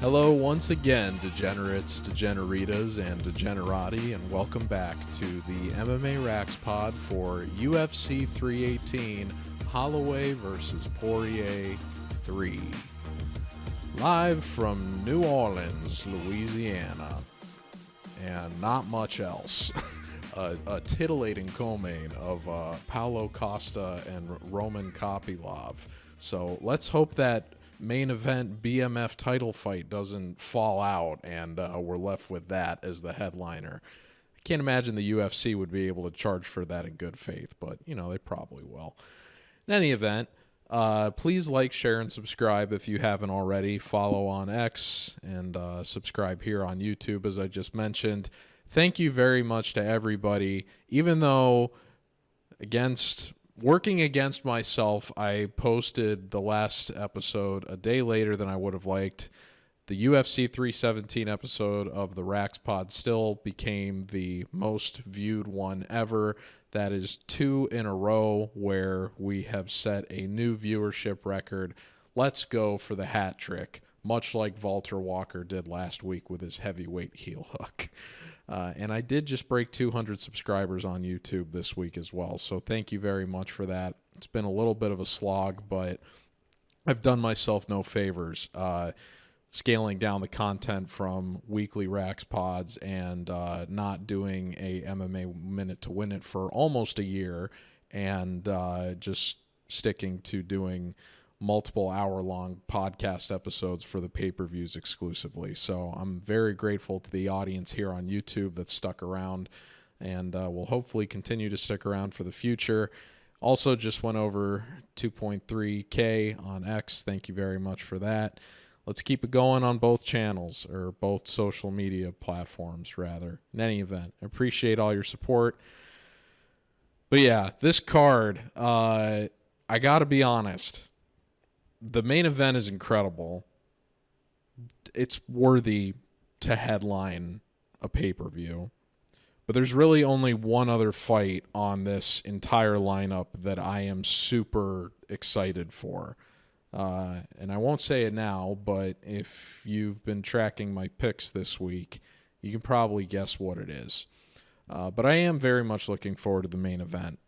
Hello once again, degenerates, degeneritas, and degenerati, and welcome back to the MMA RAXPOD for UFC 318, Holloway versus Poirier 3. Live from New Orleans, Louisiana, and not much else. A titillating co-main of Paulo Costa and Roman Kopylov. So let's hope that main event BMF title fight doesn't fall out and we're left with that as the headliner. I can't imagine the UFC would be able to charge for that in good faith, but you know, they probably will. In any event, please like, share, and subscribe if you haven't already. Follow on X and subscribe here on YouTube, as I just mentioned. Thank you very much to everybody. Even though working against myself, I posted the last episode a day later than I would have liked. The UFC 317 episode of the RAXPOD still became the most viewed one ever. That is 2 in a row where we have set a new viewership record. Let's go for the hat trick, much like Walter Walker did last week with his heavyweight heel hook. And I did just break 200 subscribers on YouTube this week as well, so thank you very much for that. It's been a little bit of a slog, but I've done myself no favors scaling down the content from weekly RAXPODs and not doing a MMA Minute to Win It for almost a year, and just sticking to doing multiple hour-long podcast episodes for the pay-per-views exclusively. So I'm very grateful to the audience here on YouTube that stuck around and will hopefully continue to stick around for the future. Also just went over 2.3K on X. Thank you very much for that. Let's keep it going on both channels, or both social media platforms, rather. In any event, I appreciate all your support. But yeah, this card, I got to be honest. The main event is incredible. It's worthy to headline a pay-per-view. But there's really only one other fight on this entire lineup that I am super excited for. And I won't say it now, but if you've been tracking my picks this week, you can probably guess what it is. But I am very much looking forward to the main event.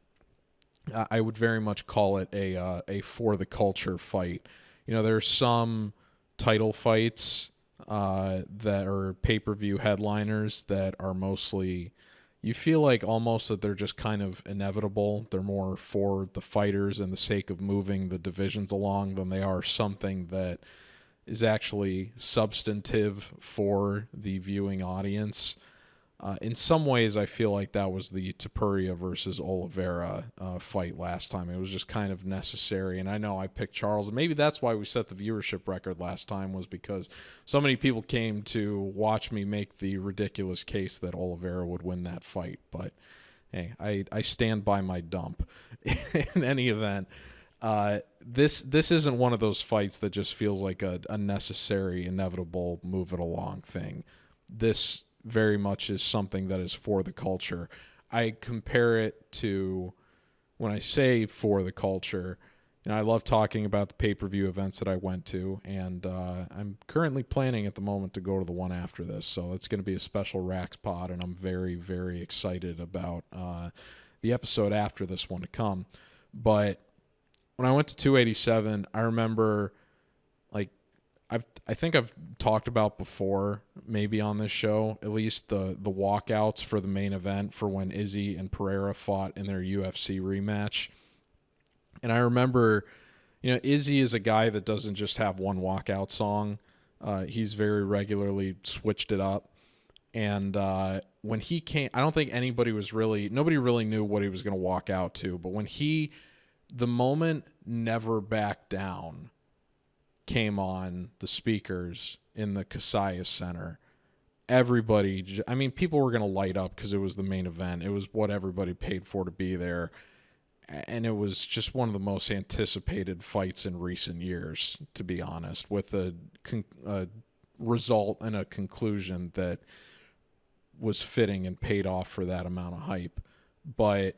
I would very much call it a for the culture fight. You know, there's some title fights that are pay-per-view headliners that are mostly, you feel like almost that they're just kind of inevitable. They're more for the fighters and the sake of moving the divisions along than they are something that is actually substantive for the viewing audience. In some ways, I feel like that was the Topuria versus Oliveira fight last time. It was just kind of necessary, and I know I picked Charles, and maybe that's why we set the viewership record last time, was because so many people came to watch me make the ridiculous case that Oliveira would win that fight. But hey, I stand by my dump. In any event, this isn't one of those fights that just feels like a necessary, inevitable, move it along thing. This very much is something that is for the culture. I compare it to, when I say for the culture, you know, I love talking about the pay-per-view events that I went to, and I'm currently planning at the moment to go to the one after this, so it's going to be a special RAXPOD, and I'm very, very excited about the episode after this one to come. But when I went to 287, I remember, like, I think I've talked about before, maybe on this show, at least the walkouts for the main event for when Izzy and Pereira fought in their UFC rematch. And I remember, you know, Izzy is a guy that doesn't just have one walkout song. He's very regularly switched it up. And when he came, I don't think nobody really knew what he was going to walk out to. But when the moment "Never Back Down" came on the speakers in the Casillas Center, everybody, I mean, people were going to light up because it was the main event. It was what everybody paid for to be there. And it was just one of the most anticipated fights in recent years, to be honest, with a result and a conclusion that was fitting and paid off for that amount of hype. But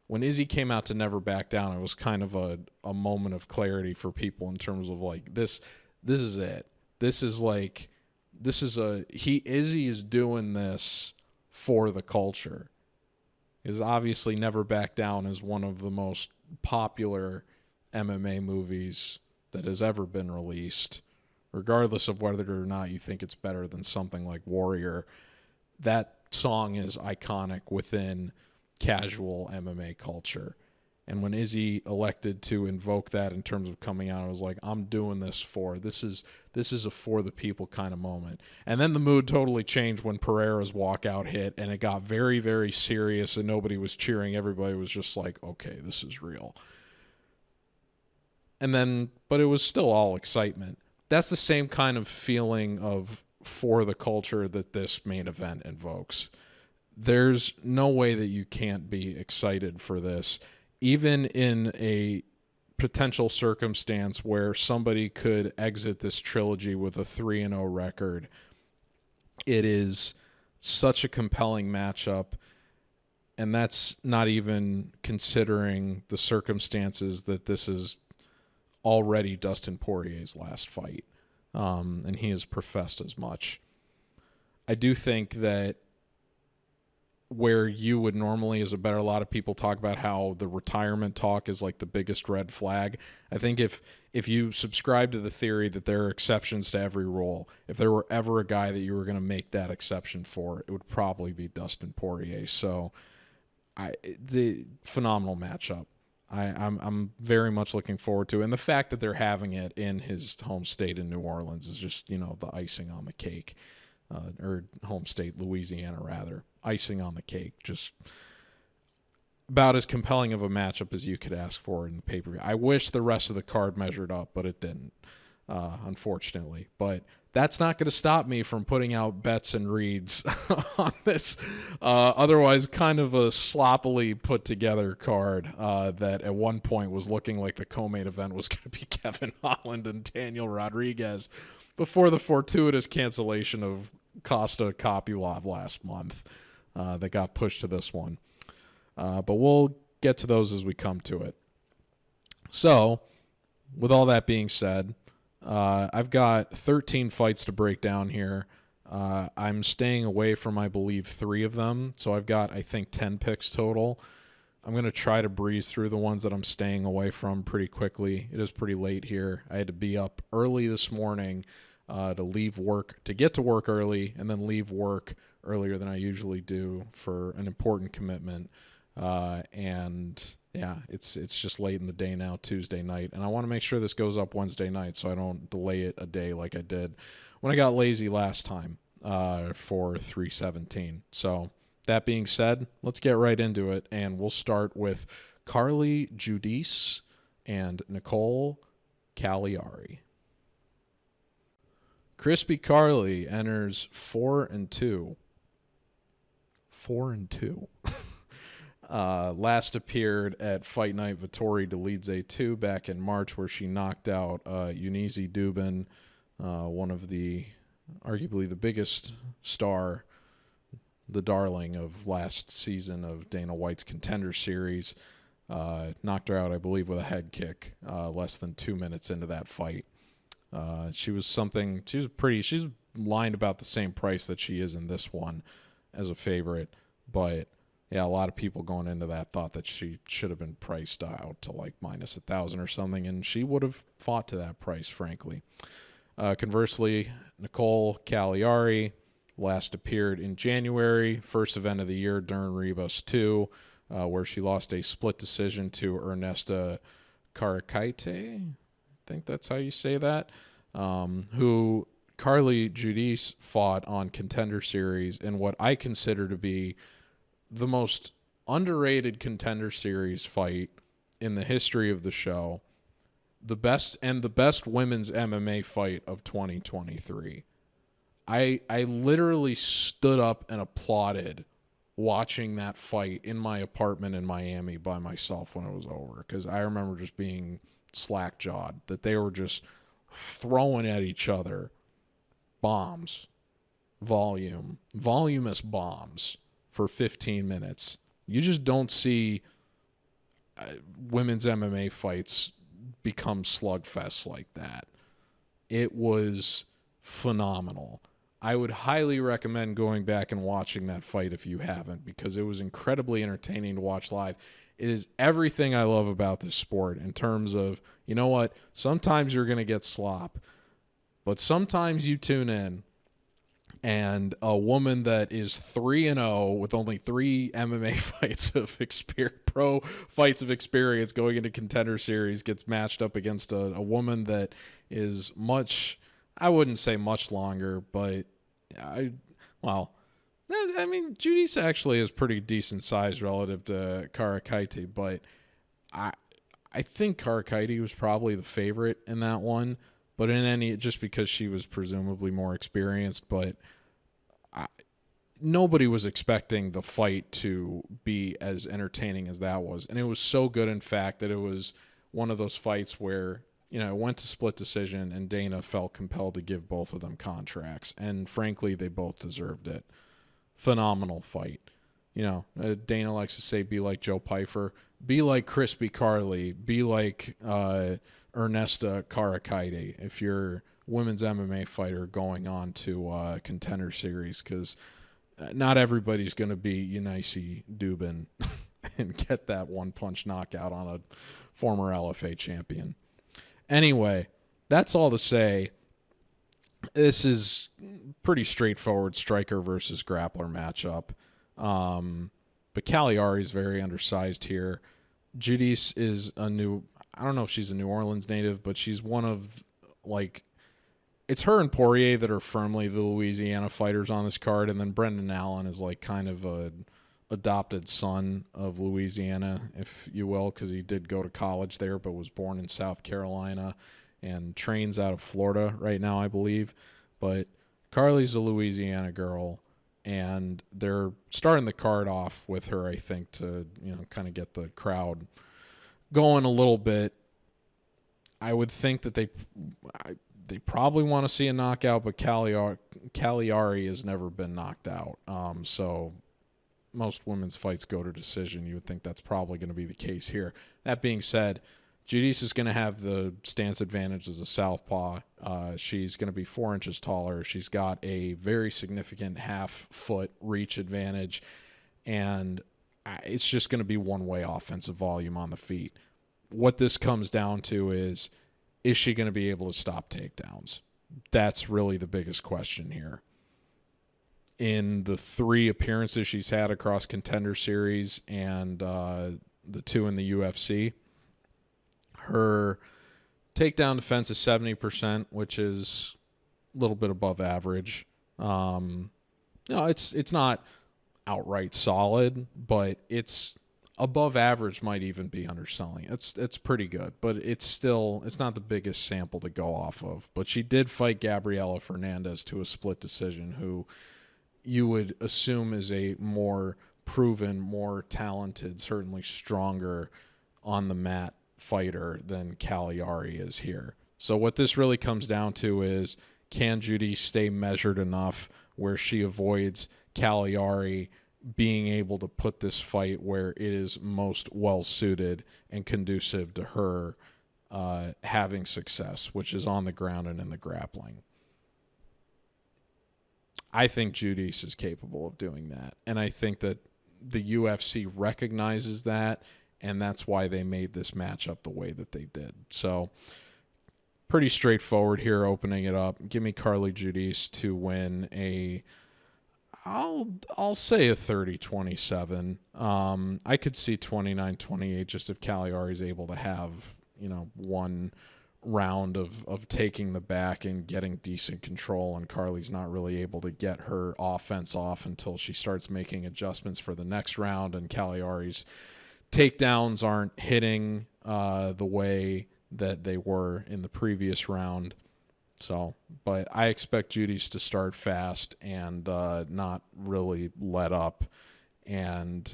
when Izzy came out to Never Back Down, it was kind of a moment of clarity for people in terms of, like, this is it. This is like Izzy is doing this for the culture. Is obviously Never Back Down is one of the most popular MMA movies that has ever been released, regardless of whether or not you think it's better than something like Warrior. That song is iconic within casual MMA culture. And when Izzy elected to invoke that in terms of coming out, I was like, I'm doing this this is a for the people kind of moment. And then the mood totally changed when Pereira's walkout hit, and it got very, very serious, and nobody was cheering. Everybody was just like, okay, this is real. And then, but it was still all excitement. That's the same kind of feeling of for the culture that this main event invokes. There's no way that you can't be excited for this, even in a potential circumstance where somebody could exit this trilogy with a 3-0 record. It is such a compelling matchup, and that's not even considering the circumstances that this is already Dustin Poirier's last fight, and he has professed as much. I do think that where you would normally, as a better, a lot of people talk about how the retirement talk is like the biggest red flag. I think if you subscribe to the theory that there are exceptions to every rule, if there were ever a guy that you were going to make that exception for, it would probably be Dustin Poirier. So the phenomenal matchup. I'm very much looking forward to it. And the fact that they're having it in his home state in New Orleans is just, the icing on the cake. Or home state, Louisiana, rather. Icing on the cake. Just about as compelling of a matchup as you could ask for in the pay-per-view. I wish the rest of the card measured up, but it didn't, unfortunately. But that's not going to stop me from putting out bets and reads on this otherwise kind of a sloppily put-together card that at one point was looking like the co-main event was going to be Kevin Holland and Daniel Rodriguez before the fortuitous cancellation of Costa Kopylov last month that got pushed to this one. But we'll get to those as we come to it. So, with all that being said, I've got 13 fights to break down here. I'm staying away from, I believe, 3 of them. So I've got, I think, 10 picks total. I'm going to try to breeze through the ones that I'm staying away from pretty quickly. It is pretty late here. I had to be up early this morning to leave work, to get to work early, and then leave work earlier than I usually do for an important commitment. And yeah, it's just late in the day now, Tuesday night, and I want to make sure this goes up Wednesday night so I don't delay it a day like I did when I got lazy last time for 317. So that being said, let's get right into it, and we'll start with Carli, Judice, and Nicolle, Caliari. Crispy Carli enters 4-2. 4-2. Last appeared at Fight Night Vettori de Lize 2 back in March, where she knocked out Eunice Dubin, one of arguably the biggest star, the darling of last season of Dana White's Contender Series. Knocked her out, I believe, with a head kick less than 2 minutes into that fight. She's lined about the same price that she is in this one as a favorite, but yeah, a lot of people going into that thought that she should have been priced out to like minus 1,000 or something, and she would have fought to that price, frankly. Conversely, Nicolle, Caliari last appeared in January, first event of the year, Dern Rebus 2, where she lost a split decision to Ernesta Caracite. I think that's how you say that. Who Carli Judice fought on Contender Series in what I consider to be the most underrated Contender Series fight in the history of the show. The best women's MMA fight of 2023. I literally stood up and applauded watching that fight in my apartment in Miami by myself when it was over, because I remember just being slack-jawed that they were just throwing at each other bombs, voluminous bombs for 15 minutes. You just don't see women's MMA fights become slugfests like that. It was phenomenal. I would highly recommend going back and watching that fight if you haven't, because it was incredibly entertaining to watch live. It is everything I love about this sport in terms of, you know what, sometimes you're going to get slop, but sometimes you tune in and a woman that is 3-0 with only 3 MMA fights of pro fights of experience going into Contender Series gets matched up against a woman that is much, I wouldn't say much longer, but Judice actually is pretty decent size relative to Karakaite, but I think Karakaite was probably the favorite in that one, but just because she was presumably more experienced, but nobody was expecting the fight to be as entertaining as that was. And it was so good, in fact, that it was one of those fights where, it went to split decision and Dana felt compelled to give both of them contracts. And frankly, they both deserved it. Phenomenal fight. Dana likes to say, be like Joe Pyfer, be like Crispy Carli, be like Ernesta Karakaite if you're women's MMA fighter going on to Contender Series, because not everybody's going to be Eunice Dubin and get that one-punch knockout on a former LFA champion. Anyway, that's all to say, this is pretty straightforward striker versus grappler matchup. But Caliari is very undersized here. Judice is I don't know if she's a New Orleans native, but she's one of, it's her and Poirier that are firmly the Louisiana fighters on this card, and then Brendan Allen is kind of a adopted son of Louisiana, if you will, because he did go to college there but was born in South Carolina and trains out of Florida right now, I believe. But Carli's a Louisiana girl, and they're starting the card off with her, I think, to kind of get the crowd going a little bit. I would think that they probably want to see a knockout, but Caliari has never been knocked out. So most women's fights go to decision. You would think that's probably going to be the case here. That being said, Judice is going to have the stance advantage as a southpaw. She's going to be 4 inches taller. She's got a very significant half-foot reach advantage, and it's just going to be one-way offensive volume on the feet. What this comes down to is she going to be able to stop takedowns? That's really the biggest question here. In the 3 appearances she's had across Contender Series and the 2 in the UFC, her takedown defense is 70%, which is a little bit above average. It's not outright solid, but it's above average, might even be underselling. It's pretty good, but it's not the biggest sample to go off of. But she did fight Gabriela Fernandez to a split decision, who you would assume is a more proven, more talented, certainly stronger on the mat fighter than Caliari is here. So what this really comes down to is, can Judice stay measured enough where she avoids Caliari being able to put this fight where it is most well-suited and conducive to her having success, which is on the ground and in the grappling. I think Judice is capable of doing that, and I think that the UFC recognizes that, and that's why they made this matchup the way that they did. So pretty straightforward here, opening it up. Give me Carli Judice to win I'll say a 30-27. I could see 29-28 just if Caliari is able to have, one round of taking the back and getting decent control, and Carli's not really able to get her offense off until she starts making adjustments for the next round, and Caliari's takedowns aren't hitting the way that they were in the previous round. So, but I expect Judice to start fast and not really let up. And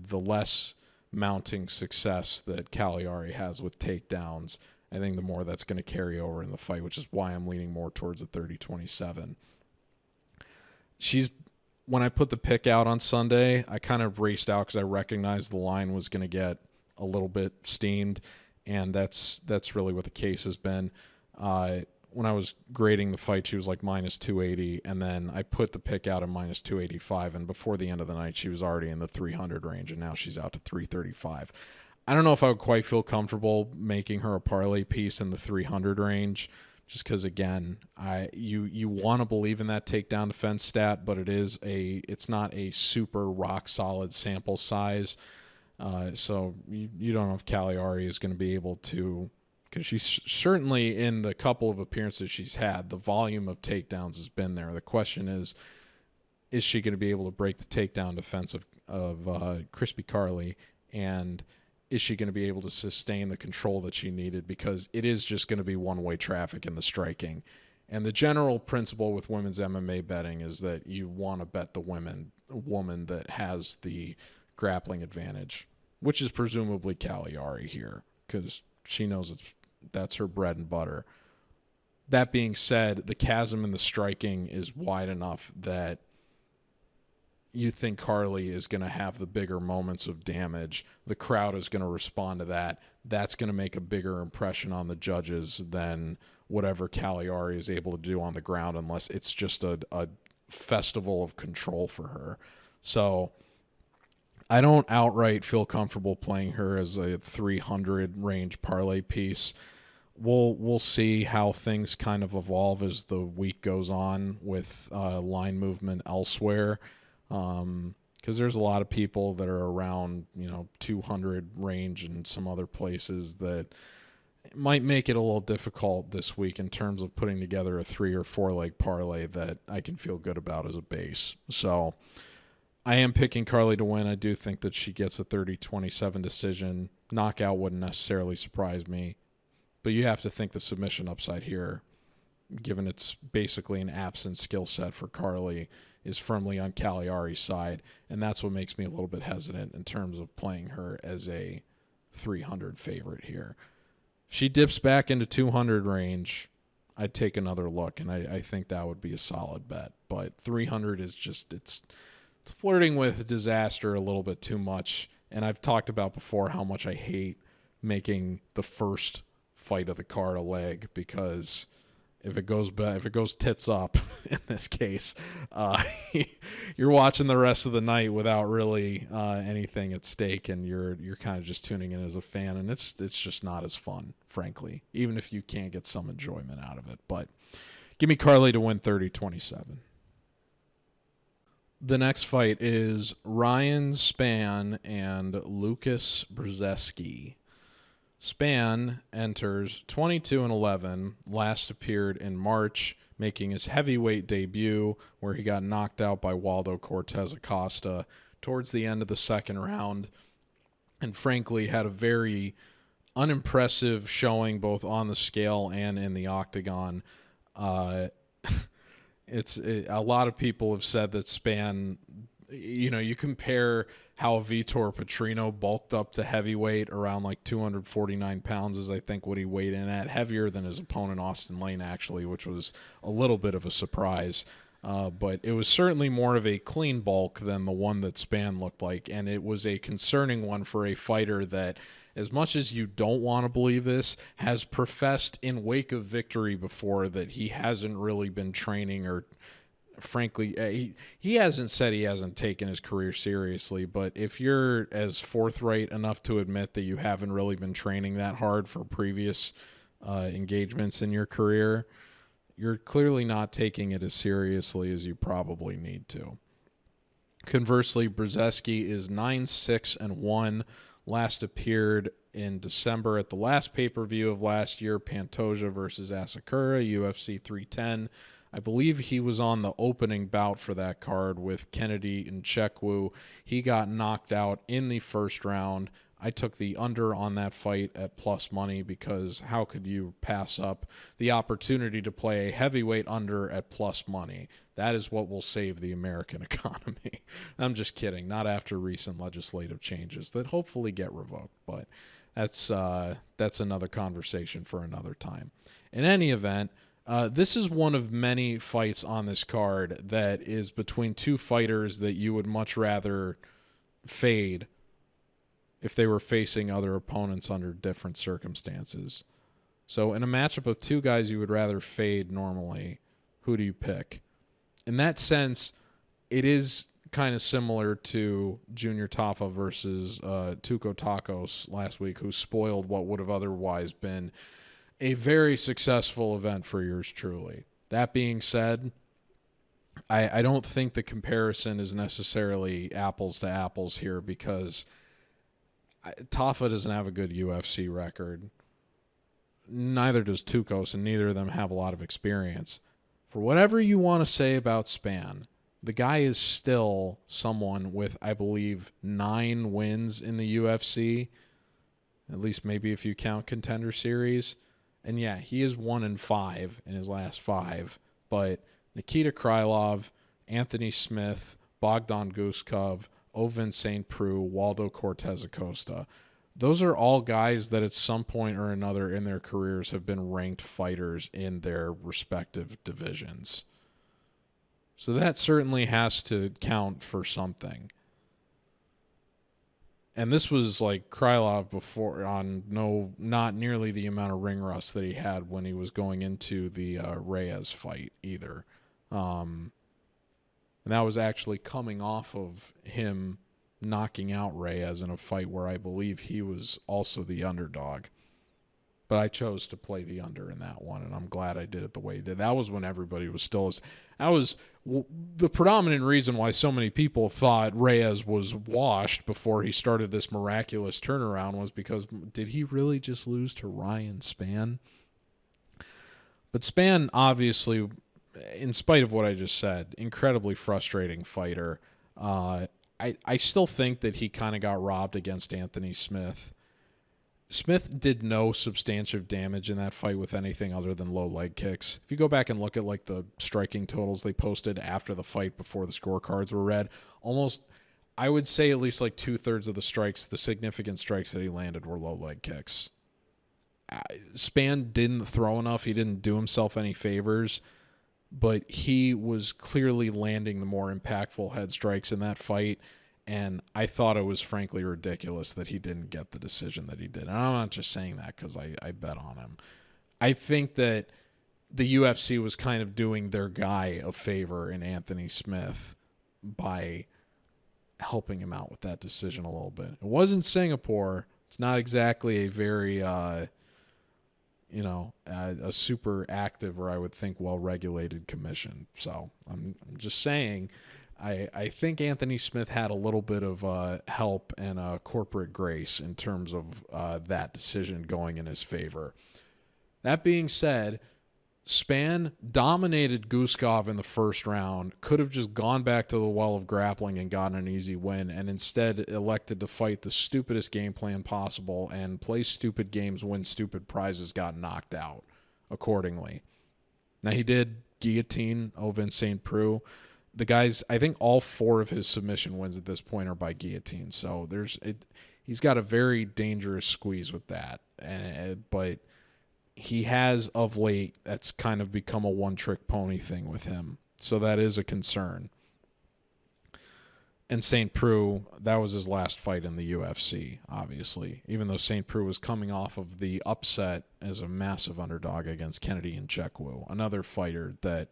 the less mounting success that Caliari has with takedowns, I think the more that's going to carry over in the fight, which is why I'm leaning more towards a 30-27. When I put the pick out on Sunday, I kind of raced out because I recognized the line was going to get a little bit steamed, and that's really what the case has been. when I was grading the fight, she was like minus 280, and then I put the pick out at minus 285, and before the end of the night, she was already in the 300 range, and now she's out to 335. I don't know if I would quite feel comfortable making her a parlay piece in the 300 range, just because, again, you want to believe in that takedown defense stat, but it's not a super rock solid sample size. So you don't know if Caliari is going to be able to, because she's certainly, in the couple of appearances she's had, the volume of takedowns has been there. The question is she going to be able to break the takedown defense of Crispy Carli, and is she going to be able to sustain the control that she needed? Because it is just going to be one-way traffic in the striking. And the general principle with women's MMA betting is that you want to bet the woman that has the grappling advantage, which is presumably Caliari here, because she knows that's her bread and butter. That being said, the chasm in the striking is wide enough that you think Carli is going to have the bigger moments of damage. The crowd is going to respond to that. That's going to make a bigger impression on the judges than whatever Caliari is able to do on the ground, unless it's just a festival of control for her. So I don't outright feel comfortable playing her as a 300 range parlay piece. We'll see how things kind of evolve as the week goes on with line movement elsewhere. Because there's a lot of people that are around 200 range and some other places that might make it a little difficult this week in terms of putting together a 3 or 4 leg parlay that I can feel good about as a base. So I am picking Carli to win. I do think that she gets a 30-27 decision. Knockout wouldn't necessarily surprise me, but you have to think the submission upside here, given it's basically an absent skill set for Carli, is firmly on Caliari's side, and that's what makes me a little bit hesitant in terms of playing her as a 300 favorite here. If she dips back into 200 range, I'd take another look, and I think that would be a solid bet. But 300 is just, it's flirting with disaster a little bit too much, and I've talked about before how much I hate making the first fight of the card a leg, because if it goes tits up in this case, you're watching the rest of the night without really anything at stake, and you're kind of just tuning in as a fan, and it's just not as fun, frankly, even if you can't get some enjoyment out of it. But give me Carli to win 30-27. The next fight is Ryan Spann and Lukasz Brzeski. Spann enters 22-11, last appeared in March, making his heavyweight debut, where he got knocked out by Waldo Cortez Acosta towards the end of the second round, and frankly had a very unimpressive showing both on the scale and in the octagon. A lot of people have said that Spann, you compare how Vettori Petrino bulked up to heavyweight around like 249 pounds is, I think, what he weighed in at, heavier than his opponent Austin Lane, actually, which was a little bit of a surprise. But it was certainly more of a clean bulk than the one that Spann looked like, and it was a concerning one for a fighter that, as much as you don't want to believe this, has professed in wake of victory before that he hasn't really been training, or frankly, he hasn't said he hasn't taken his career seriously, but if you're as forthright enough to admit that you haven't really been training that hard for previous engagements in your career, you're clearly not taking it as seriously as you probably need to. Conversely, Brzeski is 9-6-1, last appeared in December at the last pay-per-view of last year, Pantoja versus Asakura, UFC 310. I believe he was on the opening bout for that card with Kennedy Nchekwu. He got knocked out in the first round. I took the under on that fight at plus money, because how could you pass up the opportunity to play a heavyweight under at plus money? That is what will save the American economy. I'm just kidding. Not after recent legislative changes that hopefully get revoked, but that's another conversation for another time. In any event, this is one of many fights on this card that is between two fighters that you would much rather fade if they were facing other opponents under different circumstances. So in a matchup of two guys you would rather fade normally, who do you pick? In that sense, it is kind of similar to Junior Tafa versus Tuco Tacos last week, who spoiled what would have otherwise been a very successful event for yours truly. That being said, I don't think the comparison is necessarily apples to apples here because Tafa doesn't have a good UFC record. Neither does Tukos, and neither of them have a lot of experience. For whatever you want to say about Spann, the guy is still someone with, I believe, 9 wins in the UFC, at least maybe if you count Contender Series. And yeah, he is 1-5 in his last 5, but Nikita Krylov, Anthony Smith, Bogdan Guskov, Ovin St. Preux, Waldo Cortez Acosta. Those are all guys that at some point or another in their careers have been ranked fighters in their respective divisions. So that certainly has to count for something. And this was like Krylov before on not nearly the amount of ring rust that he had when he was going into the Reyes fight either. And that was actually coming off of him knocking out Reyes in a fight where I believe he was also the underdog. But I chose to play the under in that one, and I'm glad I did it the way he did. That was when everybody was still that was the predominant reason why so many people thought Reyes was washed before he started this miraculous turnaround was because did he really just lose to Ryan Spann? But Spann, obviously, in spite of what I just said, incredibly frustrating fighter. I still think that he kind of got robbed against Anthony Smith. Smith did no substantive damage in that fight with anything other than low leg kicks. If you go back and look at like the striking totals they posted after the fight before the scorecards were read, almost, I would say at least like 2/3 of the strikes, the significant strikes that he landed were low leg kicks. Spann didn't throw enough. He didn't do himself any favors, but he was clearly landing the more impactful head strikes in that fight. And I thought it was frankly ridiculous that he didn't get the decision that he did. And I'm not just saying that because I bet on him. I think that the UFC was kind of doing their guy a favor in Anthony Smith by helping him out with that decision a little bit. It wasn't Singapore. It's not exactly a very, a super active or I would think well-regulated commission. So I'm just saying I think Anthony Smith had a little bit of help and corporate grace in terms of that decision going in his favor. That being said, Spann dominated Guskov in the first round, could have just gone back to the well of grappling and gotten an easy win, and instead elected to fight the stupidest game plan possible and play stupid games, win stupid prizes, got knocked out accordingly. Now, he did guillotine Ovin St. Preux. The guys, I think all 4 of his submission wins at this point are by guillotine. So he's got a very dangerous squeeze with that. But he has of late, that's kind of become a one-trick pony thing with him. So that is a concern. And St. Preux, that was his last fight in the UFC, obviously. Even though St. Preux was coming off of the upset as a massive underdog against Kennedy Nzechukwu, another fighter that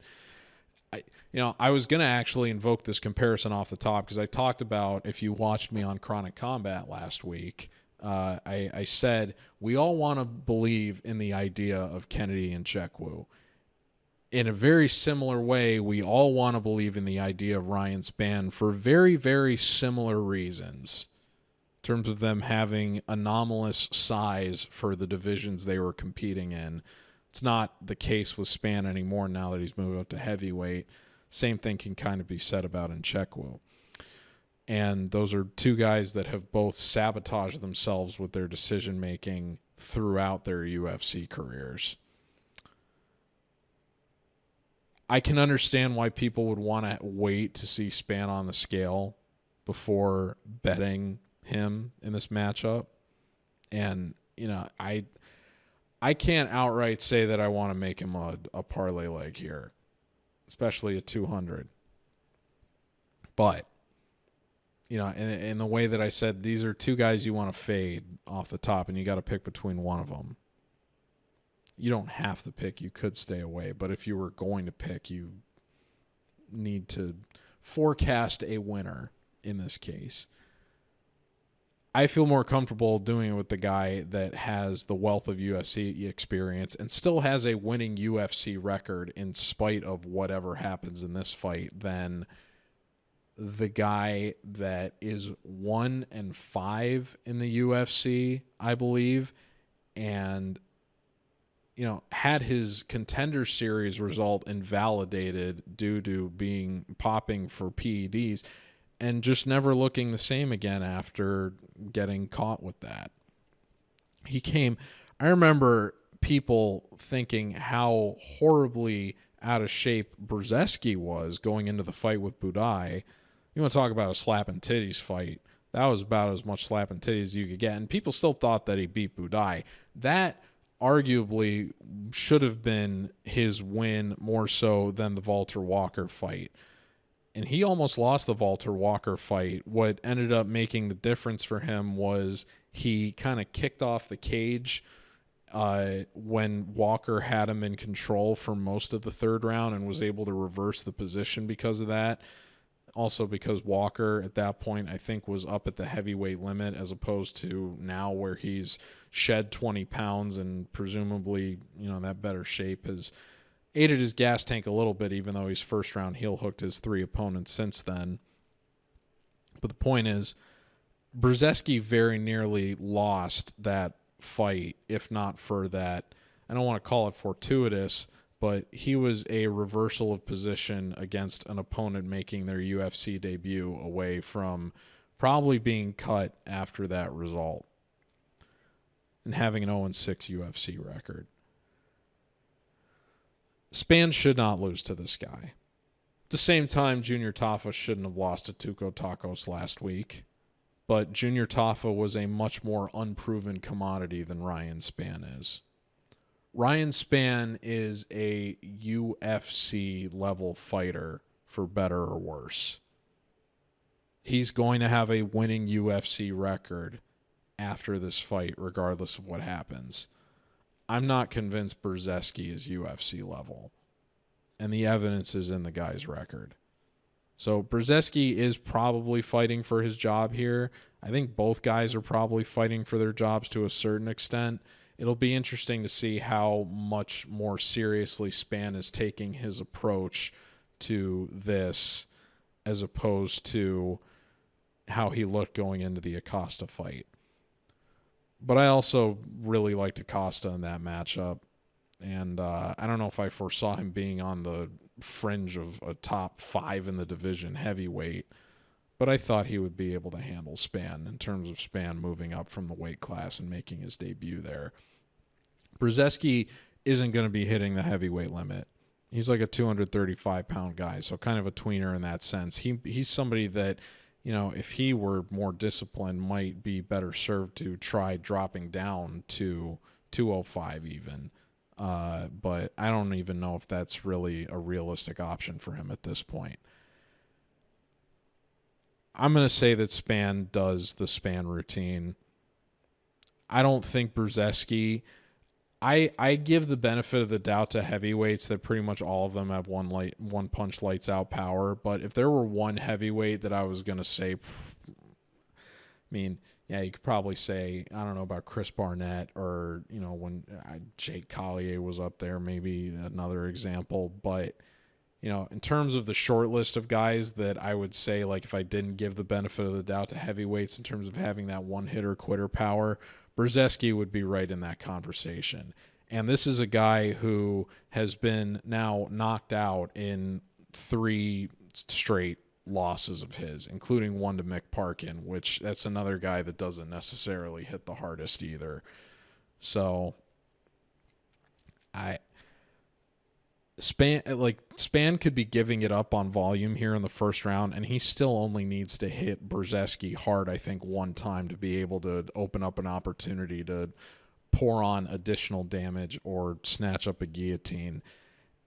I was going to actually invoke this comparison off the top because I talked about, if you watched me on Chronic Combat last week, I said we all want to believe in the idea of Kennedy Nzechukwu. In a very similar way, we all want to believe in the idea of Ryan Spann for very, very similar reasons in terms of them having anomalous size for the divisions they were competing in. It's not the case with Spann anymore now that he's moved up to heavyweight. Same thing can kind of be said about Nzechukwu. And those are 2 guys that have both sabotaged themselves with their decision-making throughout their UFC careers. I can understand why people would want to wait to see Spann on the scale before betting him in this matchup. And, I can't outright say that I want to make him a parlay leg here, especially at 200. But, in the way that I said, these are 2 guys you want to fade off the top, and you got to pick between one of them. you don't have to pick. You could stay away. But if you were going to pick, you need to forecast a winner in this case. I feel more comfortable doing it with the guy that has the wealth of UFC experience and still has a winning UFC record in spite of whatever happens in this fight than the guy that is 1-5 in the UFC, I believe, and had his Contender Series result invalidated due to popping for PEDs and just never looking the same again after getting caught with that. I remember people thinking how horribly out of shape Brzeski was going into the fight with Budaj. You want to talk about a slapping titties fight? That was about as much slapping titties as you could get, and people still thought that he beat Budaj. That arguably should have been his win more so than the Walter Walker fight. And he almost lost the Walter Walker fight. What ended up making the difference for him was he kind of kicked off the cage when Walker had him in control for most of the third round and was able to reverse the position because of that. Also because Walker at that point I think was up at the heavyweight limit as opposed to now where he's shed 20 pounds and presumably, that better shape has aided his gas tank a little bit, even though he's first round heel hooked his 3 opponents since then. But the point is, Brzeski very nearly lost that fight, if not for that. I don't want to call it fortuitous, but he was a reversal of position against an opponent making their UFC debut away from probably being cut after that result and having an 0-6 UFC record. Spann should not lose to this guy. At the same time, Junior Tafa shouldn't have lost to Tuco Tacos last week, but Junior Tafa was a much more unproven commodity than Ryan Spann is. Ryan Spann is a UFC level fighter, for better or worse. He's going to have a winning UFC record after this fight, regardless of what happens. I'm not convinced Brzeski is UFC level, and the evidence is in the guy's record. So Brzeski is probably fighting for his job here. I think both guys are probably fighting for their jobs to a certain extent. It'll be interesting to see how much more seriously Spann is taking his approach to this as opposed to how he looked going into the Acosta fight. But I also really liked Acosta in that matchup. And I don't know if I foresaw him being on the fringe of a top 5 in the division heavyweight, but I thought he would be able to handle Spann in terms of Spann moving up from the weight class and making his debut there. Brzeski isn't going to be hitting the heavyweight limit. He's like a 235-pound guy, so kind of a tweener in that sense. He's somebody that, if he were more disciplined, might be better served to try dropping down to 205 even. But I don't even know if that's really a realistic option for him at this point. I'm going to say that Spann does the Spann routine. I don't think Brzeski... I give the benefit of the doubt to heavyweights that pretty much all of them have one punch lights out power. But if there were one heavyweight that I was going to say, you could probably say, I don't know about Chris Barnett or, when Jake Collier was up there, maybe another example. But, in terms of the short list of guys that I would say, like if I didn't give the benefit of the doubt to heavyweights in terms of having that one hitter quitter power, Brzeski would be right in that conversation. And this is a guy who has been now knocked out in 3 straight losses of his, including one to Mick Parkin, which that's another guy that doesn't necessarily hit the hardest either. So Spann could be giving it up on volume here in the first round, and he still only needs to hit Brzeski hard, I think, one time to be able to open up an opportunity to pour on additional damage or snatch up a guillotine.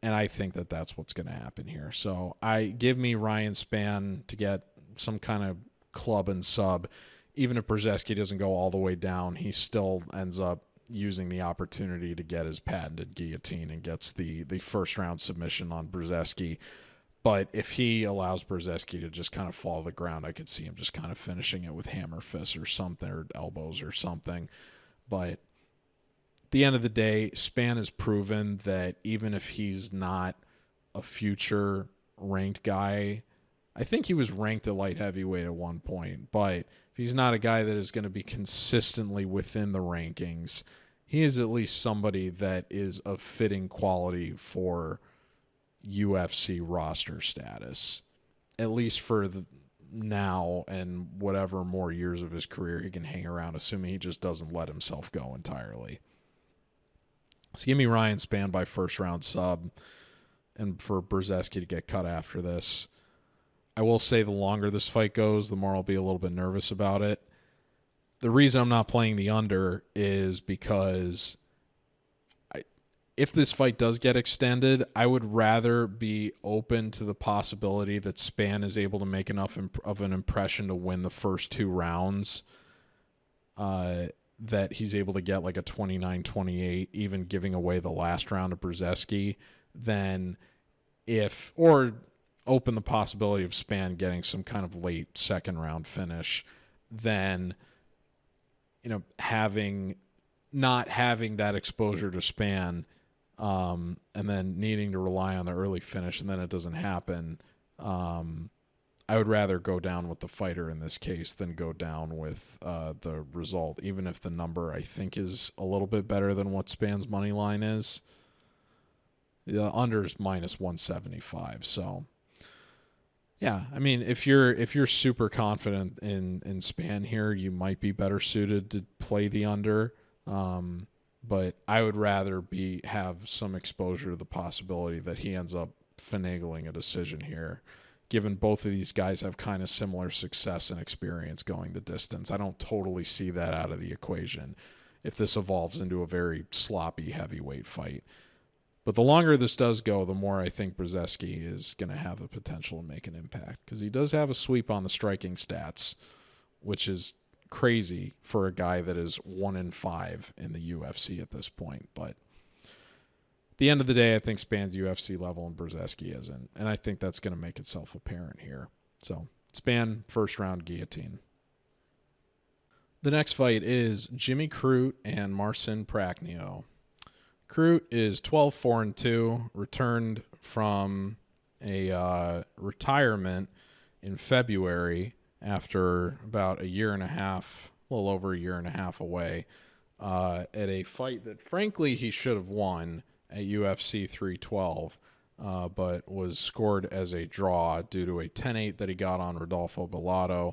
And I think that that's what's going to happen here. So give me Ryan Spann to get some kind of club and sub. Even if Brzeski doesn't go all the way down, he still ends up using the opportunity to get his patented guillotine and gets the first round submission on Brzeski. But if he allows Brzeski to just kind of fall to the ground, I could see him just kind of finishing it with hammer fists or something, or elbows or something. But at the end of the day, Spann has proven that even if he's not a future ranked guy, I think he was ranked at light heavyweight at one point, but if he's not a guy that is going to be consistently within the rankings, he is at least somebody that is of fitting quality for UFC roster status, at least for the now and whatever more years of his career he can hang around, assuming he just doesn't let himself go entirely. So give me Ryan Spann by first round sub, and for Brzeski to get cut after this. I will say the longer this fight goes, the more I'll be a little bit nervous about it. The reason I'm not playing the under is because if this fight does get extended, I would rather be open to the possibility that Spann is able to make enough of an impression to win the first 2 rounds, that he's able to get like a 29-28, even giving away the last round to Brzeski, than or open the possibility of Spann getting some kind of late second round finish, than, not having that exposure to Spann, and then needing to rely on the early finish, and then it doesn't happen. I would rather go down with the fighter in this case than go down with the result, even if the number I think is a little bit better than what Spann's money line is. The under is minus 175. So, yeah, I mean, if you're super confident in Spann here, you might be better suited to play the under. But I would rather have some exposure to the possibility that he ends up finagling a decision here, given both of these guys have kind of similar success and experience going the distance. I don't totally see that out of the equation if this evolves into a very sloppy heavyweight fight. But the longer this does go, the more I think Brzeski is going to have the potential to make an impact, because he does have a sweep on the striking stats, which is crazy for a guy that is 1-5 in the UFC at this point. But at the end of the day, I think Spann's UFC level and Brzeski isn't, and I think that's going to make itself apparent here. So Spann, first round guillotine. The next fight is Jimmy Crute and Marcin Prachnio. Crute is 12-4-2, returned from a retirement in February after about a year and a half, a little over a year and a half away, at a fight that frankly he should have won at UFC 312, but was scored as a draw due to a 10-8 that he got on Rodolfo Bellato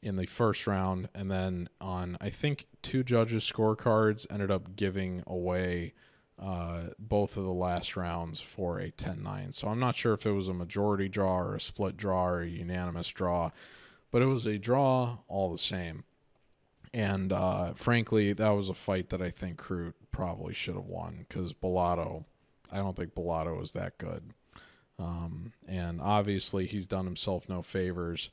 in the first round, and then on, I think, 2 judges' scorecards ended up giving away both of the last rounds for a 10-9. So I'm not sure if it was a majority draw or a split draw or a unanimous draw, but it was a draw all the same. And frankly, that was a fight that I think Crute probably should have won, because Bellato, I don't think Bellato is that good. And obviously he's done himself no favors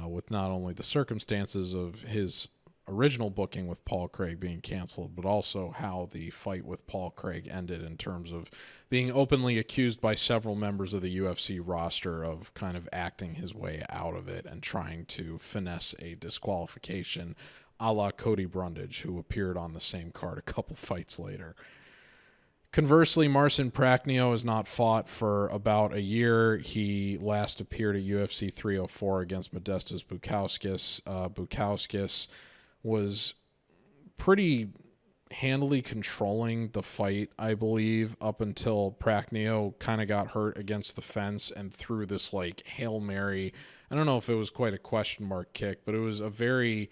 with not only the circumstances of his original booking with Paul Craig being canceled, but also how the fight with Paul Craig ended, in terms of being openly accused by several members of the UFC roster of kind of acting his way out of it and trying to finesse a disqualification, a la Cody Brundage, who appeared on the same card a couple fights later. Conversely, Marcin Prachnio has not fought for about a year. He last appeared at UFC 304 against Modestas Bukauskas. Bukauskas was pretty handily controlling the fight, I believe, up until Prachnio kind of got hurt against the fence and threw this like Hail Mary. I don't know if it was quite a question mark kick, but it was a very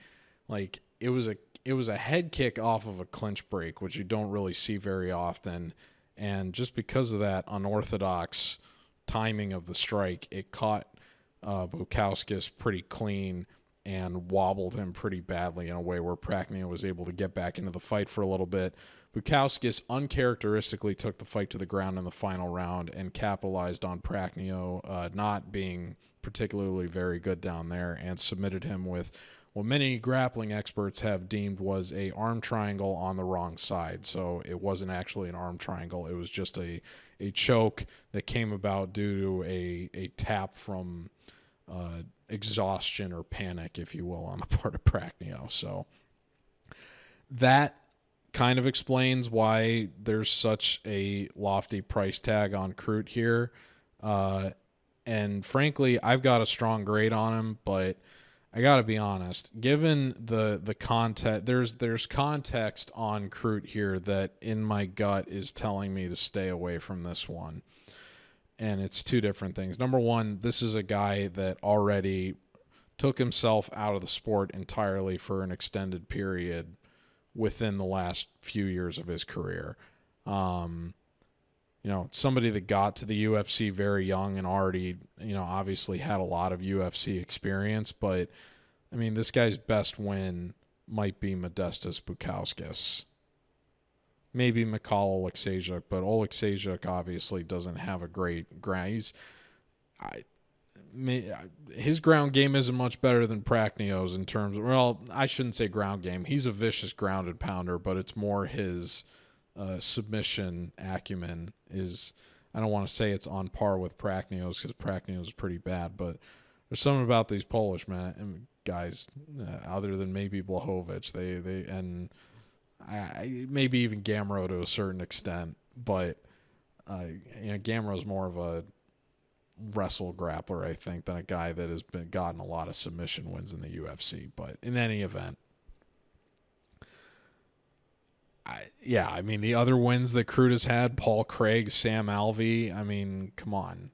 it was a head kick off of a clinch break, which you don't really see very often. And just because of that unorthodox timing of the strike, it caught Bukauskas pretty clean and wobbled him pretty badly in a way where Prachnio was able to get back into the fight for a little bit. Bukauskas uncharacteristically took the fight to the ground in the final round and capitalized on Prachnio not being particularly very good down there, and submitted him with what many grappling experts have deemed was a arm triangle on the wrong side. So it wasn't actually an arm triangle. It was just a choke that came about due to a tap from exhaustion or panic, if you will, on the part of Prachnio. So that kind of explains why there's such a lofty price tag on Crute here. And frankly, I've got a strong grade on him, but I got to be honest, given the context, there's context on Crute here that in my gut is telling me to stay away from this one. And it's two different things. Number one, this is a guy that already took himself out of the sport entirely for an extended period within the last few years of his career. Somebody that got to the UFC very young and already, obviously had a lot of UFC experience. But, I mean, this guy's best win might be Modestas Bukauskas. Maybe Nicolle Oleksiejczuk, but Oleksiejczuk obviously doesn't have a great ground. His ground game isn't much better than Prachnio's in terms of, well, I shouldn't say ground game. He's a vicious grounded pounder, but it's more his submission acumen is, I don't want to say it's on par with Prachnio's because Prachnio's pretty bad, but there's something about these Polish guys, other than maybe Blachowicz, they and maybe even Gamro to a certain extent, but Gamro's more of a wrestle grappler, I think, than a guy that has gotten a lot of submission wins in the UFC. But in any event, the other wins that Crute has had, Paul Craig, Sam Alvey, I mean, come on.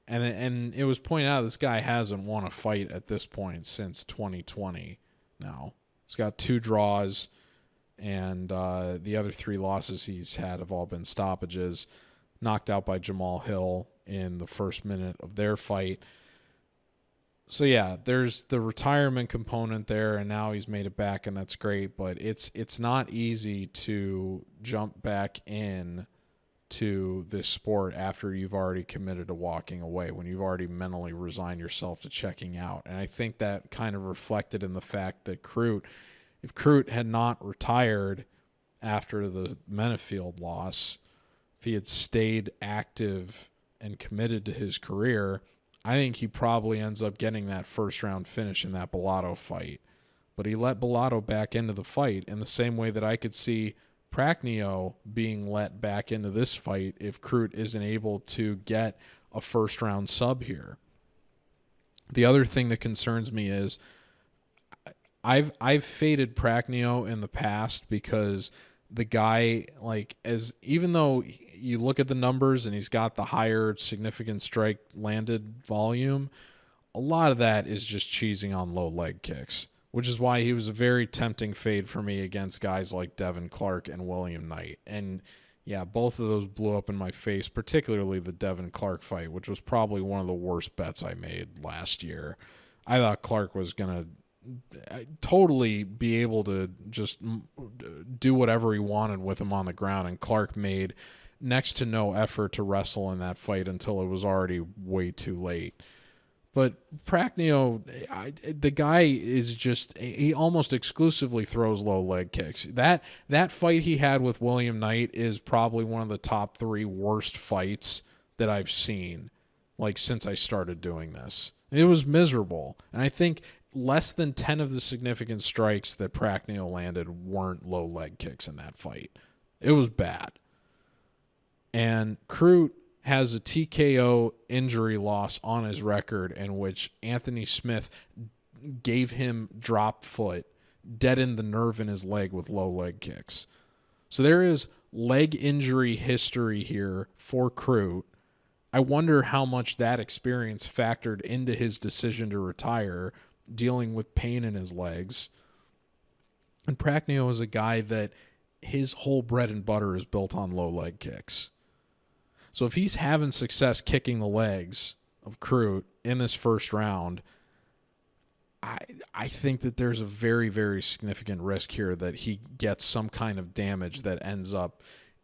And it was pointed out this guy hasn't won a fight at this point since 2020 now. He's got 2 draws, and the other 3 losses he's had have all been stoppages, knocked out by Jamal Hill in the first minute of their fight. So yeah, there's the retirement component there, and now he's made it back, and that's great. But it's not easy to jump back in to this sport after you've already committed to walking away, when you've already mentally resigned yourself to checking out. And I think that kind of reflected in the fact that if Crute had not retired after the Menefield loss, if he had stayed active and committed to his career, I think he probably ends up getting that first round finish in that Bellato fight. But he let Bellato back into the fight in the same way that I could see Prachnio being let back into this fight if Crute isn't able to get a first round sub here. The other thing that concerns me is I've faded Prachnio in the past because the guy, even though you look at the numbers and he's got the higher significant strike landed volume, a lot of that is just cheesing on low leg kicks, which is why he was a very tempting fade for me against guys like Devin Clark and William Knight. And yeah, both of those blew up in my face, particularly the Devin Clark fight, which was probably one of the worst bets I made last year. I thought Clark was going to totally be able to just do whatever he wanted with him on the ground, and Clark made next to no effort to wrestle in that fight until it was already way too late. But Prachnio, the guy is just, he almost exclusively throws low leg kicks. That fight he had with William Knight is probably one of the top 3 worst fights that I've seen, since I started doing this. It was miserable. And I think less than 10 of the significant strikes that Prachnio landed weren't low leg kicks in that fight. It was bad. And Crute has a TKO injury loss on his record in which Anthony Smith gave him drop foot, deadened the nerve in his leg with low leg kicks. So there is leg injury history here for Crute. I wonder how much that experience factored into his decision to retire, dealing with pain in his legs. And Prachnio is a guy that his whole bread and butter is built on low leg kicks. So if he's having success kicking the legs of Crute in this first round, I think that there's a very, very significant risk here that he gets some kind of damage that ends up,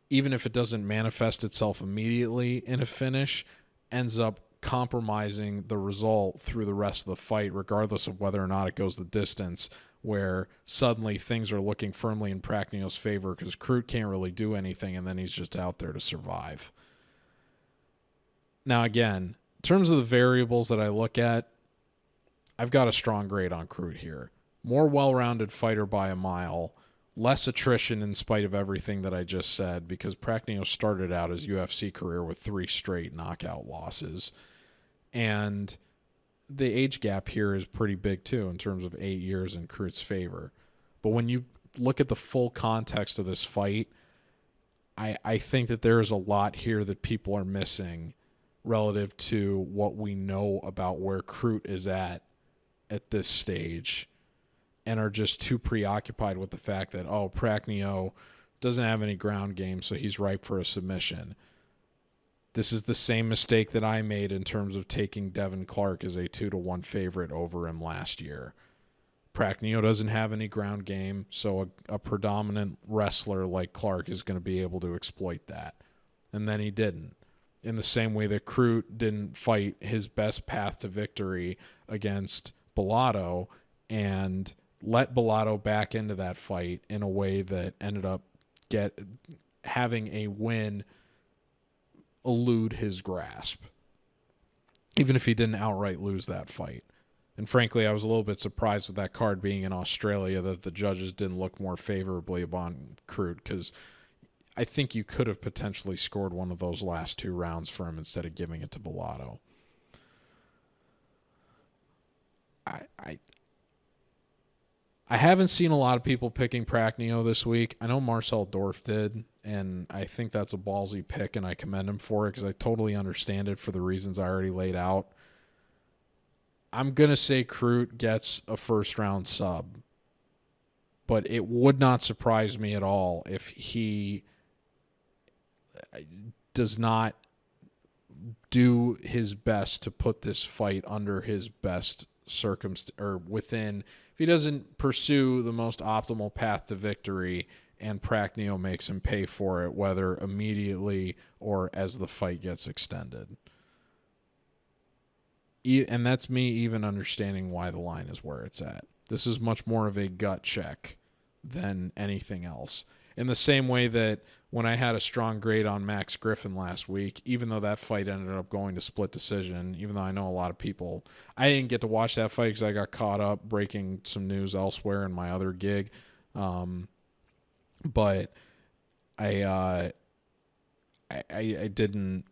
even if it doesn't manifest itself immediately in a finish, ends up compromising the result through the rest of the fight, regardless of whether or not it goes the distance, where suddenly things are looking firmly in Prachnio's favor because Crute can't really do anything, and then he's just out there to survive. Now, again, in terms of the variables that I look at, I've got a strong grade on Crute here. More well-rounded fighter by a mile, less attrition in spite of everything that I just said, because Prachnio started out his UFC career with 3 straight knockout losses. And the age gap here is pretty big too, in terms of 8 years in Crute's favor. But when you look at the full context of this fight, I think that there is a lot here that people are missing relative to what we know about where Crute is at this stage, and are just too preoccupied with the fact that, oh, Prachnio doesn't have any ground game, so he's ripe for a submission. This is the same mistake that I made in terms of taking Devin Clark as a 2-1 favorite over him last year. Prachnio doesn't have any ground game, so a predominant wrestler like Clark is going to be able to exploit that. And then he didn't. In the same way that Crute didn't fight his best path to victory against Bellato and let Bellato back into that fight in a way that ended up having a win elude his grasp, even if he didn't outright lose that fight. And frankly, I was a little bit surprised with that card being in Australia that the judges didn't look more favorably upon Crute, because I think you could have potentially scored one of those last 2 rounds for him instead of giving it to Bellato. I haven't seen a lot of people picking Prachnio this week. I know Marcel Dorf did, and I think that's a ballsy pick, and I commend him for it because I totally understand it for the reasons I already laid out. I'm going to say Crute gets a first-round sub, but it would not surprise me at all if he does not do his best to put this fight under his best or within, if he doesn't pursue the most optimal path to victory and Prachnio makes him pay for it, whether immediately or as the fight gets extended. And that's me even understanding why the line is where it's at. This is much more of a gut check than anything else. In the same way that when I had a strong grade on Max Griffin last week, even though that fight ended up going to split decision, even though I know a lot of people, I didn't get to watch that fight because I got caught up breaking some news elsewhere in my other gig. But I didn't.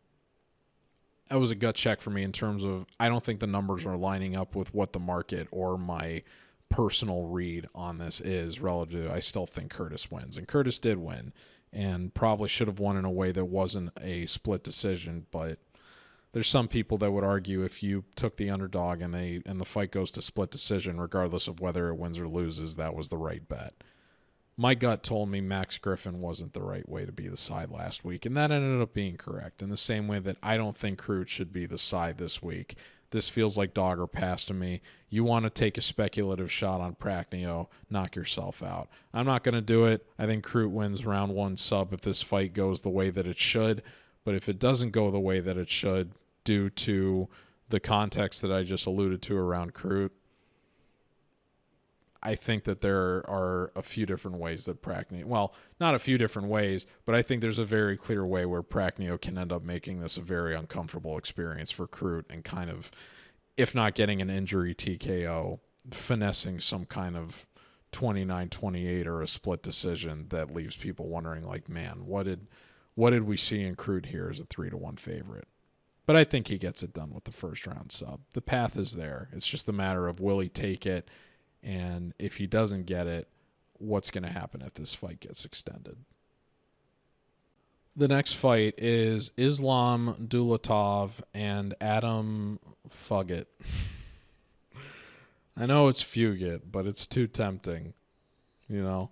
That was a gut check for me in terms of I don't think the numbers are lining up with what the market or my personal read on this is relative to. I still think Curtis wins, and Curtis did win, and probably should have won in a way that wasn't a split decision. But there's some people that would argue if you took the underdog and the fight goes to split decision, regardless of whether it wins or loses, that was the right bet. My gut told me Max Griffin wasn't the right way to be the side last week, and that ended up being correct. In the same way that I don't think Crute should be the side this week. This feels like dog or pass to me. You want to take a speculative shot on Prachnio, knock yourself out. I'm not going to do it. I think Crute wins round 1 sub if this fight goes the way that it should. But if it doesn't go the way that it should, due to the context that I just alluded to around Crute, I think that there are a few different ways that Prachnio, well, not a few different ways, but I think there's a very clear way where Prachnio can end up making this a very uncomfortable experience for Crute and kind of, if not getting an injury TKO, finessing some kind of 29-28 or a split decision that leaves people wondering, like, man, what did we see in Crute here as a 3-1 favorite? But I think he gets it done with the first round sub. The path is there. It's just a matter of will he take it? And if he doesn't get it, what's going to happen if this fight gets extended? The next fight is Islam Dulatov and Adam Fugitt. I know it's Fugitt, but it's too tempting, you know.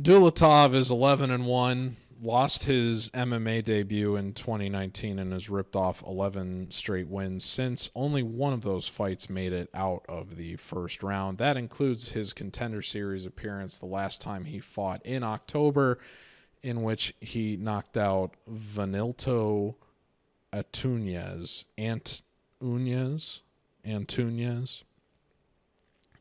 Dulatov is 11-1, lost his MMA debut in 2019 and has ripped off 11 straight wins since. Only one of those fights made it out of the first round. That includes his Contender Series appearance the last time he fought in October, in which he knocked out Vanilto Antunes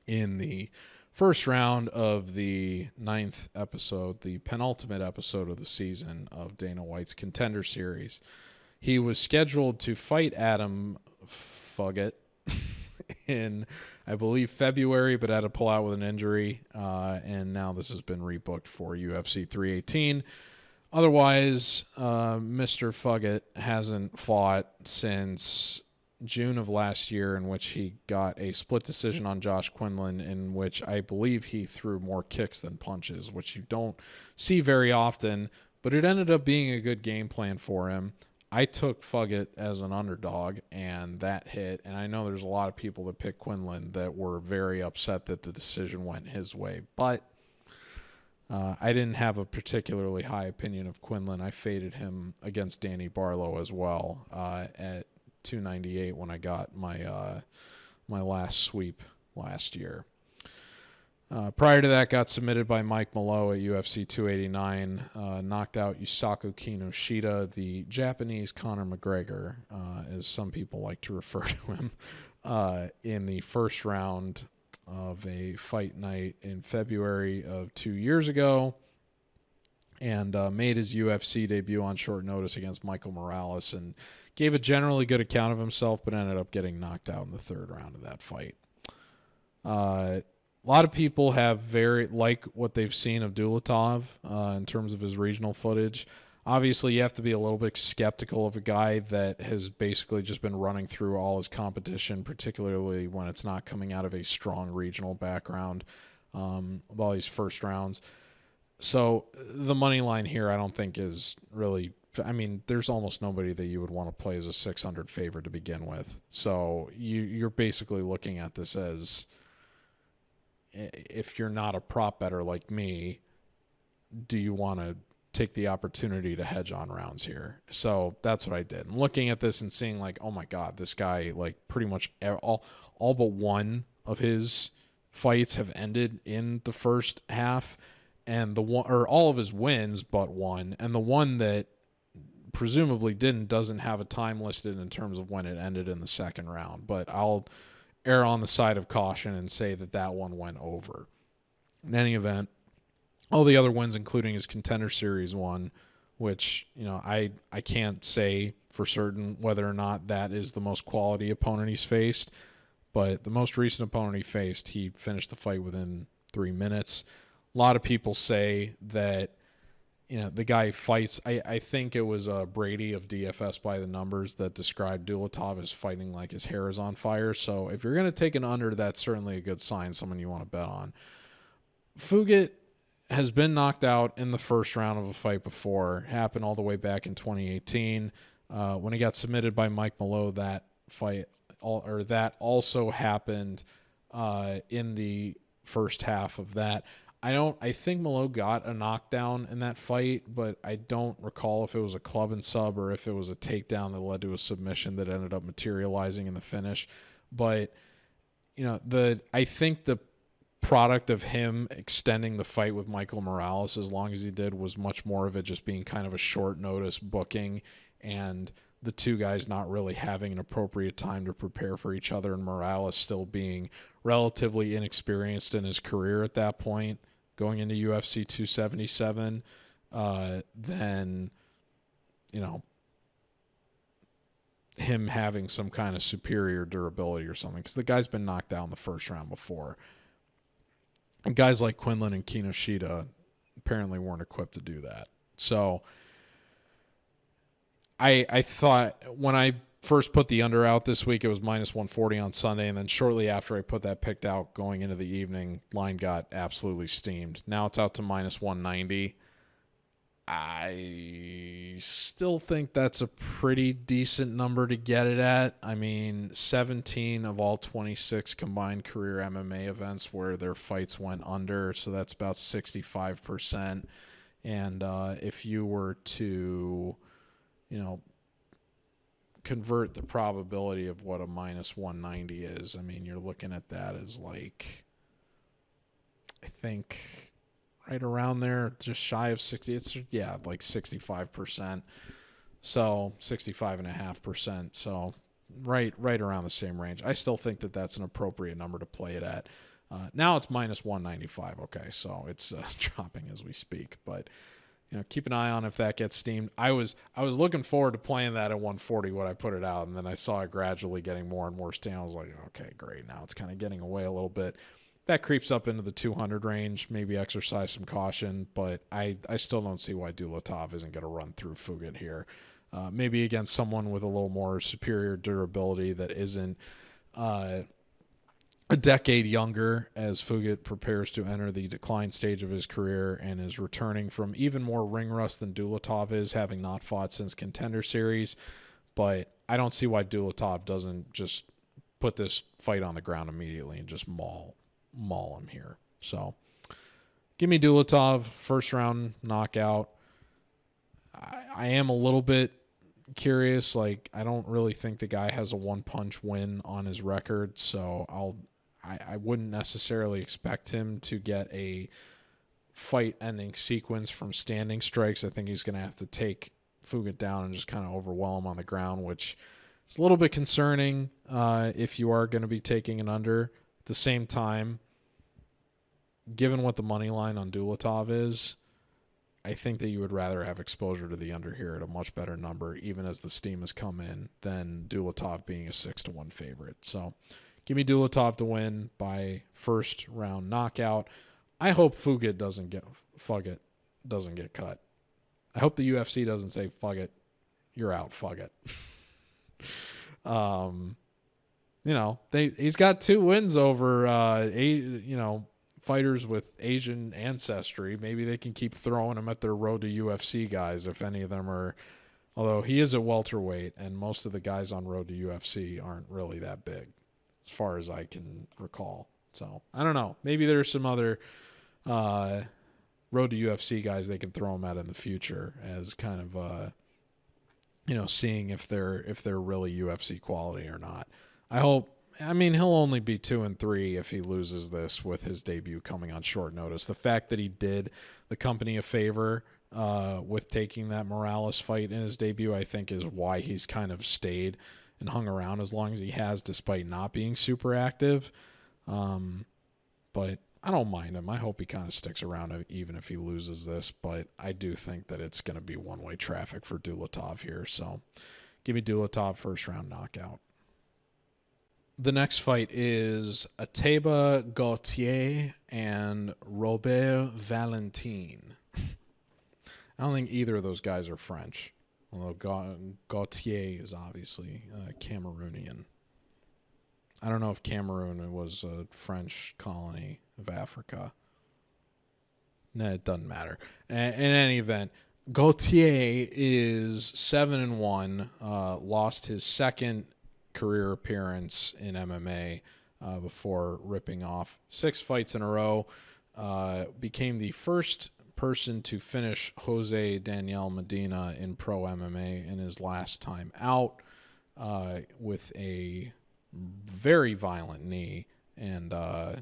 in the first round of the 9th episode, the penultimate episode of the season of Dana White's Contender Series. He was scheduled to fight Adam Fugitt in, I believe, February, but had to pull out with an injury, and now this has been rebooked for UFC 318. Otherwise, Mr. Fugitt hasn't fought since June of last year, in which he got a split decision on Josh Quinlan, in which I believe he threw more kicks than punches, which you don't see very often, but it ended up being a good game plan for him. I took Fugitt as an underdog, and that hit, and I know there's a lot of people that picked Quinlan that were very upset that the decision went his way, but I didn't have a particularly high opinion of Quinlan. I faded him against Danny Barlow as well at 298 when I got my my last sweep last year. Prior to that, got submitted by Mike Mallow at UFC 289, knocked out Yusaku Kinoshita, the Japanese Conor McGregor, as some people like to refer to him, in the first round of a fight night in February of 2 years ago, and made his UFC debut on short notice against Michael Morales, and gave a generally good account of himself, but ended up getting knocked out in the third round of that fight. A lot of people have like what they've seen of Dulatov in terms of his regional footage. Obviously, you have to be a little bit skeptical of a guy that has basically just been running through all his competition, particularly when it's not coming out of a strong regional background with all these first rounds. So the money line here I don't think is really, I mean, there's almost nobody that you would want to play as a 600 favorite to begin with. So you're basically looking at this as, if you're not a prop better like me, do you want to take the opportunity to hedge on rounds here? So that's what I did. I'm looking at this and seeing like, oh my God, this guy, like pretty much all but one of his fights have ended in the first half, and the one, or all of his wins but one, and the one that presumably doesn't have a time listed in terms of when it ended in the second round, but I'll err on the side of caution and say that one went over. In any event, all the other wins, including his Contender Series one, which, you know, I can't say for certain whether or not that is the most quality opponent he's faced, but the most recent opponent he faced, he finished the fight within 3 minutes. A lot of people say that, you know, the guy fights, I think it was Brady of DFS by the numbers that described Dulatov as fighting like his hair is on fire. So if you're going to take an under, that's certainly a good sign, someone you want to bet on. Fugitt has been knocked out in the first round of a fight before. Happened all the way back in 2018. When he got submitted by Mike Mallow, that also happened in the first half of that. I think Mallow got a knockdown in that fight, but I don't recall if it was a club and sub or if it was a takedown that led to a submission that ended up materializing in the finish. But, you know, I think the product of him extending the fight with Michael Morales as long as he did was much more of it just being kind of a short notice booking, and the two guys not really having an appropriate time to prepare for each other, and Morales still being relatively inexperienced in his career at that point, going into UFC 277, then, you know, him having some kind of superior durability or something, because the guy's been knocked down the first round before. And guys like Quinlan and Kinoshita apparently weren't equipped to do that. So I thought when I first put the under out this week, it was minus 140 on Sunday, and then shortly after I put that picked out going into the evening, line got absolutely steamed. Now it's out to minus 190. I still think that's a pretty decent number to get it at. I mean, 17 of all 26 combined career MMA events where their fights went under, so that's about 65%. And if you were to, you know, convert the probability of what a minus 190 is, I mean, you're looking at that as like, I think right around there, just shy of 60. It's, yeah, like 65%. So 65.5%. So right around the same range. I still think that that's an appropriate number to play it at. Now it's minus 195. Okay, so it's dropping as we speak. But keep an eye on if that gets steamed. I was looking forward to playing that at 140 when I put it out, and then I saw it gradually getting more and more steamed. I was like, okay, great. Now it's kind of getting away a little bit. That creeps up into the 200 range. Maybe exercise some caution, but I still don't see why Dulatov isn't going to run through Fugitt here. Maybe against someone with a little more superior durability that isn't a decade younger, as Fugitt prepares to enter the decline stage of his career and is returning from even more ring rust than Dulatov is, having not fought since Contender Series. But I don't see why Dulatov doesn't just put this fight on the ground immediately and just maul him here. So give me Dulatov, first round knockout. I am a little bit curious. Like, I don't really think the guy has a one-punch win on his record, so I wouldn't necessarily expect him to get a fight-ending sequence from standing strikes. I think he's going to have to take Fugitt down and just kind of overwhelm him on the ground, which is a little bit concerning if you are going to be taking an under. At the same time, given what the money line on Dulatov is, I think that you would rather have exposure to the under here at a much better number, even as the steam has come in, than Dulatov being a 6-1 favorite. So give me Dulatov to win by first round knockout. I hope Fugitt doesn't get cut. I hope the UFC doesn't say, fuck it, you're out, fuck it. He's got 2 wins over fighters with Asian ancestry. Maybe they can keep throwing him at their road to UFC guys if any of them are, although he is a welterweight and most of the guys on road to UFC aren't really that big as far as I can recall. So I don't know. Maybe there's some other road to UFC guys they can throw him at in the future as kind of seeing if they're really UFC quality or not. He'll only be 2-3 if he loses this with his debut coming on short notice. The fact that he did the company a favor with taking that Morales fight in his debut, I think, is why he's kind of stayed and hung around as long as he has, despite not being super active. But I don't mind him. I hope he kind of sticks around even if he loses this. But I do think that it's going to be one-way traffic for Dulatov here. So give me Dulatov first round knockout. The next fight is Ateba Gautier and Robert Valentin. I don't think either of those guys are French, although Gautier is obviously Cameroonian. I don't know if Cameroon was a French colony of Africa. No, it doesn't matter. In any event, Gautier is 7-1, lost his second career appearance in MMA before ripping off 6 fights in a row. Became the first person to finish Jose Daniel Medina in pro MMA in his last time out with a very violent knee. And, I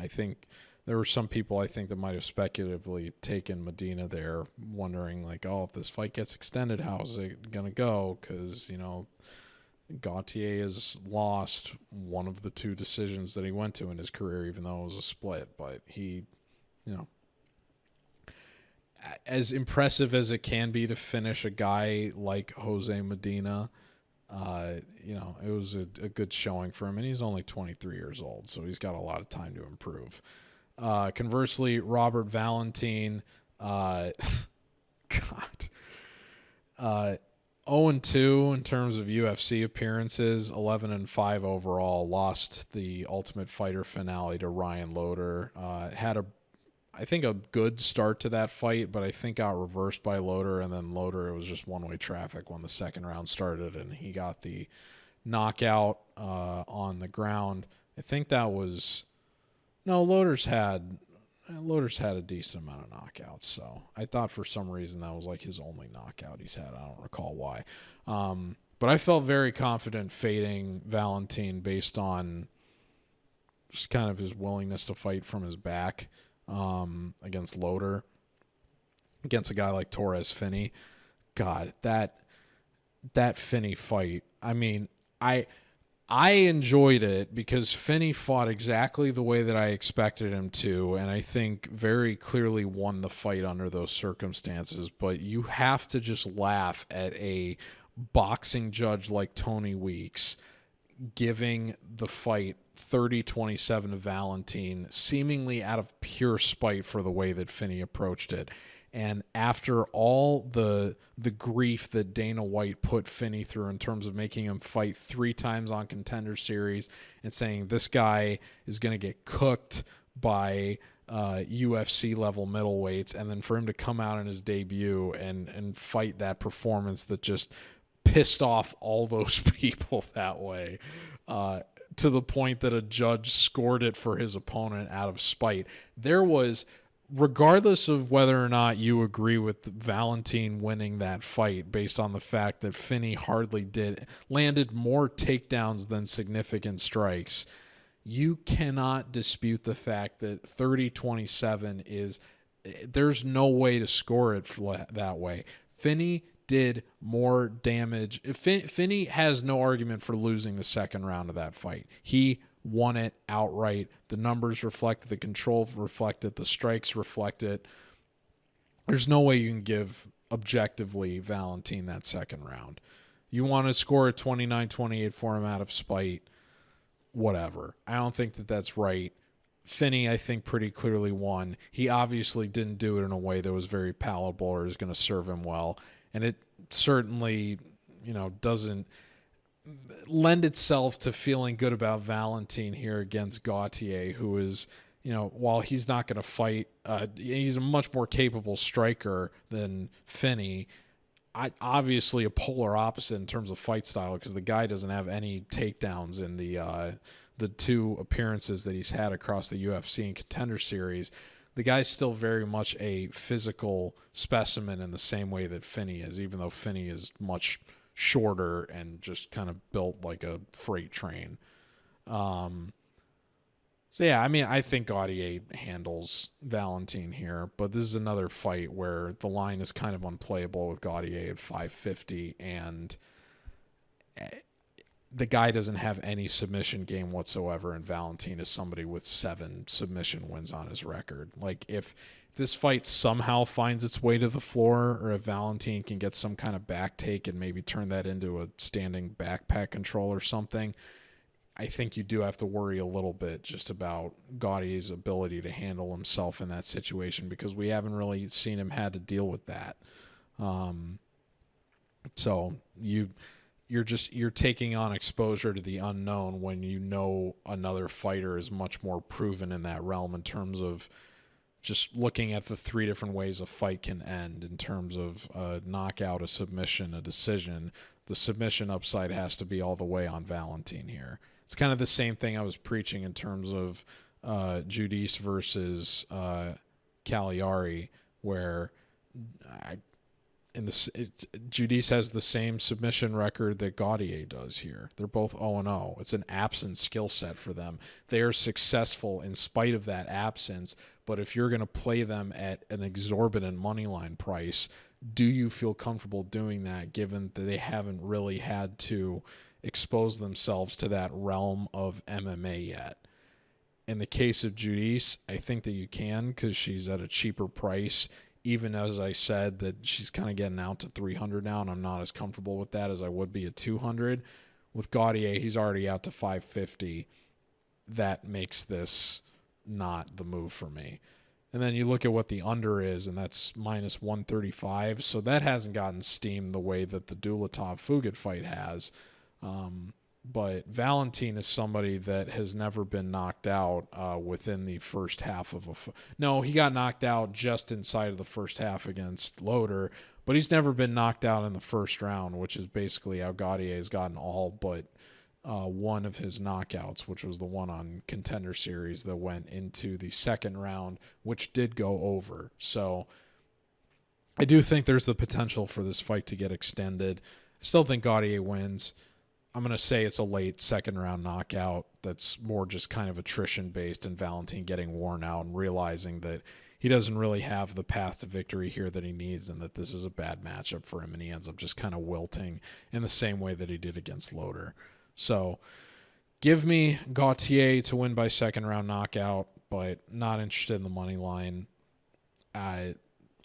think there were some people that might have speculatively taken Medina there, wondering if this fight gets extended, how's it going to go? Because, Gautier has lost one of the 2 decisions that he went to in his career, even though it was a split. But he, as impressive as it can be to finish a guy like Jose Medina, it was a good showing for him. And he's only 23 years old, so he's got a lot of time to improve. Conversely, Robert Valentin, God, 0-2 in terms of UFC appearances, 11-5 overall. Lost the Ultimate Fighter finale to Ryan Loder. Had a good start to that fight, but I think got reversed by Loder, and then Loder, it was just one-way traffic when the second round started, and he got the knockout on the ground. I think that was Loder's had a decent amount of knockouts, so I thought for some reason that was his only knockout he's had. I don't recall why. But I felt very confident fading Valentin based on just kind of his willingness to fight from his back against Loder, against a guy like Torres Finney. God, that Finney fight. I mean, I enjoyed it because Finney fought exactly the way that I expected him to, and I think very clearly won the fight under those circumstances. But you have to just laugh at a boxing judge like Tony Weeks giving the fight 30-27 to Valentin, seemingly out of pure spite for the way that Finney approached it. And after all the grief that Dana White put Finney through in terms of making him fight 3 times on Contender Series and saying this guy is going to get cooked by UFC level middleweights, and then for him to come out in his debut and fight that performance that just pissed off all those people that way, to the point that a judge scored it for his opponent out of spite. There was, regardless of whether or not you agree with Valentin winning that fight based on the fact that Finney landed more takedowns than significant strikes, you cannot dispute the fact that 30-27 there's no way to score it that way. Finney did more damage. Finney has no argument for losing the second round of that fight. He won it outright. The numbers reflect it. The control reflect it. The strikes reflect it. There's no way you can give objectively Valentin that second round. You want to score a 29-28 for him out of spite, whatever. I don't think that that's right. Finney, I think, pretty clearly won. He obviously didn't do it in a way that was very palatable or is going to serve him well. And it certainly, doesn't lend itself to feeling good about Valentin here against Gautier, who is, while he's not going to fight, he's a much more capable striker than Finney. Obviously a polar opposite in terms of fight style, because the guy doesn't have any takedowns in the 2 appearances that he's had across the UFC and Contender Series. The guy's still very much a physical specimen in the same way that Finney is, even though Finney is much shorter and just kind of built like a freight train. I think Gautier handles Valentin here, but this is another fight where the line is kind of unplayable with Gautier at 550, and the guy doesn't have any submission game whatsoever, and Valentin is somebody with 7 submission wins on his record. Like, if this fight somehow finds its way to the floor, or if Valentin can get some kind of back take and maybe turn that into a standing backpack control or something, I think you do have to worry a little bit just about Gautier's ability to handle himself in that situation, because we haven't really seen him had to deal with that. So you're taking on exposure to the unknown when another fighter is much more proven in that realm, in terms of just looking at the 3 different ways a fight can end, in terms of a knockout, a submission, a decision. The submission upside has to be all the way on Valentin here. It's kind of the same thing I was preaching in terms of Judice versus Caliari, where Judice has the same submission record that Gautier does here. They're both 0-0. It's an absent skill set for them. They are successful in spite of that absence, but if you're going to play them at an exorbitant moneyline price, do you feel comfortable doing that, given that they haven't really had to expose themselves to that realm of MMA yet? In the case of Judice, I think that you can, because she's at a cheaper price. Even as I said that she's kind of getting out to 300 now, and I'm not as comfortable with that as I would be at 200. With Gautier, he's already out to 550. That makes this not the move for me. And then you look at what the under is, and that's minus 135. So that hasn't gotten steam the way that the Dulatov Fugitt fight has. But Valentin is somebody that has never been knocked out within the first half of no, he got knocked out just inside of the first half against Loader, but he's never been knocked out in the first round, which is basically how Gautier has gotten all but one of his knockouts, which was the one on Contender Series that went into the second round, which did go over. So I do think there's the potential for this fight to get extended. I still think Gautier wins. I'm going to say it's a late second round knockout that's more just kind of attrition based, and Valentin getting worn out and realizing that he doesn't really have the path to victory here that he needs, and that this is a bad matchup for him, and he ends up just kind of wilting in the same way that he did against Loder. So give me Gautier to win by second round knockout, but not interested in the money line.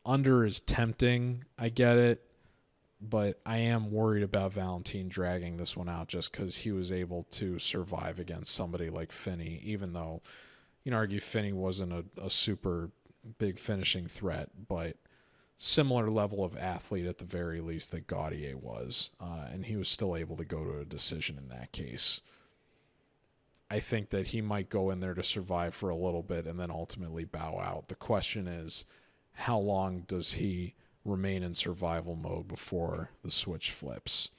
Under is tempting, I get it, but I am worried about Valentin dragging this one out just because he was able to survive against somebody like Finney, even though you can argue Finney wasn't a super big finishing threat, but similar level of athlete at the very least that Gautier was, and he was still able to go to a decision in that case. I think that he might go in there to survive for a little bit and then ultimately bow out. The question is, how long does he remain in survival mode before the switch flips?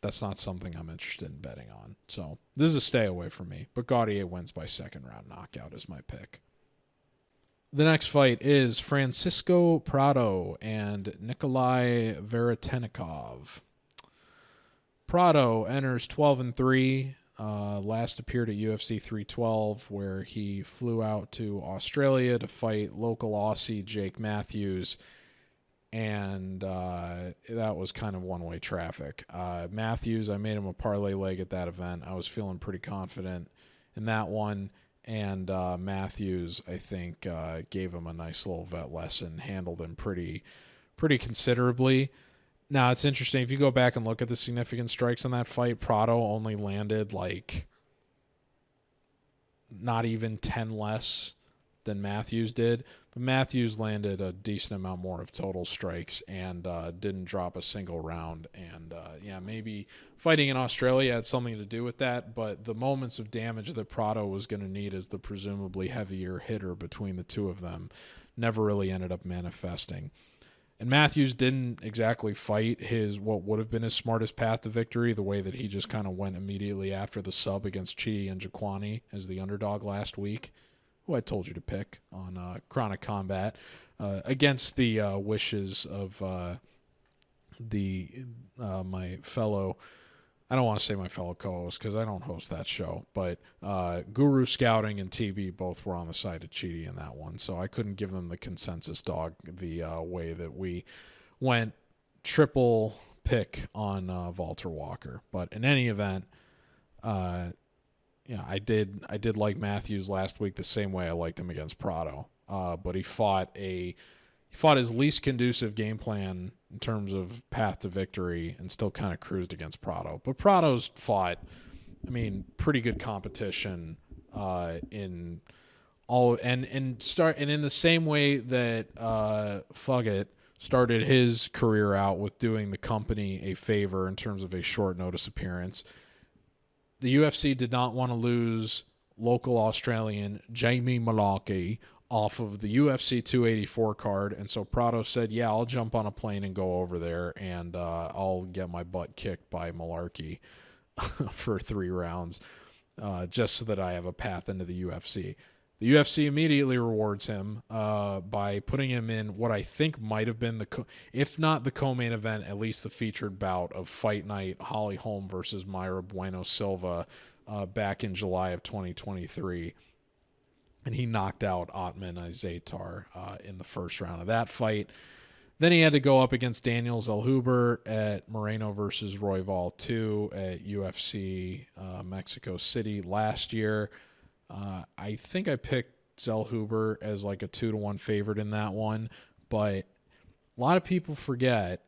That's not something I'm interested in betting on. So this is a stay away from me. But Gautier wins by second round knockout is my pick. The next fight is Francisco Prado and Nikolay Veretennikov. Prado enters 12-3. Last appeared at UFC 312, where he flew out to Australia to fight local Aussie Jake Matthews, and that was kind of one-way traffic. Matthews, I made him a parlay leg at that event. I was feeling pretty confident in that one, and Matthews, I think, gave him a nice little vet lesson, handled him pretty considerably. Now, it's interesting. If you go back and look at the significant strikes in that fight, Prado only landed not even 10 less than Matthews did. But Matthews landed a decent amount more of total strikes and didn't drop a single round. And, maybe fighting in Australia had something to do with that. But the moments of damage that Prado was going to need as the presumably heavier hitter between the two of them never really ended up manifesting. And Matthews didn't exactly fight what would have been his smartest path to victory, the way that he just kind of went immediately after the sub against Chidi and Jaquani as the underdog last week, who I told you to pick on Chronic Combat, against the wishes of my fellow, I don't want to say my fellow co-host because I don't host that show, but Guru Scouting and TB both were on the side of Chidi in that one, so I couldn't give them the consensus dog the way that we went triple pick on Walter Walker. But in any event, I did like Matthews last week the same way I liked him against Prado, but he fought his least conducive game plan in terms of path to victory and still kind of cruised against Prado. But Prado's fought, pretty good competition in all and in the same way that Fugitt started his career out with doing the company a favor in terms of a short notice appearance. The UFC did not want to lose local Australian Jamie Mullarkey off of the UFC 284 card, and so Prado said, yeah, I'll jump on a plane and go over there, and I'll get my butt kicked by Mullarkey for 3 rounds, just so that I have a path into the UFC. The UFC immediately rewards him by putting him in what I think might have been if not the co-main event, at least the featured bout of Fight Night Holly Holm versus Mayra Bueno Silva back in July of 2023. And he knocked out Otman Zaytar in the first round of that fight. Then he had to go up against Daniel Zellhuber at Moreno versus Royval 2 at UFC Mexico City last year. I think I picked Zellhuber as like a 2-1 favorite in that one, but a lot of people forget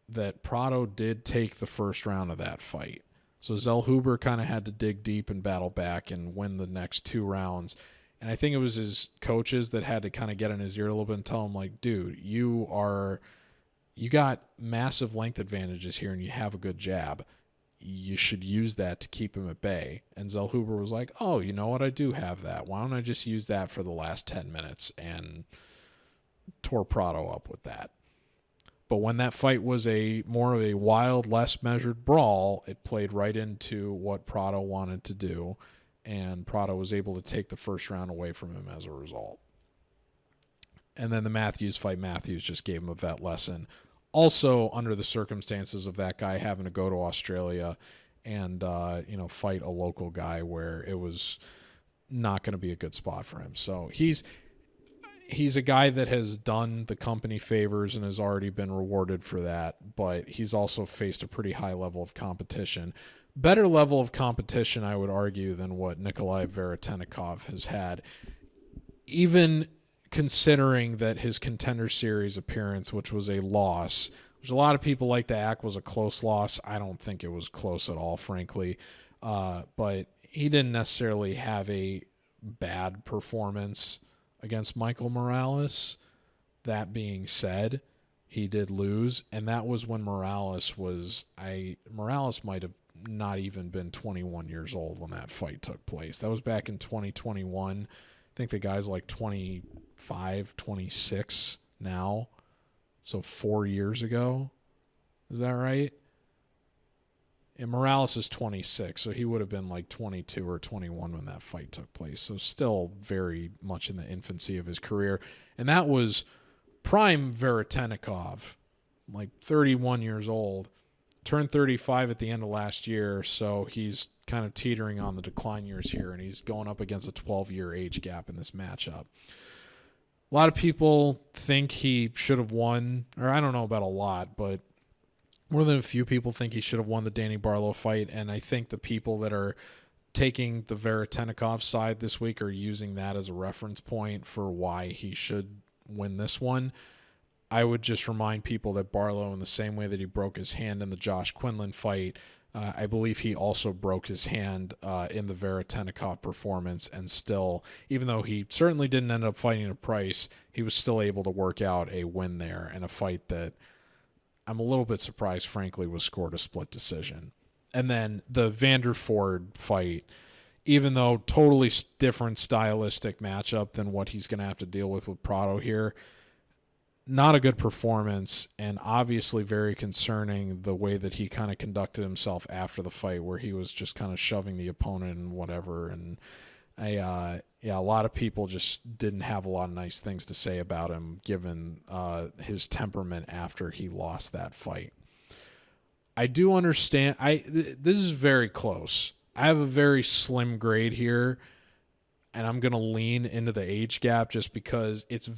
that Prado did take the first round of that fight. So Zellhuber kind of had to dig deep and battle back and win the next 2 rounds. And I think it was his coaches that had to kind of get in his ear a little bit and tell him, like, dude, you got massive length advantages here and you have a good jab. You should use that to keep him at bay. And Zellhuber was like, oh, you know what? I do have that. Why don't I just use that for the last 10 minutes? And tore Prado up with that. But when that fight was more of a wild, less measured brawl, it played right into what Prado wanted to do. And Prado was able to take the first round away from him as a result. And then the Matthews fight, Matthews just gave him a vet lesson. Also, under the circumstances of that guy having to go to Australia and fight a local guy where it was not going to be a good spot for him. So he's a guy that has done the company favors and has already been rewarded for that, but he's also faced a pretty high level of competition. Better level of competition, I would argue, than what Nikolay Veretennikov has had. Even considering that his Contender Series appearance, which was a loss, which a lot of people like to act was a close loss. I don't think it was close at all, frankly. But he didn't necessarily have a bad performance against Michael Morales. That being said, he did lose, and that was when Morales might have not even been 21 years old when that fight took place. That was back in 2021. I think the guy's like 25, 26 now. So 4 years ago. Is that right? And Morales is 26, so he would have been like 22 or 21 when that fight took place. So still very much in the infancy of his career. And that was prime Veretennikov, like 31 years old. Turned 35 at the end of last year, so he's kind of teetering on the decline years here, and he's going up against a 12-year age gap in this matchup. A lot of people think he should have won, or I don't know about a lot, but more than a few people think he should have won the Danny Barlow fight, and I think the people that are taking the Veretennikov side this week are using that as a reference point for why he should win this one. I would just remind people that Barlow, in the same way that he broke his hand in the Josh Quinlan fight, I believe he also broke his hand in the Veretennikov performance, and still, even though he certainly didn't end up fighting a Price, he was still able to work out a win there in a fight that I'm a little bit surprised, frankly, was scored a split decision. And then the Vanderford fight, even though totally different stylistic matchup than what he's going to have to deal with Prado here, not a good performance, and obviously very concerning the way that he kind of conducted himself after the fight, where he was just kind of shoving the opponent and whatever. And a lot of people just didn't have a lot of nice things to say about him, given his temperament after he lost that fight. I do understand. This is very close. I have a very slim grade here, and I'm going to lean into the age gap just because it's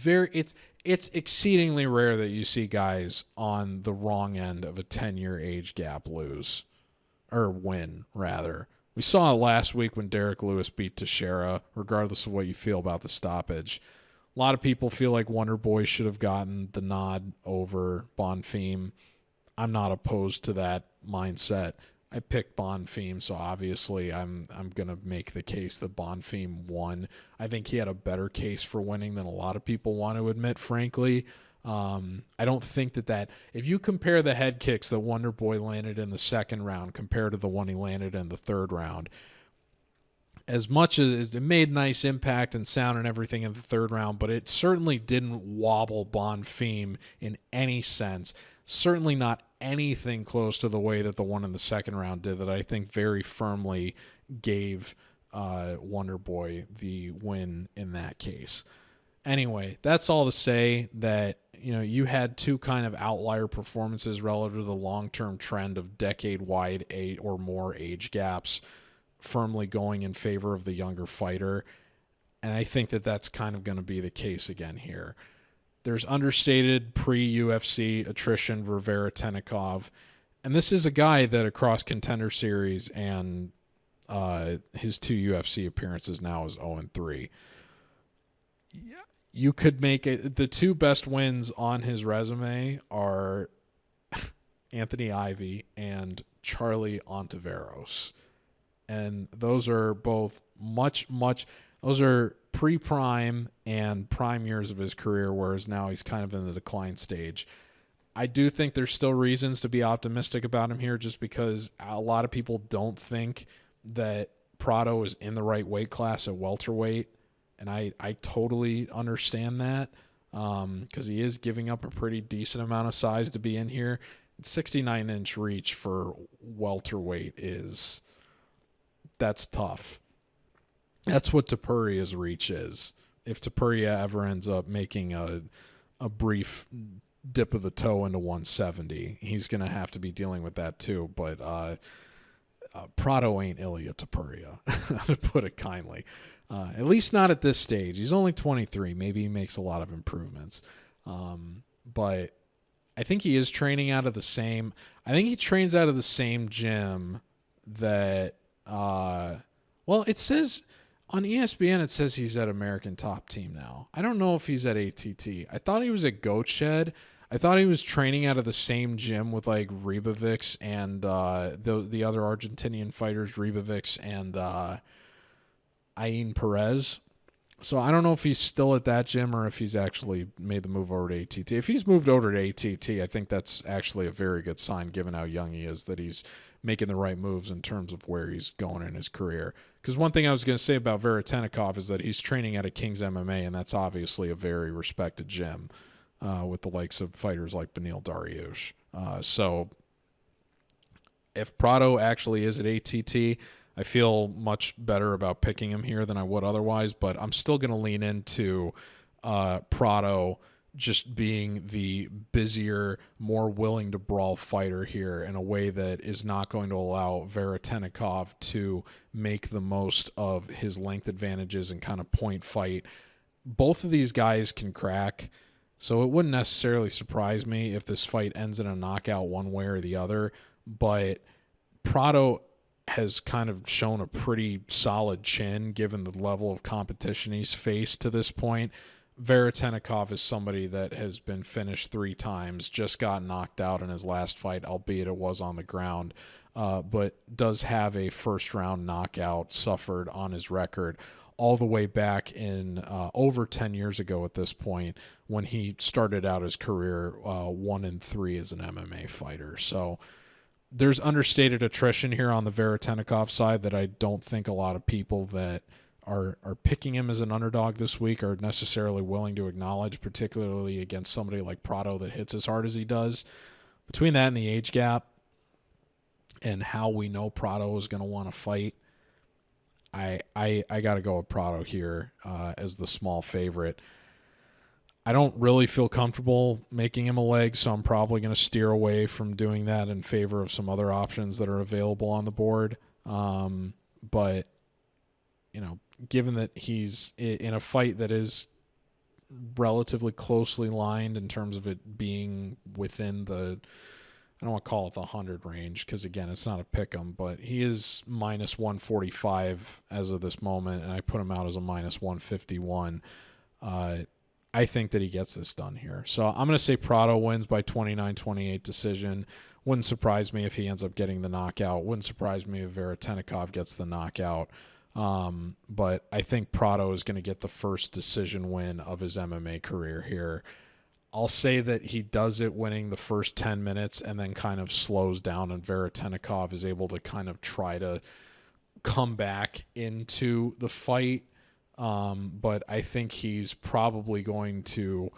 exceedingly rare that you see guys on the wrong end of a 10-year age gap lose, or win, rather. We saw it last week when Derek Lewis beat Teixeira, regardless of what you feel about the stoppage. A lot of people feel like Wonder Boy should have gotten the nod over Bonfim. I'm not opposed to that mindset. I picked Bonfim, so obviously I'm going to make the case that Bonfim won. I think he had a better case for winning than a lot of people want to admit, frankly. I don't think that if you compare the head kicks that Wonder Boy landed in the second round compared to the one he landed in the third round, as much as it made nice impact and sound and everything in the third round, but it certainly didn't wobble Bonfim in any sense. Certainly not anything close to the way that the one in the second round did, that I think very firmly gave Wonder Boy the win in that case. Anyway, that's all to say that, you had two kind of outlier performances relative to the long-term trend of decade-wide 8 or more age gaps firmly going in favor of the younger fighter. And I think that that's kind of going to be the case again here. There's understated pre-UFC attrition for Veretennikov. And this is a guy that across Contender Series and his 2 UFC appearances now is 0-3. Yeah. You could make it. The 2 best wins on his resume are Anthony Ivy and Charlie Ontiveros. And those are both those are pre-prime and prime years of his career, whereas now he's kind of in the decline stage. I do think there's still reasons to be optimistic about him here, just because a lot of people don't think that Prado is in the right weight class at welterweight. And I totally understand that, because he is giving up a pretty decent amount of size to be in here. 69-inch reach for welterweight that's tough. That's what Topuria's reach is. If Topuria ever ends up making a brief dip of the toe into 170, he's going to have to be dealing with that too. But Prado ain't Ilya Topuria, to put it kindly. At least not at this stage. He's only 23. Maybe he makes a lot of improvements. But I think he is training out of the same. I think he trains out of the same gym that. Well, it says on ESPN. It says he's at American Top Team now. I don't know if he's at ATT. I thought he was at Goat Shed. I thought he was training out of the same gym with like Ribovics and the other Argentinian fighters, Ribovics and Ain Perez. So I don't know if he's still at that gym or if he's actually made the move over to ATT. If he's moved over to ATT, I think that's actually a very good sign given how young he is, that he's making the right moves in terms of where he's going in his career. Because one thing I was going to say about Veretennikov is that he's training at a King's MMA, and that's obviously a very respected gym with the likes of fighters like Beneil Dariush. So if Prado actually is at ATT, I feel much better about picking him here than I would otherwise, but I'm still going to lean into Prado just being the busier, more willing to brawl fighter here in a way that is not going to allow Veretennikov to make the most of his length advantages and kind of point fight. Both of these guys can crack, so it wouldn't necessarily surprise me if this fight ends in a knockout one way or the other, but Prado has kind of shown a pretty solid chin given the level of competition he's faced to this point. Veretennikov is somebody that has been finished 3 times, just got knocked out in his last fight, albeit it was on the ground, but does have a first-round knockout suffered on his record all the way back in over 10 years ago at this point when he started out his career 1-3 as an MMA fighter. So there's understated attrition here on the Veretennikov side that I don't think a lot of people that are picking him as an underdog this week are necessarily willing to acknowledge, particularly against somebody like Prado that hits as hard as he does. Between that and the age gap and how we know Prado is going to want to fight, I got to go with Prado here as the small favorite. I don't really feel comfortable making him a leg, so I'm probably going to steer away from doing that in favor of some other options that are available on the board. But, you know, given that he's in a fight that is relatively closely lined in terms of it being within the, I don't want to call it the 100 range because, again, it's not a pick 'em, but he is minus 145 as of this moment, and I put him out as a minus 151. I think that he gets this done here. So I'm going to say Prado wins by 29-28 decision. Wouldn't surprise me if he ends up getting the knockout. Wouldn't surprise me if Veretennikov gets the knockout. But I think Prado is going to get the first decision win of his MMA career here. I'll say that he does it winning the first 10 minutes and then kind of slows down, and Veretennikov is able to kind of try to come back into the fight. But I think he's probably going to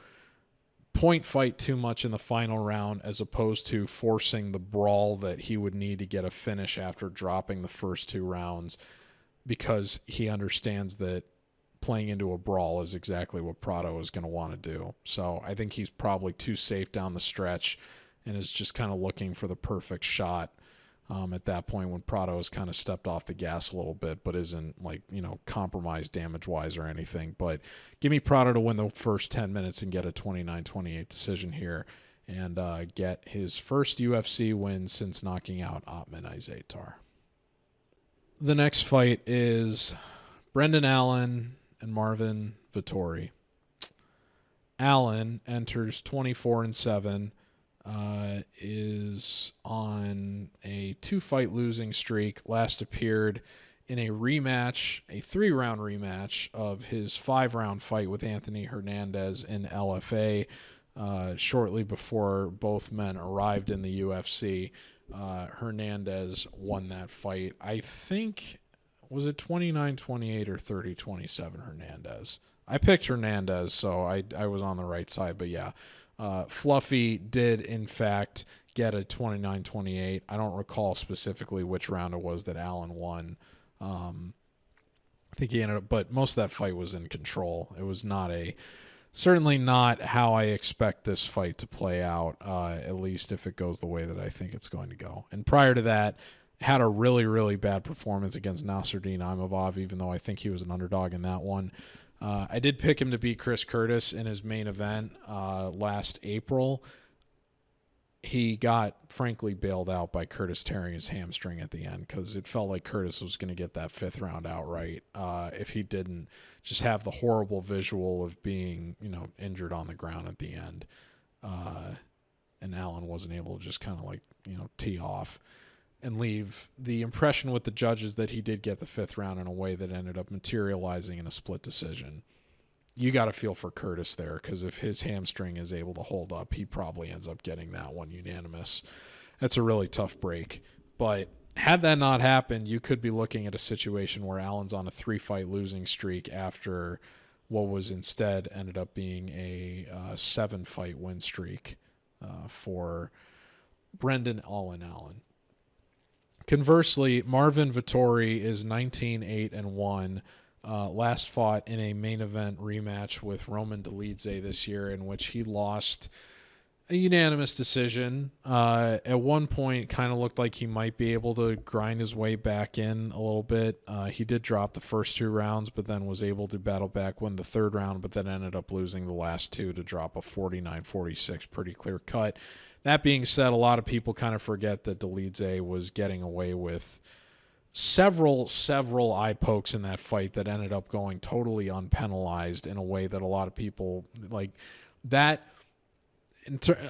point fight too much in the final round as opposed to forcing the brawl that he would need to get a finish after dropping the first 2 rounds, because he understands that playing into a brawl is exactly what Prado is going to want to do. So I think he's probably too safe down the stretch and is just kind of looking for the perfect shot at that point when Prado has kind of stepped off the gas a little bit, but isn't like, you know, compromised damage-wise or anything. But give me Prado to win the first 10 minutes and get a 29-28 decision here and get his first UFC win since knocking out Otman Izaitar. The next fight is Brendan Allen and Marvin Vettori. Allen enters 24-7. Is on a 2-fight losing streak. Last appeared in a rematch, a 3-round rematch of his 5-round fight with Anthony Hernandez in LFA shortly before both men arrived in the UFC. Hernandez won that fight. I think, was it 29-28 or 30-27 Hernandez? I picked Hernandez, so I was on the right side, but yeah. Fluffy did, in fact, get a 29-28. I don't recall specifically which round it was that Allen won. I think he ended up, but most of that fight was in control. It was certainly not how I expect this fight to play out, at least if it goes the way that I think it's going to go. And prior to that, had a really, really bad performance against Nasruddin Imavov, even though I think he was an underdog in that one. I did pick him to beat Chris Curtis in his main event last April. He got, frankly, bailed out by Curtis tearing his hamstring at the end because it felt like Curtis was going to get that 5th round outright if he didn't just have the horrible visual of being, injured on the ground at the end. And Allen wasn't able to just kind of tee off and leave the impression with the judges that he did get the 5th round in a way that ended up materializing in a split decision. You got to feel for Curtis there, because if his hamstring is able to hold up, he probably ends up getting that one unanimous. That's a really tough break. But had that not happened, you could be looking at a situation where Allen's on a 3-fight losing streak after what was instead ended up being a 7-fight win streak for Brendan Allen. Conversely, Marvin Vettori is 19-8-1. Last fought in a main event rematch with Roman Dolidze this year, in which he lost a unanimous decision. At one point, kind of looked like he might be able to grind his way back in a little bit. He did drop the first 2 rounds, but then was able to battle back, win the 3rd round, but then ended up losing the last 2 to drop a 49-46, pretty clear cut. That being said, a lot of people kind of forget that Dolidze was getting away with several eye pokes in that fight that ended up going totally unpenalized in a way that a lot of people like that.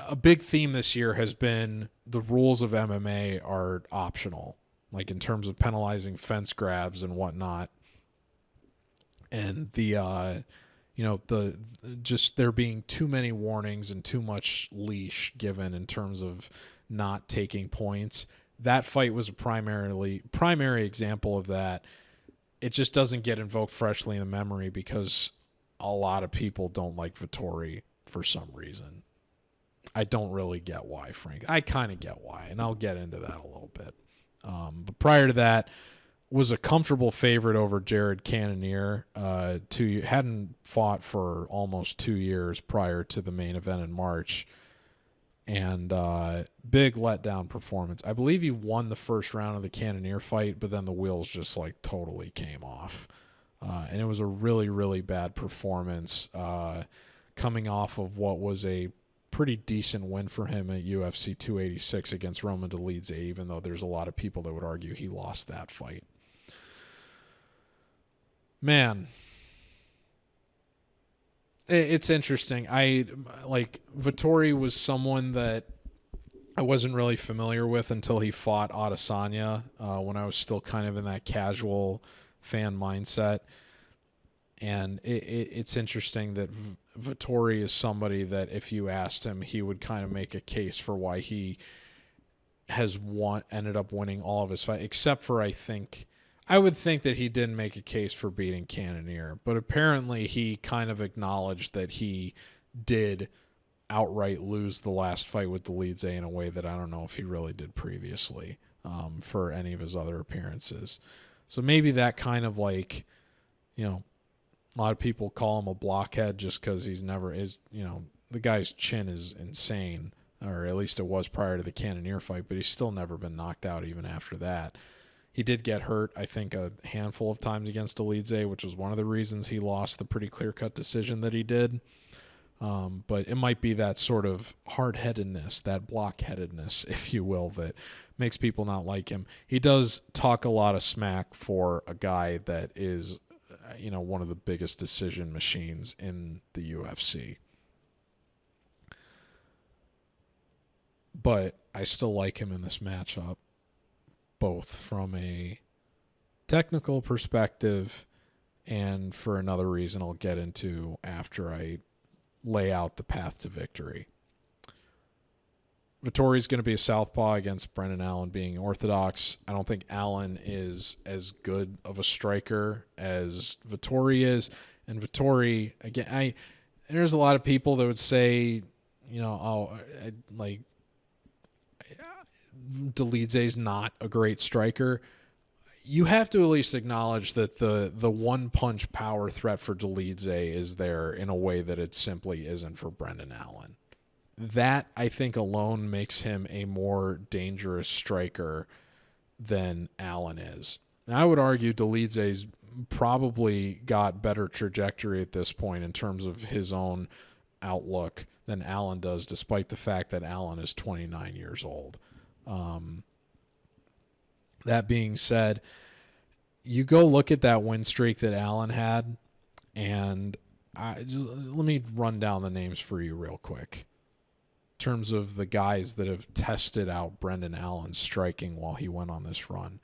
A big theme this year has been the rules of MMA are optional, like in terms of penalizing fence grabs and whatnot. And the just there being too many warnings and too much leash given in terms of not taking points. That fight was a primary example of that. It just doesn't get invoked freshly in the memory because a lot of people don't like Vettori for some reason. I don't really get why, Frank. I kind of get why, and I'll get into that a little bit. But prior to that, was a comfortable favorite over Jared Cannonier. Hadn't fought for almost 2 years prior to the main event in March. And big letdown performance. I believe he won the first round of the Cannonier fight, but then the wheels just totally came off. And it was a really, really bad performance coming off of what was a pretty decent win for him at UFC 286 against Roman Dolidze, even though there's a lot of people that would argue he lost that fight. Man, it's interesting. Vettori was someone that I wasn't really familiar with until he fought Adesanya when I was still kind of in that casual fan mindset. And it's interesting that Vettori is somebody that if you asked him, he would kind of make a case for why he has ended up winning all of his fights, except for I would think that he didn't make a case for beating Cannonier, but apparently he kind of acknowledged that he did outright lose the last fight with Dolidze in a way that I don't know if he really did previously for any of his other appearances. So maybe that kind of a lot of people call him a blockhead just because the guy's chin is insane, or at least it was prior to the Cannonier fight, but he's still never been knocked out even after that. He did get hurt, I think, a handful of times against Dolidze, which was one of the reasons he lost the pretty clear-cut decision that he did. But it might be that sort of hard-headedness, that blockheadedness, if you will, that makes people not like him. He does talk a lot of smack for a guy that is, one of the biggest decision machines in the UFC. But I still like him in this matchup, both from a technical perspective and for another reason I'll get into after I lay out the path to victory. Vettori's going to be a southpaw against Brendan Allen being orthodox. I don't think Allen is as good of a striker as Vettori is. And Vettori, again, there's a lot of people that would say, Dolidze's not a great striker. You have to at least acknowledge that the one-punch power threat for Dolidze is there in a way that it simply isn't for Brendan Allen. That, I think, alone makes him a more dangerous striker than Allen is. Now, I would argue Dolidze's probably got better trajectory at this point in terms of his own outlook than Allen does, despite the fact that Allen is 29 years old. That being said, you go look at that win streak that Allen had, and let me run down the names for you real quick. In terms of the guys that have tested out Brendan Allen's striking while he went on this run.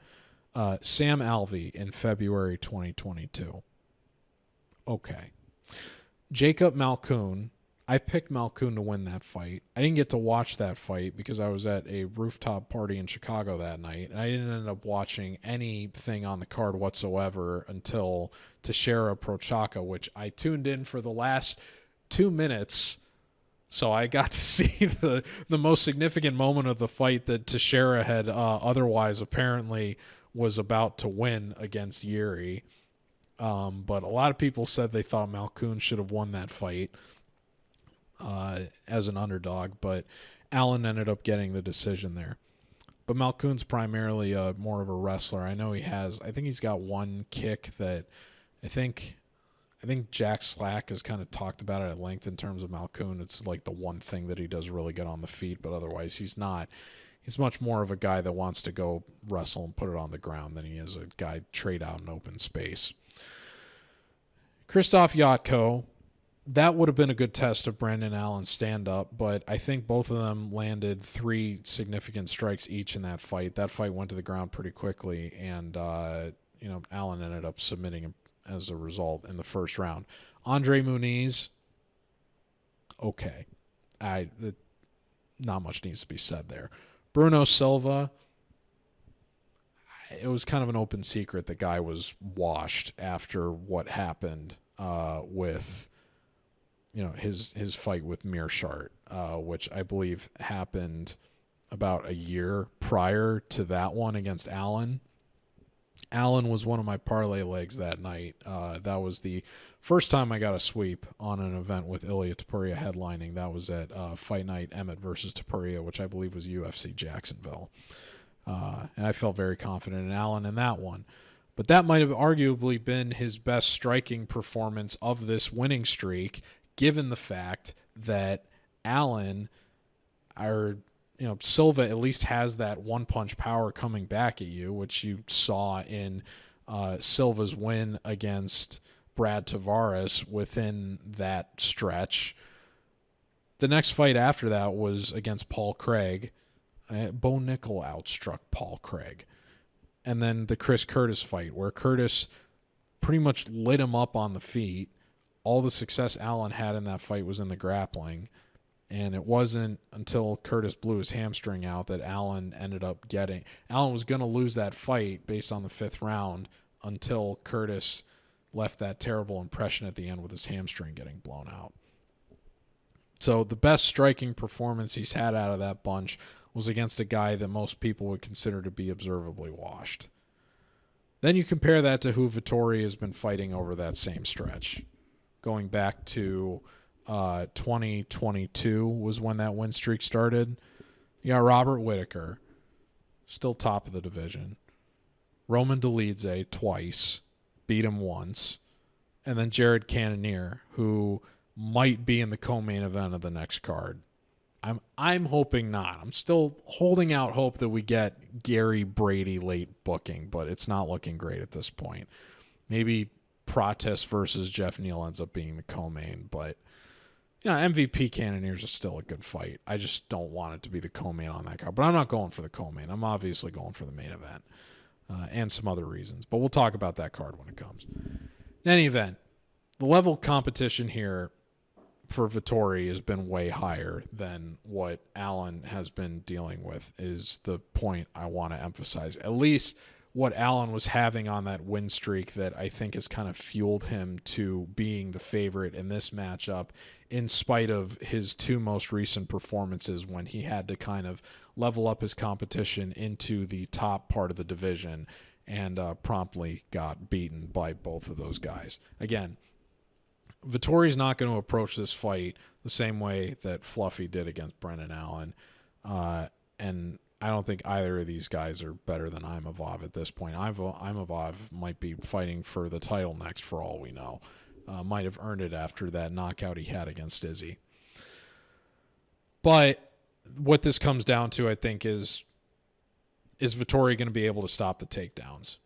Sam Alvey in February 2022. Okay. Jacob Malkoun. I picked Malkoun to win that fight. I didn't get to watch that fight because I was at a rooftop party in Chicago that night. And I didn't end up watching anything on the card whatsoever until Teixeira Prochazka, which I tuned in for the last 2 minutes. So I got to see the most significant moment of the fight that Teixeira had otherwise apparently was about to win against Yuri. But a lot of people said they thought Malkoun should have won that fight as an underdog, but Allen ended up getting the decision there. But Malkoun's primarily more of a wrestler. I think he's got one kick that I think Jack Slack has kind of talked about it at length in terms of Malkoun. It's like the one thing that he does really good on the feet, but otherwise he's not. He's much more of a guy that wants to go wrestle and put it on the ground than he is a guy trade out in open space. Krzysztof Jotko, that would have been a good test of Brendan Allen's stand-up, but I think both of them landed 3 significant strikes each in that fight. That fight went to the ground pretty quickly, and Allen ended up submitting him as a result in the first round. Andre Muniz, okay. Not much needs to be said there. Bruno Silva, it was kind of an open secret the guy was washed after what happened with his fight with Meerschaert, which I believe happened about a year prior to that one against Allen. Allen was one of my parlay legs that night. That was the first time I got a sweep on an event with Ilia Topuria headlining. That was at Fight Night Emmett versus Topuria, which I believe was UFC Jacksonville. And I felt very confident in Allen in that one. But that might have arguably been his best striking performance of this winning streak, given the fact that Allen, Silva at least has that one-punch power coming back at you, which you saw in Silva's win against Brad Tavares within that stretch. The next fight after that was against Paul Craig. Bo Nickel outstruck Paul Craig. And then the Chris Curtis fight, where Curtis pretty much lit him up on the feet. All the success Allen had in that fight was in the grappling. And it wasn't until Curtis blew his hamstring out that Allen ended up getting. Allen was going to lose that fight based on the 5th round until Curtis left that terrible impression at the end with his hamstring getting blown out. So the best striking performance he's had out of that bunch was against a guy that most people would consider to be observably washed. Then you compare that to who Vettori has been fighting over that same stretch. Going back to 2022 was when that win streak started. You got Robert Whittaker, still top of the division. Roman Dolidze twice, beat him once. And then Jared Cannonier, who might be in the co-main event of the next card. I'm hoping not. I'm still holding out hope that we get Gary Brady late booking, but it's not looking great at this point. Maybe Protest versus Jeff Neal ends up being the co-main, but MVP Cannoniers is still a good fight. I just don't want it to be the co-main on that card. But I'm not going for the co-main. I'm obviously going for the main event and some other reasons. But we'll talk about that card when it comes. In any event, the level of competition here for Vettori has been way higher than what Allen has been dealing with is the point I want to emphasize. At least what Allen was having on that win streak that I think has kind of fueled him to being the favorite in this matchup in spite of his 2 most recent performances when he had to kind of level up his competition into the top part of the division and promptly got beaten by both of those guys. Again, Vettori's not going to approach this fight the same way that Fluffy did against Brendan Allen. And I don't think either of these guys are better than Imavov at this point. Imavov might be fighting for the title next for all we know. Might have earned it after that knockout he had against Izzy. But what this comes down to, I think, is Vettori going to be able to stop the takedowns?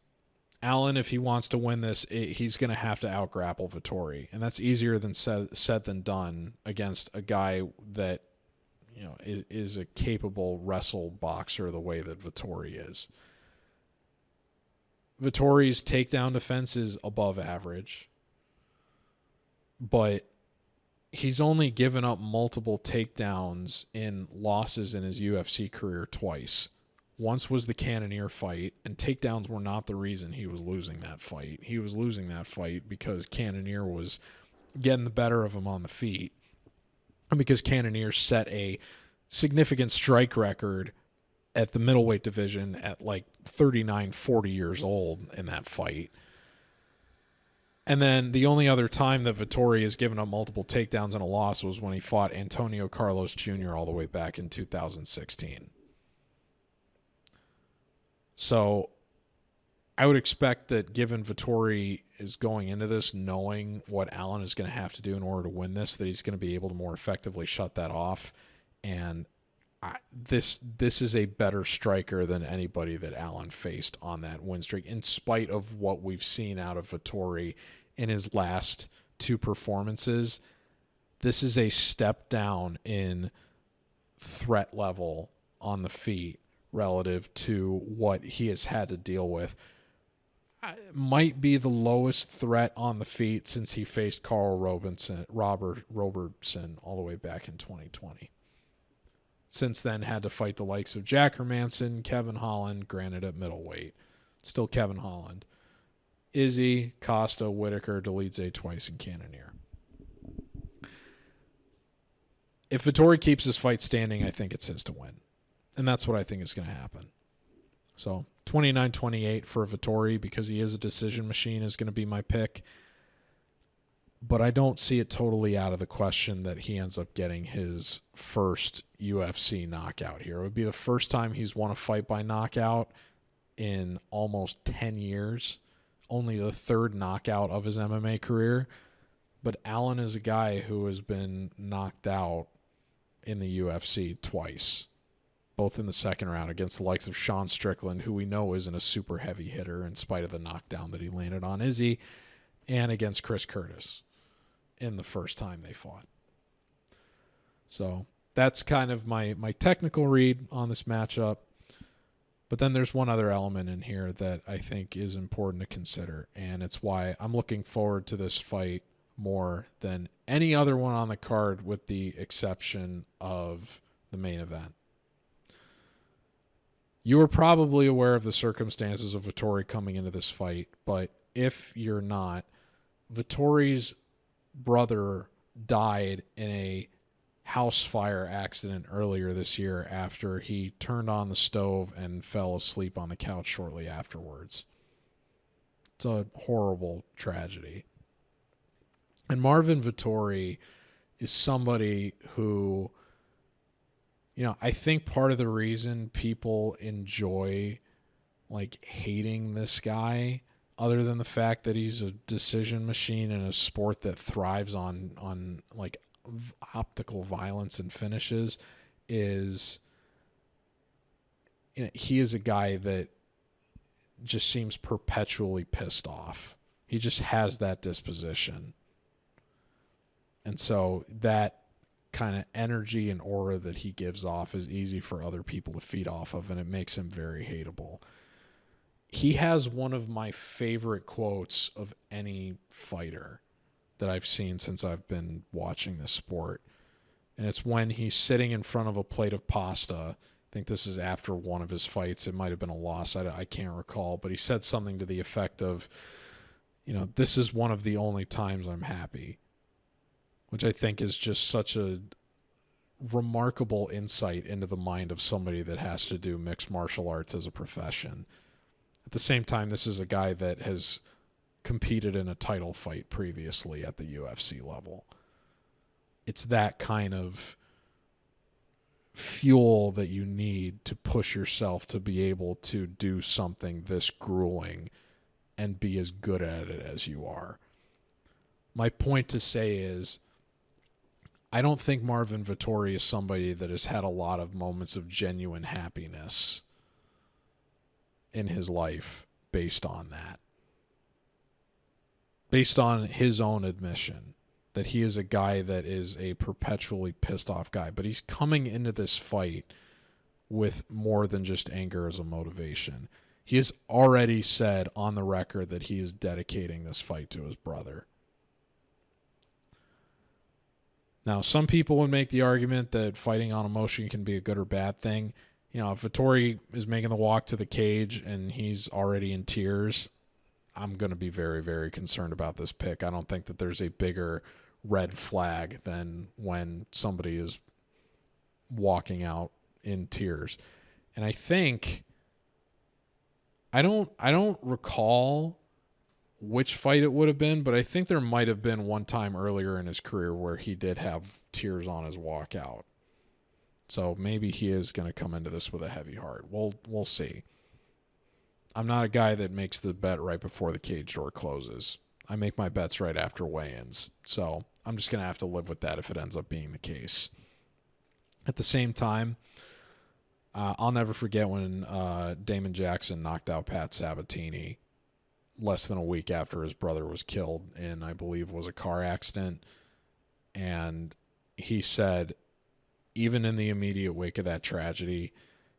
Allen, if he wants to win this, he's going to have to out-grapple Vettori. And that's easier than said than done against a guy that, you know, is a capable wrestle boxer the way that Vettori is. Vettori's takedown defense is above average, but he's only given up multiple takedowns in losses in his UFC career twice. Once was the Cannonier fight, and takedowns were not the reason he was losing that fight. He was losing that fight because Cannonier was getting the better of him on the feet, and because Cannonier set a significant strike record at the middleweight division at like 39, 40 years old in that fight. And then the only other time that Vettori has given up multiple takedowns in a loss was when he fought Antonio Carlos Jr. all the way back in 2016. So I would expect that given Vettori is going into this knowing what Allen is going to have to do in order to win this, that he's going to be able to more effectively shut that off. And this is a better striker than anybody that Allen faced on that win streak, in spite of what we've seen out of Vettori in his last two performances. This is a step down in threat level on the feet relative to what he has had to deal with. Might be the lowest threat on the feet since he faced Carl Robertson all the way back in 2020. Since then, had to fight the likes of Jack Hermanson, Kevin Holland, granted at middleweight. Still Kevin Holland. Izzy, Costa, Whitaker, Dolidze twice, and Cannonier. If Vettori keeps his fight standing, I think it's his to win. And that's what I think is going to happen. So 29-28 for Vettori, because he is a decision machine, is going to be my pick. But I don't see it totally out of the question that he ends up getting his first UFC knockout here. It would be the first time he's won a fight by knockout in almost 10 years. Only the third knockout of his MMA career. But Allen is a guy who has been knocked out in the UFC twice, both in the second round against the likes of Sean Strickland, who we know isn't a super heavy hitter in spite of the knockdown that he landed on Izzy, and against Chris Curtis in the first time they fought. So that's kind of my technical read on this matchup. But then there's one other element in here that I think is important to consider, and it's why I'm looking forward to this fight more than any other one on the card, with the exception of the main event. You are probably aware of the circumstances of Vettori coming into this fight, but if you're not, Vettori's brother died in a house fire accident earlier this year after he turned on the stove and fell asleep on the couch shortly afterwards. It's a horrible tragedy. And Marvin Vettori is somebody who, you know, I think part of the reason people enjoy like hating this guy, other than the fact that he's a decision machine in a sport that thrives on like optical violence and finishes, is, you know, he is a guy that just seems perpetually pissed off. He just has that disposition. And so that kind of energy and aura that he gives off is easy for other people to feed off of, and it makes him very hateable. He has one of my favorite quotes of any fighter that I've seen since I've been watching this sport. And it's when he's sitting in front of a plate of pasta. I think this is after one of his fights. It might have been a loss. I can't recall. But he said something to the effect of, you know, this is one of the only times I'm happy. Which I think is just such a remarkable insight into the mind of somebody that has to do mixed martial arts as a profession. At the same time, this is a guy that has competed in a title fight previously at the UFC level. It's that kind of fuel that you need to push yourself to be able to do something this grueling and be as good at it as you are. My point to say is, I don't think Marvin Vettori is somebody that has had a lot of moments of genuine happiness in his life based on that. Based on his own admission that he is a guy that is a perpetually pissed off guy. But he's coming into this fight with more than just anger as a motivation. He has already said on the record that he is dedicating this fight to his brother. Now, some people would make the argument that fighting on emotion can be a good or bad thing. You know, if Vettori is making the walk to the cage and he's already in tears, I'm going to be very, very concerned about this pick. I don't think that there's a bigger red flag than when somebody is walking out in tears. And I think I don't recall which fight it would have been, but I think there might have been one time earlier in his career where he did have tears on his walkout. So maybe he is going to come into this with a heavy heart. We'll see. I'm not a guy that makes the bet right before the cage door closes. I make my bets right after weigh-ins. So I'm just going to have to live with that if it ends up being the case. At the same time, I'll never forget when Damon Jackson knocked out Pat Sabatini less than a week after his brother was killed in, I believe, was a car accident. And he said, even in the immediate wake of that tragedy,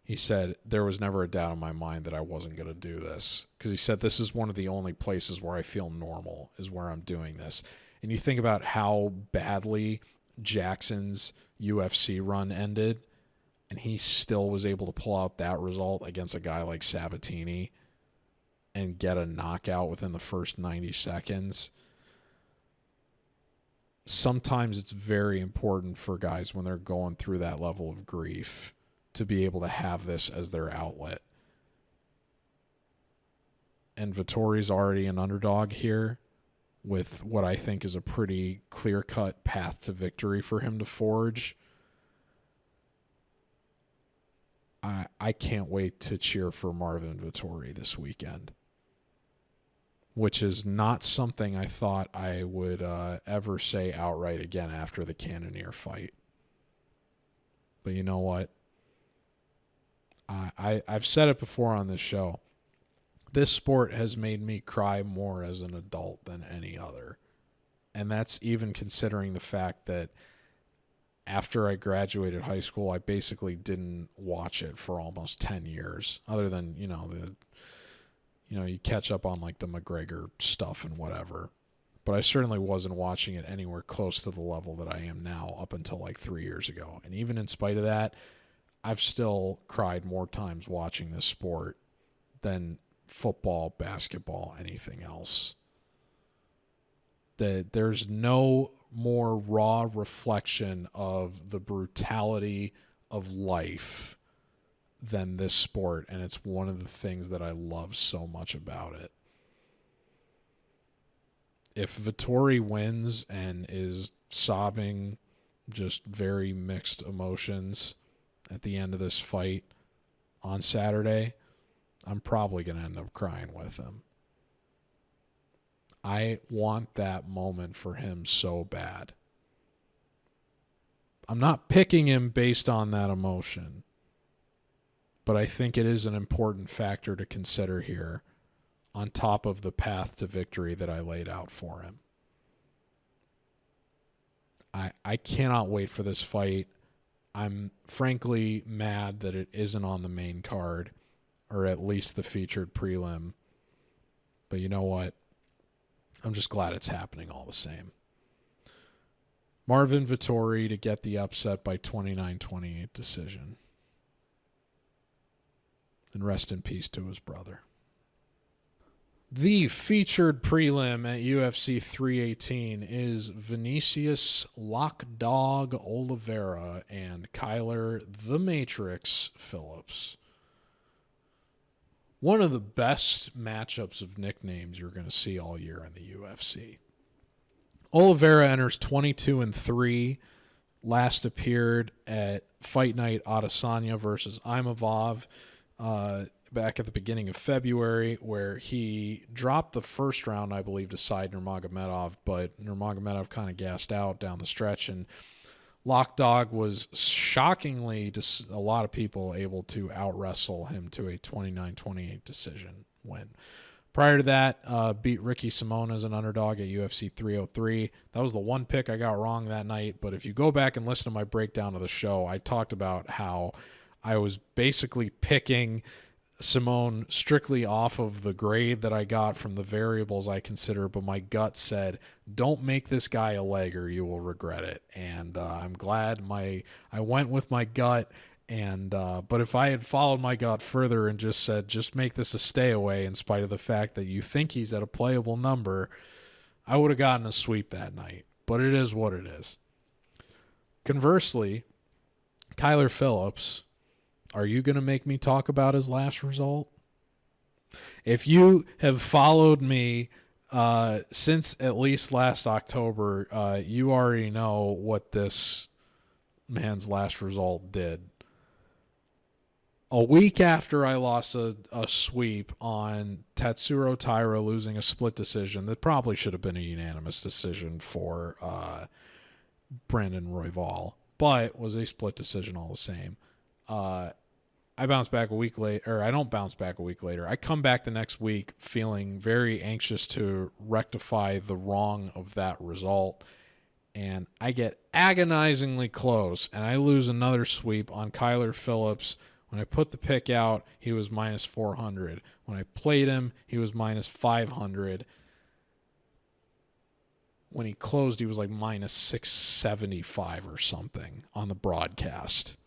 he said, there was never a doubt in my mind that I wasn't going to do this. Because he said, this is one of the only places where I feel normal, is where I'm doing this. And you think about how badly Jackson's UFC run ended, and he still was able to pull out that result against a guy like Sabatini and get a knockout within the first 90 seconds. Sometimes it's very important for guys when they're going through that level of grief to be able to have this as their outlet. And Vettori's already an underdog here with what I think is a pretty clear-cut path to victory for him to forge. I can't wait to cheer for Marvin Vettori this weekend, which is not something I thought I would ever say outright again after the Cannonier fight. But you know what? I've said it before on this show. This sport has made me cry more as an adult than any other. And that's even considering the fact that after I graduated high school, I basically didn't watch it for almost 10 years, other than, you catch up on like the McGregor stuff and whatever. But I certainly wasn't watching it anywhere close to the level that I am now up until like 3 years ago. And even in spite of that, I've still cried more times watching this sport than football, basketball, anything else. There's no more raw reflection of the brutality of life than this sport, and it's one of the things that I love so much about it. If Vettori wins and is sobbing, just very mixed emotions at the end of this fight on Saturday, I'm probably going to end up crying with him. I want that moment for him so bad. I'm not picking him based on that emotion, but I think it is an important factor to consider here on top of the path to victory that I laid out for him. I cannot wait for this fight. I'm frankly mad that it isn't on the main card, or at least the featured prelim. But you know what? I'm just glad it's happening all the same. Marvin Vettori to get the upset by 29-28 decision. And rest in peace to his brother. The featured prelim at UFC 318 is Vinicius Lockdog Oliveira and Kyler the Matrix Phillips. One of the best matchups of nicknames you're going to see all year in the UFC. Oliveira enters 22-3 last appeared at Fight Night Adesanya versus Imavov back at the beginning of February, where he dropped the first round, I believe, to Side Nurmagomedov, but Nurmagomedov kind of gassed out down the stretch, and Lockdog was shockingly, to a lot of people, able to out-wrestle him to a 29-28 decision win. Prior to that, beat Ricky Simon as an underdog at UFC 303. That was the one pick I got wrong that night, but if you go back and listen to my breakdown of the show, I talked about how I was basically picking Simone strictly off of the grade that I got from the variables I consider, but my gut said, don't make this guy a leg or you will regret it. And I'm glad I went with my gut. And but if I had followed my gut further and just said, just make this a stay away in spite of the fact that you think he's at a playable number, I would have gotten a sweep that night. But it is what it is. Conversely, Kyler Phillips, are you going to make me talk about his last result? If you have followed me since at least last October, you already know what this man's last result did. A week after I lost a sweep on Tatsuro Taira losing a split decision that probably should have been a unanimous decision for Brandon Royval, but was a split decision all the same. I bounce back a week later, or I don't bounce back a week later. I come back the next week feeling very anxious to rectify the wrong of that result, and I get agonizingly close, and I lose another sweep on Kyler Phillips. When I put the pick out, he was minus 400. When I played him, he was minus 500. When he closed, he was like minus 675 or something on the broadcast.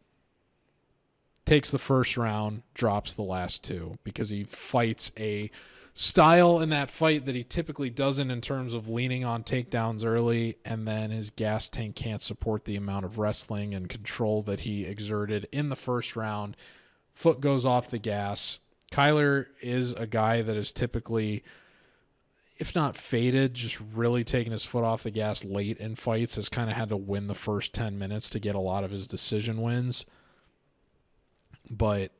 Takes the first round, drops the last two because he fights a style in that fight that he typically doesn't in terms of leaning on takedowns early, and then his gas tank can't support the amount of wrestling and control that he exerted in the first round. Foot goes off the gas. Kyler is a guy that is typically, if not faded, just really taking his foot off the gas late in fights, has kind of had to win the first 10 minutes to get a lot of his decision wins, but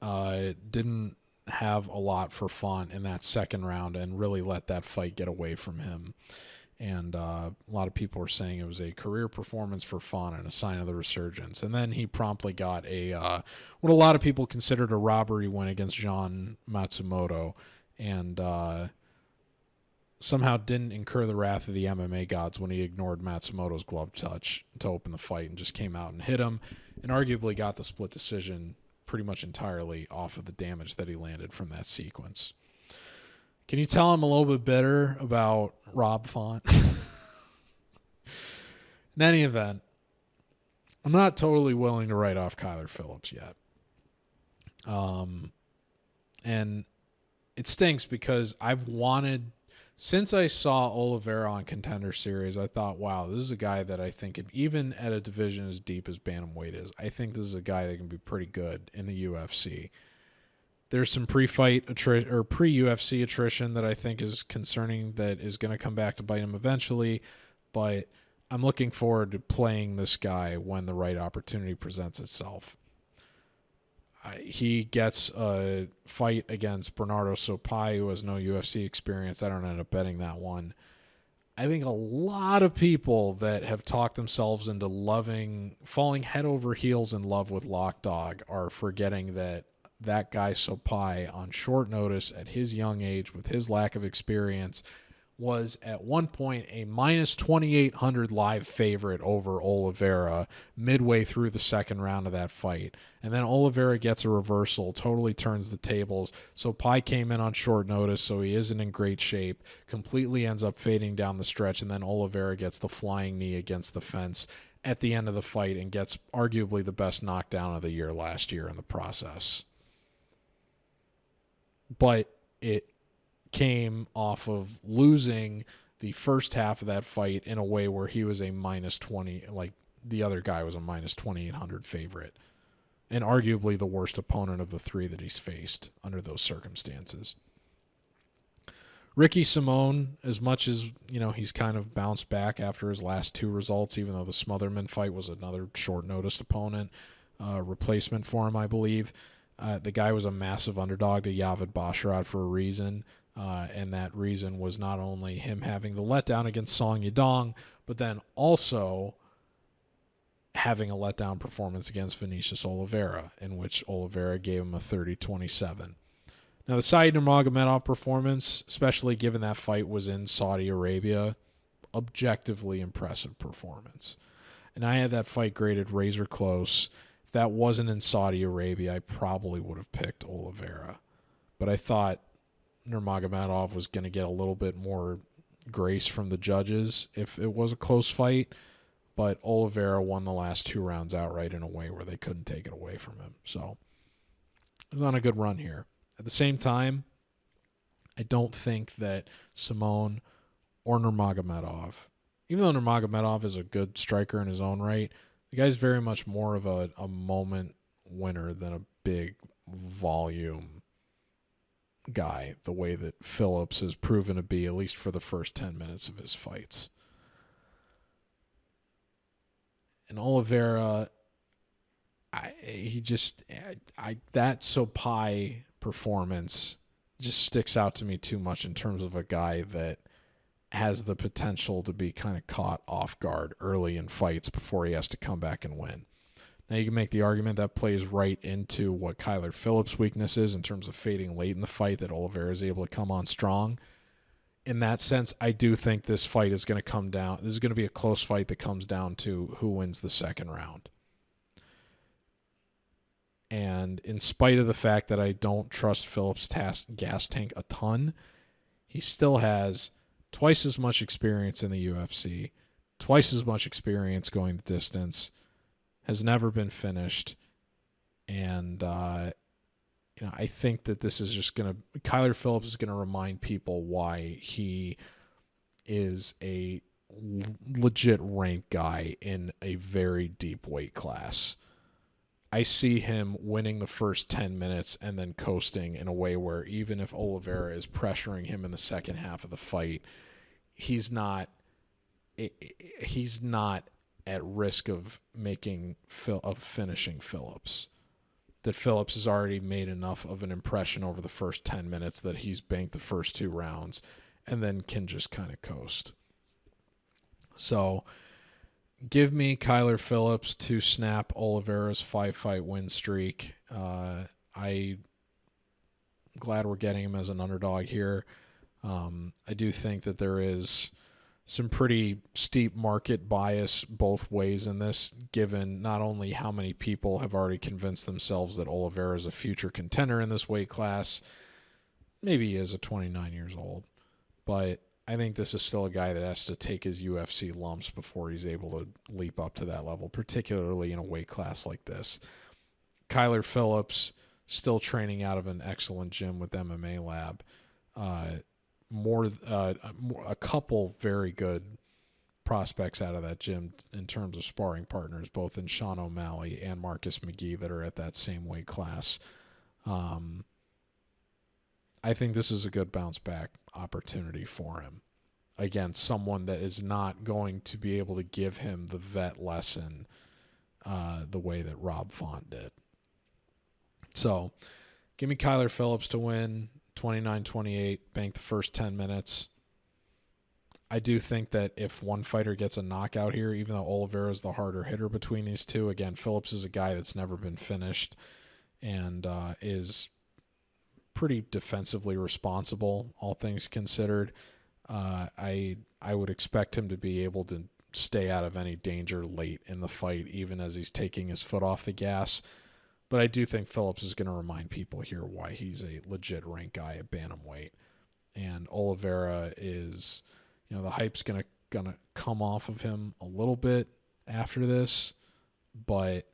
didn't have a lot for Font in that second round and really let that fight get away from him. And a lot of people are saying it was a career performance for Font and a sign of the resurgence. And then he promptly got a what a lot of people considered a robbery win against John Matsumoto, and somehow didn't incur the wrath of the MMA gods when he ignored Matsumoto's glove touch to open the fight and just came out and hit him, and arguably got the split decision pretty much entirely off of the damage that he landed from that sequence. Can you tell I'm a little bit bitter about Rob Font? In any event, I'm not totally willing to write off Kyler Phillips yet. And it stinks because I've wanted, since I saw Oliveira on Contender Series, I thought, wow, this is a guy that I think, even at a division as deep as bantamweight is, I think this is a guy that can be pretty good in the UFC. There's some pre-fight or pre-UFC attrition that I think is concerning that is going to come back to bite him eventually, but I'm looking forward to playing this guy when the right opportunity presents itself. He gets a fight against Bernardo Sopai, who has no UFC experience. I don't end up betting that one. I think a lot of people that have talked themselves into falling head over heels in love with Lockdog are forgetting that guy Sopai, on short notice at his young age with his lack of experience, was at one point a minus 2,800 live favorite over Oliveira midway through the second round of that fight. And then Oliveira gets a reversal, totally turns the tables. Sopai came in on short notice, so he isn't in great shape, completely ends up fading down the stretch, and then Oliveira gets the flying knee against the fence at the end of the fight and gets arguably the best knockdown of the year last year in the process. But it came off of losing the first half of that fight in a way where he was a minus 20, like the other guy was a minus 2,800 favorite, and arguably the worst opponent of the three that he's faced under those circumstances. Ricky Simone, as much as, he's kind of bounced back after his last two results, even though the Smotherman fight was another short-noticed opponent, replacement for him, I believe. The guy was a massive underdog to Yavid Basharat for a reason, and that reason was not only him having the letdown against Song Yadong, but then also having a letdown performance against Vinicius Oliveira, in which Oliveira gave him a 30-27. Now, the Said Nurmagomedov performance, especially given that fight was in Saudi Arabia, objectively impressive performance. And I had that fight graded razor close. If that wasn't in Saudi Arabia, I probably would have picked Oliveira. But I thought Nurmagomedov was going to get a little bit more grace from the judges if it was a close fight. But Oliveira won the last two rounds outright in a way where they couldn't take it away from him. So he was on a good run here. At the same time, I don't think that Simone or Nurmagomedov, even though Nurmagomedov is a good striker in his own right, the guy's very much more of a moment winner than a big volume guy, the way that Phillips has proven to be, at least for the first 10 minutes of his fights. And Oliveira, that Sopai performance just sticks out to me too much in terms of a guy that has the potential to be kind of caught off guard early in fights before he has to come back and win. Now you can make the argument that plays right into what Kyler Phillips' weakness is in terms of fading late in the fight, that Oliveira is able to come on strong. In that sense, I do think this fight is going to come down. This is going to be a close fight that comes down to who wins the second round. And in spite of the fact that I don't trust Phillips' gas tank a ton, he still has twice as much experience in the UFC, twice as much experience going the distance, has never been finished, and I think that this is just going to... Kyler Phillips is going to remind people why he is a legit ranked guy in a very deep weight class. I see him winning the first 10 minutes and then coasting in a way where even if Oliveira is pressuring him in the second half of the fight, he's not at risk of finishing Phillips. That Phillips has already made enough of an impression over the first 10 minutes that he's banked the first two rounds and then can just kind of coast. So give me Kyler Phillips to snap Oliveira's 5-fight win streak. I'm glad we're getting him as an underdog here. I do think that there is some pretty steep market bias both ways in this, given not only how many people have already convinced themselves that Oliveira is a future contender in this weight class. Maybe he is at 29 years old, but I think this is still a guy that has to take his UFC lumps before he's able to leap up to that level, particularly in a weight class like this. Kyler Phillips, still training out of an excellent gym with MMA Lab. A couple very good prospects out of that gym in terms of sparring partners, both in Sean O'Malley and Marcus McGee, that are at that same weight class. I think this is a good bounce back opportunity for him against someone that is not going to be able to give him the vet lesson the way that Rob Font did. So give me Kyler Phillips to win 29-28, bank the first 10 minutes. I do think that if one fighter gets a knockout here, even though Oliveira is the harder hitter between these two, again, Phillips is a guy that's never been finished and is pretty defensively responsible, all things considered. I would expect him to be able to stay out of any danger late in the fight, even as he's taking his foot off the gas. But I do think Phillips is going to remind people here why he's a legit ranked guy at bantamweight. And Oliveira is, the hype's going to come off of him a little bit after this, but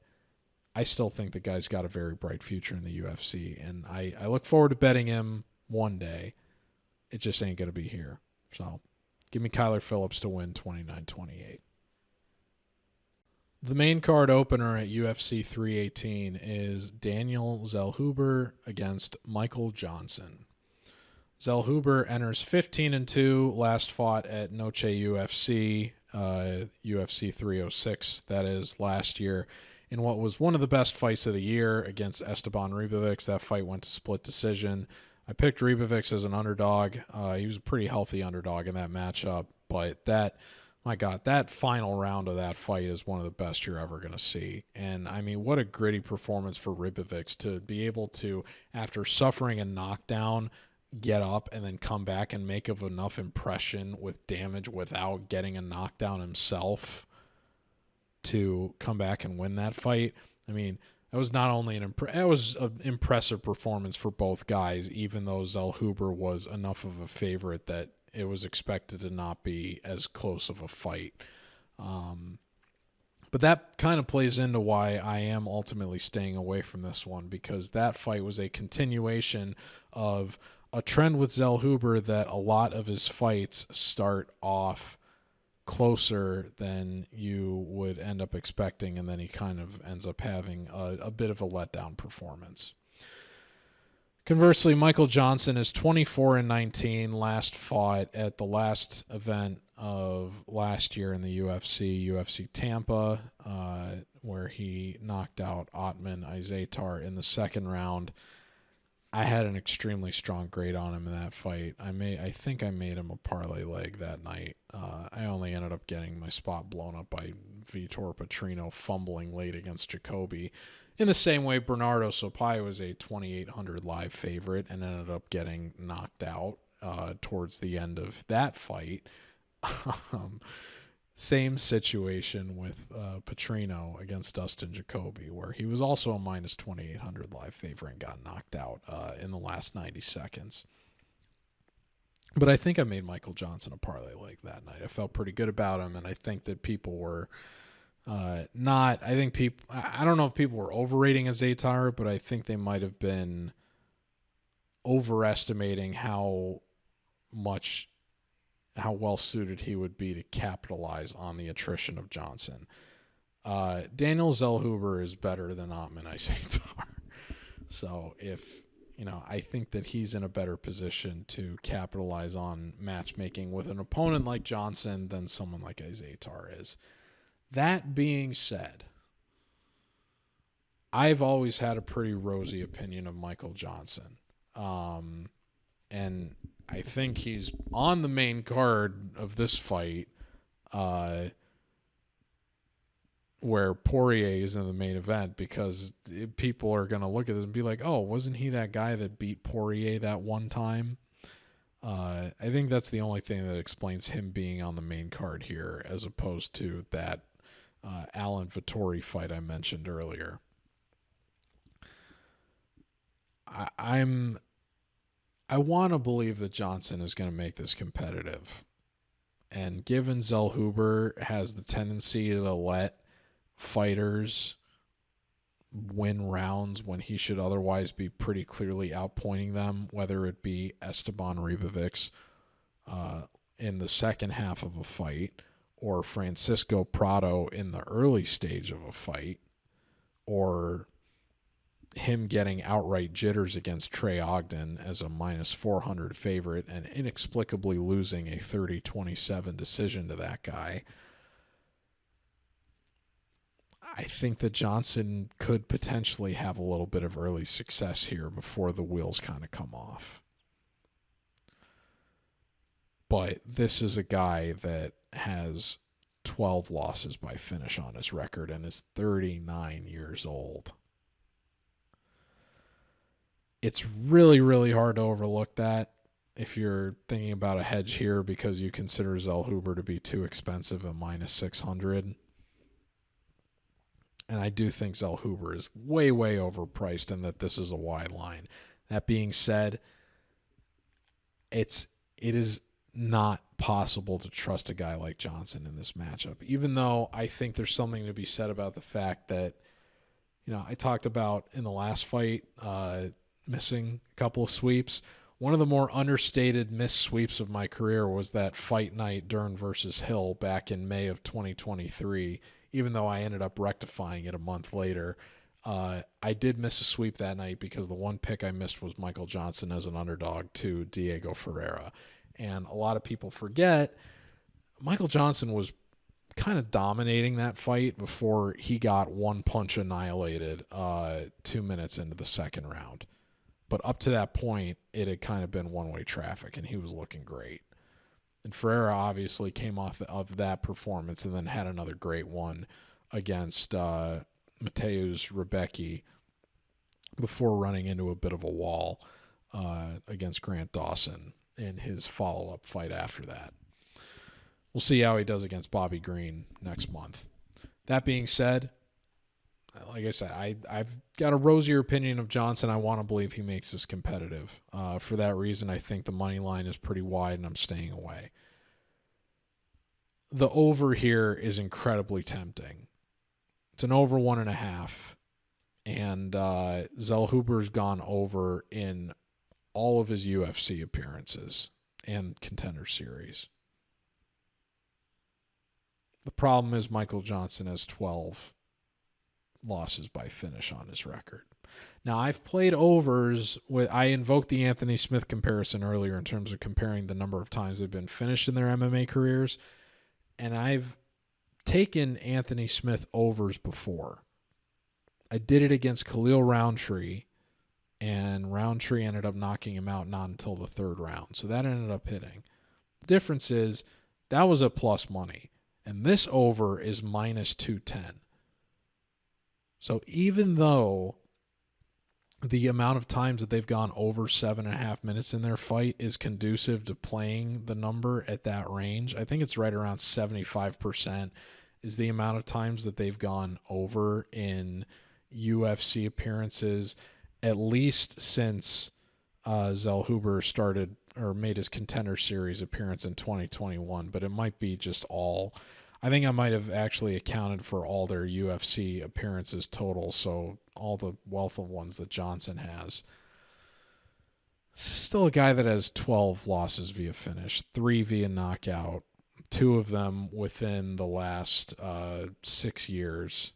I still think the guy's got a very bright future in the UFC, and I look forward to betting him one day. It just ain't going to be here. So give me Kyler Phillips to win 29-28. The main card opener at UFC 318 is Daniel Zellhuber against Michael Johnson. Zellhuber enters 15-2, last fought at Noche UFC, UFC 306, that is, last year, in what was one of the best fights of the year against Esteban Ribovics. That fight went to split decision. I picked Ribovics as an underdog. He was a pretty healthy underdog in that matchup, but my God, that final round of that fight is one of the best you're ever going to see. And, I mean, what a gritty performance for Ribovics to be able to, after suffering a knockdown, get up and then come back and make of enough impression with damage without getting a knockdown himself to come back and win that fight. I mean, that was not only an impressive performance for both guys, even though Zellhuber was enough of a favorite that it was expected to not be as close of a fight. But that kind of plays into why I am ultimately staying away from this one, because that fight was a continuation of a trend with Zellhuber that a lot of his fights start off closer than you would end up expecting, and then he kind of ends up having a bit of a letdown performance. Conversely, Michael Johnson is 24-19, last fought at the last event of last year in the UFC Tampa, where he knocked out Otman Izaitar in the second round. I had an extremely strong grade on him in that fight. I think I made him a parlay leg that night. I only ended up getting my spot blown up by Vitor Petrino fumbling late against Jacoby. In the same way, Bernardo Sopai was a 2,800 live favorite and ended up getting knocked out towards the end of that fight. Same situation with Petrino against Dustin Jacoby, where he was also a minus 2,800 live favorite and got knocked out in the last 90 seconds. But I think I made Michael Johnson a parlay leg that night. I felt pretty good about him, and I think that people were I don't know if people were overrating Izaitar, but I think they might have been overestimating how well suited he would be to capitalize on the attrition of Johnson. Daniel Zellhuber is better than Otman Izaitar. So I think that he's in a better position to capitalize on matchmaking with an opponent like Johnson than someone like Izaitar is. That being said, I've always had a pretty rosy opinion of Michael Johnson. And I think he's on the main card of this fight, where Poirier is in the main event, because people are going to look at this and be like, oh, wasn't he that guy that beat Poirier that one time? I think that's the only thing that explains him being on the main card here, as opposed to that Alan Vettori fight I mentioned earlier. I want to believe that Johnson is going to make this competitive. And given Zellhuber has the tendency to let fighters win rounds when he should otherwise be pretty clearly outpointing them, whether it be Esteban Ribovics in the second half of a fight, or Francisco Prado in the early stage of a fight, or him getting outright jitters against Trey Ogden as a minus 400 favorite and inexplicably losing a 30-27 decision to that guy. I think that Johnson could potentially have a little bit of early success here before the wheels kind of come off. But this is a guy that has 12 losses by finish on his record and is 39 years old. It's really, really hard to overlook that if you're thinking about a hedge here, because you consider Zellhuber to be too expensive at minus 600. And I do think Zellhuber is way, way overpriced and that this is a wide line. That being said, it is not possible to trust a guy like Johnson in this matchup, even though I think there's something to be said about the fact that, I talked about in the last fight, missing a couple of sweeps. One of the more understated missed sweeps of my career was that fight night Dern versus Hill back in May of 2023, even though I ended up rectifying it a month later. I did miss a sweep that night because the one pick I missed was Michael Johnson as an underdog to Diego Ferreira. And a lot of people forget Michael Johnson was kind of dominating that fight before he got one punch annihilated 2 minutes into the second round. But up to that point, it had kind of been one-way traffic, and he was looking great. And Ferreira obviously came off of that performance and then had another great one against Mateusz Rebecki before running into a bit of a wall against Grant Dawson in his follow-up fight after that. We'll see how he does against Bobby Green next month. That being said, like I said, I've got a rosier opinion of Johnson. I want to believe he makes this competitive. For that reason, I think the money line is pretty wide, and I'm staying away. The over here is incredibly tempting. It's an over 1.5, and Zellhuber's gone over in all of his UFC appearances and Contender Series. The problem is Michael Johnson has 12 losses by finish on his record. Now, I've played overs with, I invoked the Anthony Smith comparison earlier in terms of comparing the number of times they've been finished in their MMA careers, and I've taken Anthony Smith overs before. I did it against Khalil Roundtree, and Roundtree ended up knocking him out not until the third round. So that ended up hitting. The difference is that was a plus money, and this over is minus 210. So even though the amount of times that they've gone over 7.5 minutes in their fight is conducive to playing the number at that range, I think it's right around 75% is the amount of times that they've gone over in UFC appearances, at least since Zellhuber started or made his Contender Series appearance in 2021, but it might be just all. I think I might have actually accounted for all their UFC appearances total, so all the wealth of ones that Johnson has. Still a guy that has 12 losses via finish, 3 via knockout, 2 of them within the last 6 years,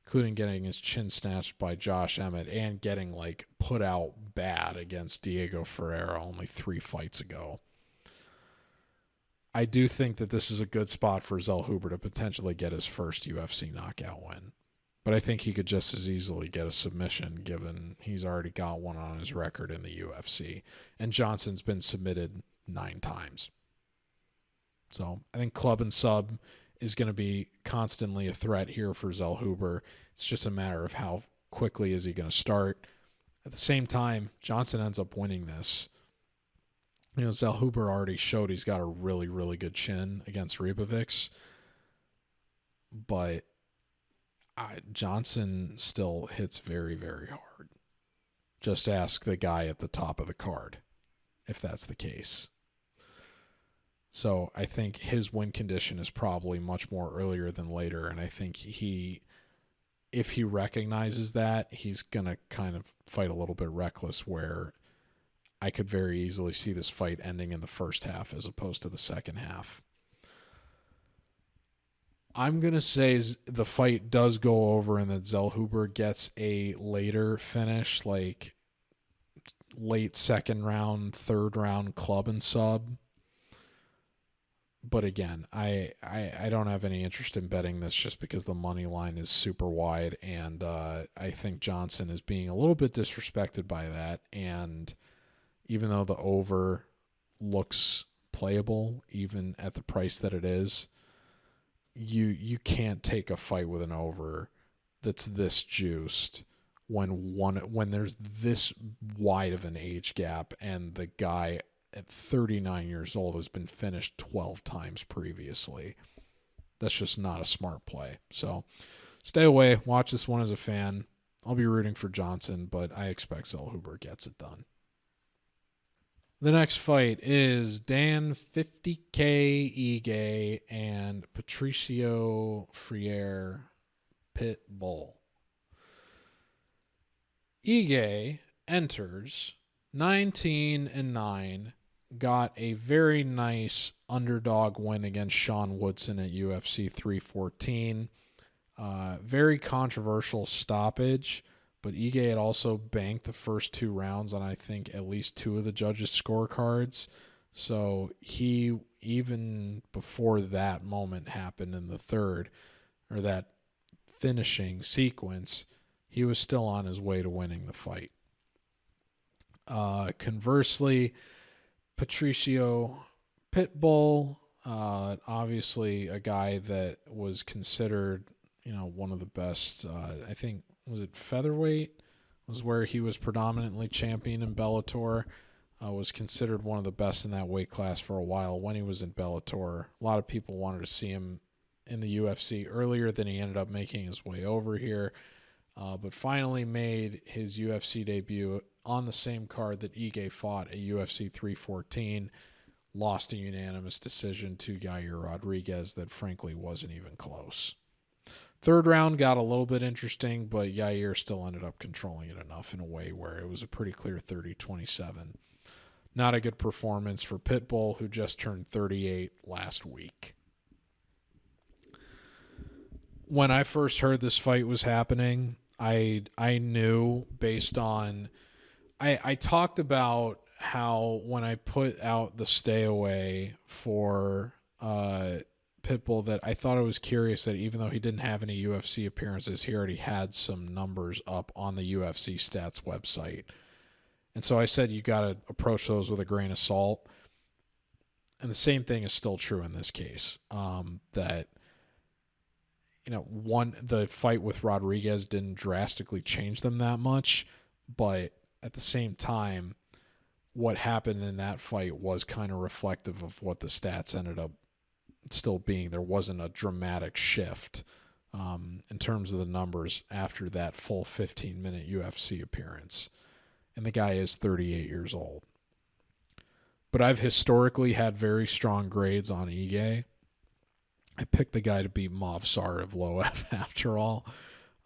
including getting his chin snatched by Josh Emmett and getting like put out bad against Diego Ferreira only 3 fights ago. I do think that this is a good spot for Zellhuber to potentially get his first UFC knockout win. But I think he could just as easily get a submission given he's already got one on his record in the UFC. And Johnson's been submitted 9 times. So I think club and sub is going to be constantly a threat here for Zellhuber. It's just a matter of how quickly is he going to start. At the same time, Johnson ends up winning this. You know, Zellhuber already showed he's got a really, really good chin against Ribovics. But Johnson still hits very, very hard. Just ask the guy at the top of the card if that's the case. So I think his win condition is probably much more earlier than later, and I think if he recognizes that, he's going to kind of fight a little bit reckless where I could very easily see this fight ending in the first half as opposed to the second half. I'm going to say the fight does go over and that Zellhuber gets a later finish, like late second round, third round club and sub. But again, I don't have any interest in betting this just because the money line is super wide, and I think Johnson is being a little bit disrespected by that. And even though the over looks playable, even at the price that it is, you can't take a fight with an over that's this juiced when there's this wide of an age gap and the guy at 39 years old has been finished 12 times previously. That's just not a smart play. So stay away. Watch this one as a fan. I'll be rooting for Johnson, but I expect Zellhuber gets it done. The next fight is Dan 50K Ige and Patricio Freire Pitbull. Ige enters 19-9, got a very nice underdog win against Sean Woodson at UFC 314. Very controversial stoppage, but Ige had also banked the first 2 rounds on, I think, at least 2 of the judges' scorecards. So he, even before that moment happened in the third, or that finishing sequence, he was still on his way to winning the fight. Conversely, Patricio Pitbull, obviously a guy that was considered, one of the best. I think, was it featherweight? Was where he was predominantly champion in Bellator. Was considered one of the best in that weight class for a while when he was in Bellator. A lot of people wanted to see him in the UFC earlier than he ended up making his way over here. But finally made his UFC debut on the same card that Ige fought at UFC 314. Lost a unanimous decision to Yair Rodriguez that frankly wasn't even close. Third round got a little bit interesting, but Yair still ended up controlling it enough in a way where it was a pretty clear 30-27. Not a good performance for Pitbull, who just turned 38 last week. When I first heard this fight was happening, I knew based on... I talked about how when I put out the stay away for Pitbull, that I thought it was curious that even though he didn't have any UFC appearances, he already had some numbers up on the UFC stats website. And so I said you got to approach those with a grain of salt. And the same thing is still true in this case. That, the fight with Rodriguez didn't drastically change them that much, but at the same time, what happened in that fight was kind of reflective of what the stats ended up still being. There wasn't a dramatic shift in terms of the numbers after that full 15-minute UFC appearance. And the guy is 38 years old. But I've historically had very strong grades on Ige. I picked the guy to beat Movsar Evloev after all.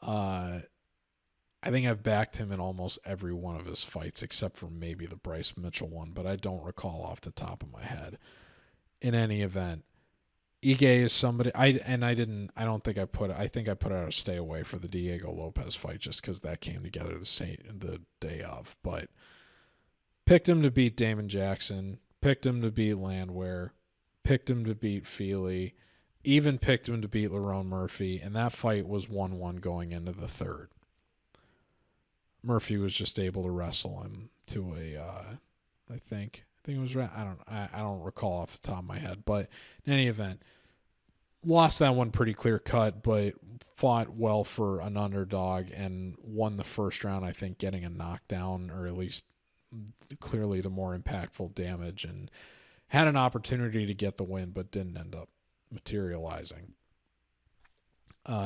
I think I've backed him in almost every one of his fights except for maybe the Bryce Mitchell one, but I don't recall off the top of my head. In any event, Ige is somebody I think I put out a stay away for the Diego Lopez fight just because that came together the day of. But picked him to beat Damon Jackson, picked him to beat Landwehr, picked him to beat Feely, even picked him to beat Lerone Murphy, and that fight was 1-1 going into the third. Murphy was just able to wrestle him to I think it was right. I don't recall off the top of my head, but in any event, lost that one pretty clear cut, but fought well for an underdog and won the first round. I think getting a knockdown, or at least clearly the more impactful damage, and had an opportunity to get the win, but didn't end up materializing.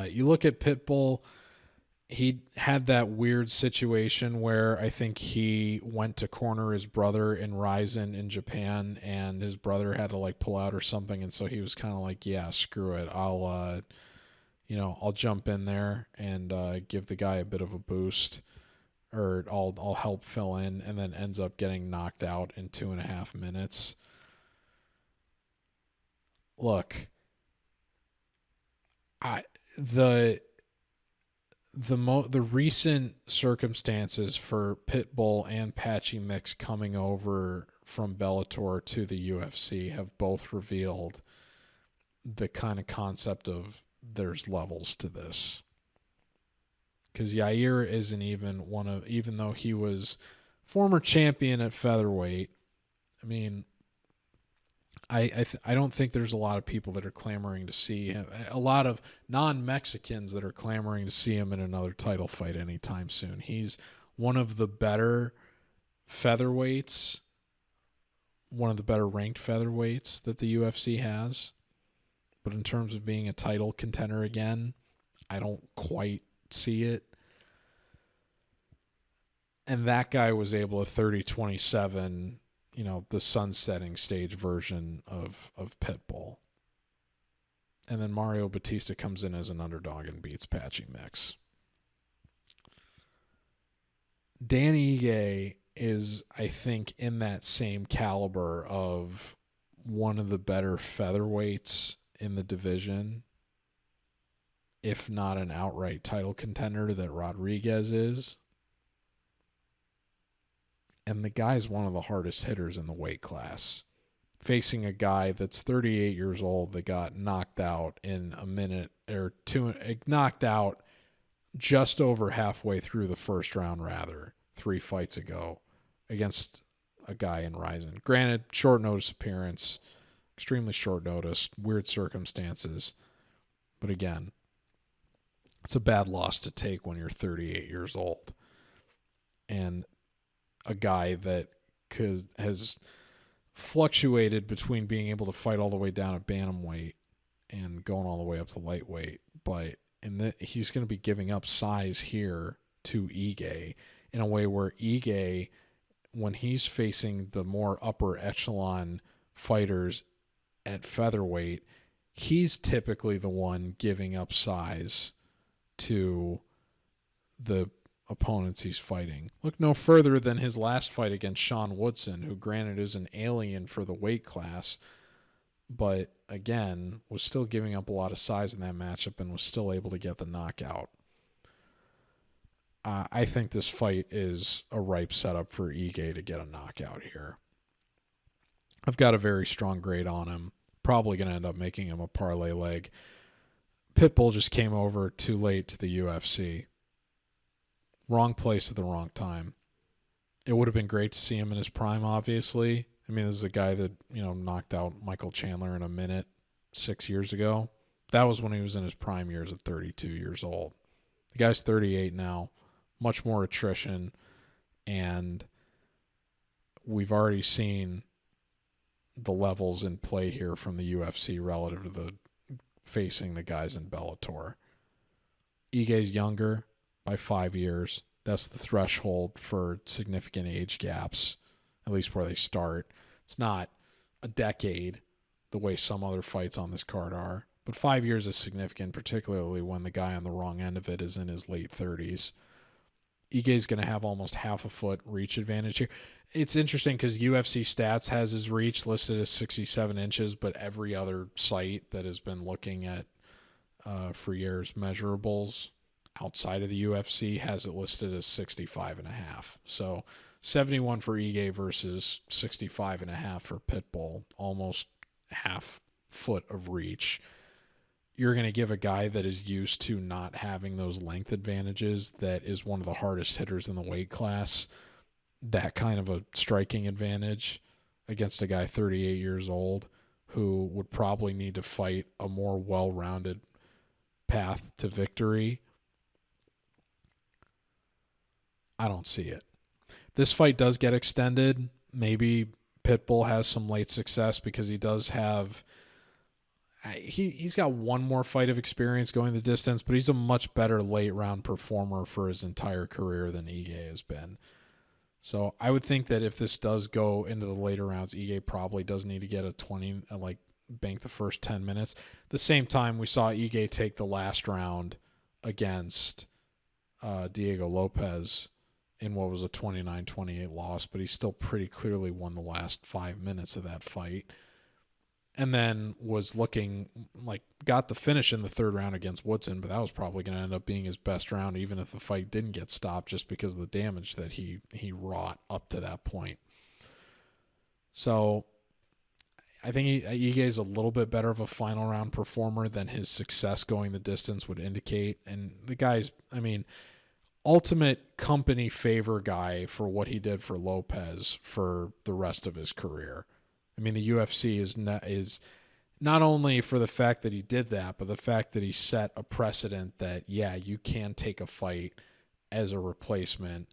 You look at Pitbull. He had that weird situation where I think he went to corner his brother in Rizin in Japan, and his brother had to pull out or something, and so he was kind of like, yeah, screw it, I'll jump in there and give the guy a bit of a boost, or I'll help fill in, and then ends up getting knocked out in 2.5 minutes. Look, the recent circumstances for Pitbull and Patchy Mix coming over from Bellator to the UFC have both revealed the kind of concept of there's levels to this. Because Yair isn't even though he was former champion at featherweight, I mean, I don't think there's a lot of people that are clamoring to see him. A lot of non-Mexicans that are clamoring to see him in another title fight anytime soon. He's one of the better featherweights, one of the better ranked featherweights that the UFC has. But in terms of being a title contender again, I don't quite see it. And that guy was able to 30-27, the sunsetting stage version of Pitbull. And then Mario Batista comes in as an underdog and beats Patchy Mix. Dan Ige is, I think, in that same caliber of one of the better featherweights in the division. if not an outright title contender, that Rodriguez is. And the guy's one of the hardest hitters in the weight class. Facing a guy that's 38 years old that got knocked out in a minute or two, knocked out just over halfway through the first round, 3 fights ago, against a guy in Ryzen. Granted, short notice appearance, extremely short notice, weird circumstances. But again, it's a bad loss to take when you're 38 years old. And a guy that has fluctuated between being able to fight all the way down at bantamweight and going all the way up to lightweight. But he's going to be giving up size here to Ige in a way where Ige, when he's facing the more upper echelon fighters at featherweight, he's typically the one giving up size to the opponents he's fighting. Look no further than his last fight against Sean Woodson, who granted is an alien for the weight class, but again, was still giving up a lot of size in that matchup and was still able to get the knockout. I think this fight is a ripe setup for Ige to get a knockout here. I've got a very strong grade on him. Probably going to end up making him a parlay leg. Pitbull just came over too late to the UFC. Wrong place at the wrong time. It would have been great to see him in his prime, obviously. I mean, this is a guy that, knocked out Michael Chandler in a minute 6 years ago. That was when he was in his prime years at 32 years old. The guy's 38 now. Much more attrition. And we've already seen the levels in play here from the UFC relative to the facing the guys in Bellator. Ige's younger by 5 years. That's the threshold for significant age gaps, at least where they start. It's not a decade the way some other fights on this card are, but 5 years is significant, particularly when the guy on the wrong end of it is in his late 30s. Ige's going to have almost half a foot reach advantage here. It's interesting because UFC Stats has his reach listed as 67 inches, but every other site that has been looking at for years measurables outside of the UFC has it listed as 65.5. So 71 for Ige versus 65.5 for Pitbull, almost half foot of reach. You're going to give a guy that is used to not having those length advantages, that is one of the hardest hitters in the weight class, that kind of a striking advantage against a guy 38 years old who would probably need to fight a more well-rounded path to victory. I don't see it. This fight does get extended. Maybe Pitbull has some late success because he does have... He's got one more fight of experience going the distance, but he's a much better late-round performer for his entire career than Ige has been. So I would think that if this does go into the later rounds, Ige probably does need to get a 20, bank the first 10 minutes. At the same time, we saw Ige take the last round against Diego Lopez in what was a 29-28 loss, but he still pretty clearly won the last 5 minutes of that fight. And then was looking got the finish in the third round against Woodson, but that was probably going to end up being his best round, even if the fight didn't get stopped, just because of the damage that he wrought up to that point. So I think Ige is a little bit better of a final round performer than his success going the distance would indicate. And the guy's, ultimate company favor guy for what he did for Lopez for the rest of his career. The UFC is not only for the fact that he did that, but the fact that he set a precedent that, you can take a fight as a replacement,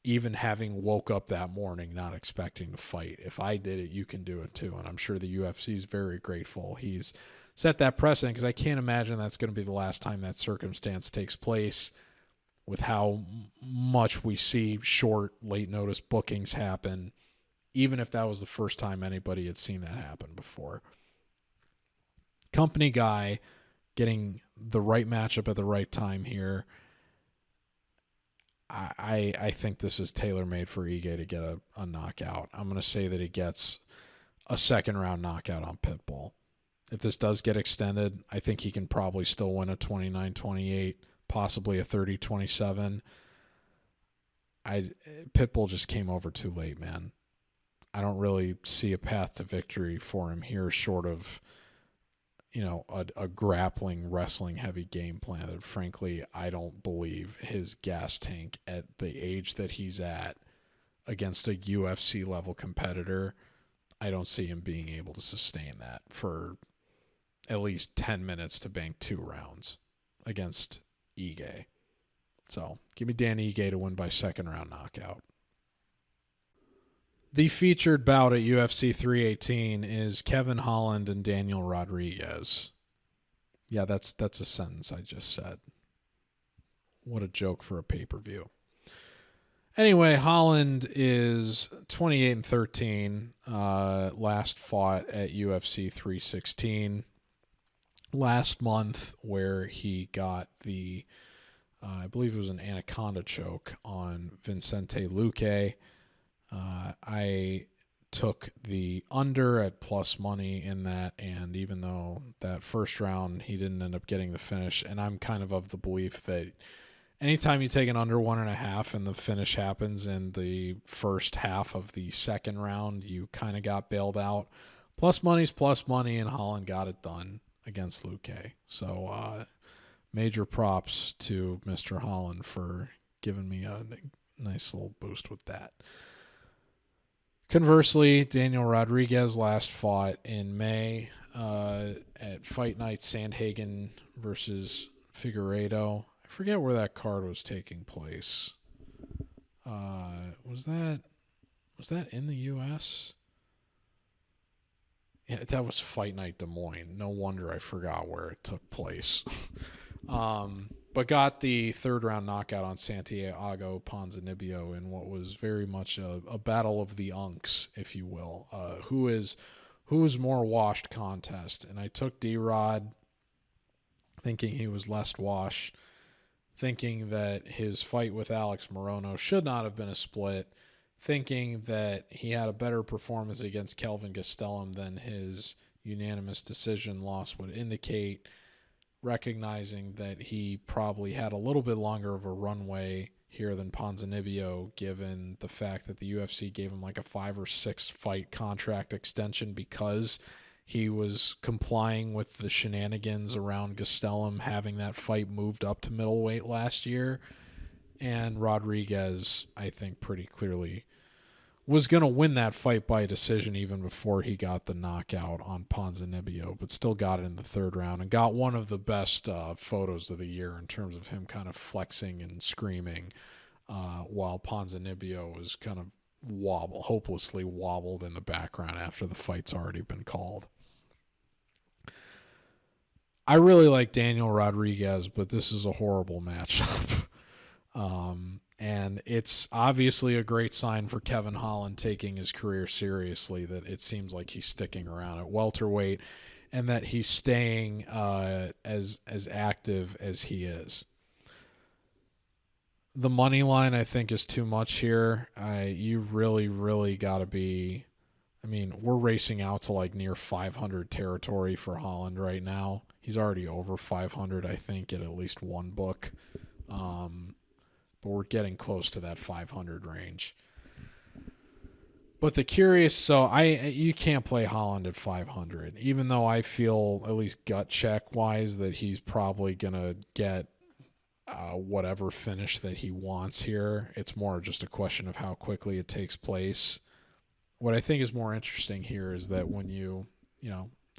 even having woke up that morning not expecting to fight. If I did it, you can do it too. And I'm sure the UFC is very grateful he's set that precedent, because I can't imagine that's going to be the last time that circumstance takes place, with how much we see short, late notice bookings happen, even if that was the first time anybody had seen that happen before. Company guy getting the right matchup at the right time here. I think this is tailor-made for Ige to get a knockout. I'm going to say that he gets a second-round knockout on Pitbull. If this does get extended, I think he can probably still win a 29-28, possibly a 30-27. Pitbull just came over too late, man. I don't really see a path to victory for him here, short of, a grappling, wrestling heavy game plan that, frankly, I don't believe his gas tank at the age that he's at against a UFC level competitor, I don't see him being able to sustain that for at least 10 minutes to bank 2 rounds against Ige. So give me Dan Ige to win by second round knockout. The featured bout at UFC 318 is Kevin Holland and Daniel Rodriguez. Yeah, that's a sentence I just said. What a joke for a pay-per-view. Anyway, Holland is 28-13. Last fought at UFC 316 last month, where he got the, I believe it was an anaconda choke on Vicente Luque. I took the under at plus money in that, and even though that first round he didn't end up getting the finish, and I'm kind of the belief that anytime you take an under 1.5 and the finish happens in the first half of the second round, you kind of got bailed out. Plus money's plus money, and Holland got it done against Luque. So major props to Mr. Holland for giving me a nice little boost with that. Conversely, Daniel Rodriguez last fought in May at Fight Night Sandhagen versus Figueiredo. I forget where that card was taking place. Was that in the U.S.? Yeah, that was Fight Night Des Moines. No wonder I forgot where it took place. But got the third round knockout on Santiago Ponzinibbio in what was very much a battle of the unks, if you will. Who's more washed contest. And I took D-Rod thinking he was less washed, thinking that his fight with Alex Morono should not have been a split, thinking that he had a better performance against Kelvin Gastelum than his unanimous decision loss would indicate, recognizing that he probably had a little bit longer of a runway here than Ponzinibbio, given the fact that the UFC gave him like a 5 or 6 fight contract extension because he was complying with the shenanigans around Gastelum having that fight moved up to middleweight last year. And Rodriguez, I think, pretty clearly was going to win that fight by decision even before he got the knockout on Ponzinibbio, but still got it in the third round and got one of the best photos of the year in terms of him kind of flexing and screaming while Ponzinibbio was kind of hopelessly wobbled in the background after the fight's already been called. I really like Daniel Rodriguez, but this is a horrible matchup. And it's obviously a great sign for Kevin Holland taking his career seriously that it seems like he's sticking around at welterweight and that he's staying as active as he is. The money line, I think, is too much here. You really, really got to be... I mean, we're racing out to like near 500 territory for Holland right now. He's already over 500, I think, at least one book. But we're getting close to that 500 range. But you can't play Holland at 500, even though I feel, at least gut check wise, that he's probably going to get whatever finish that he wants here. It's more just a question of how quickly it takes place. What I think is more interesting here is that when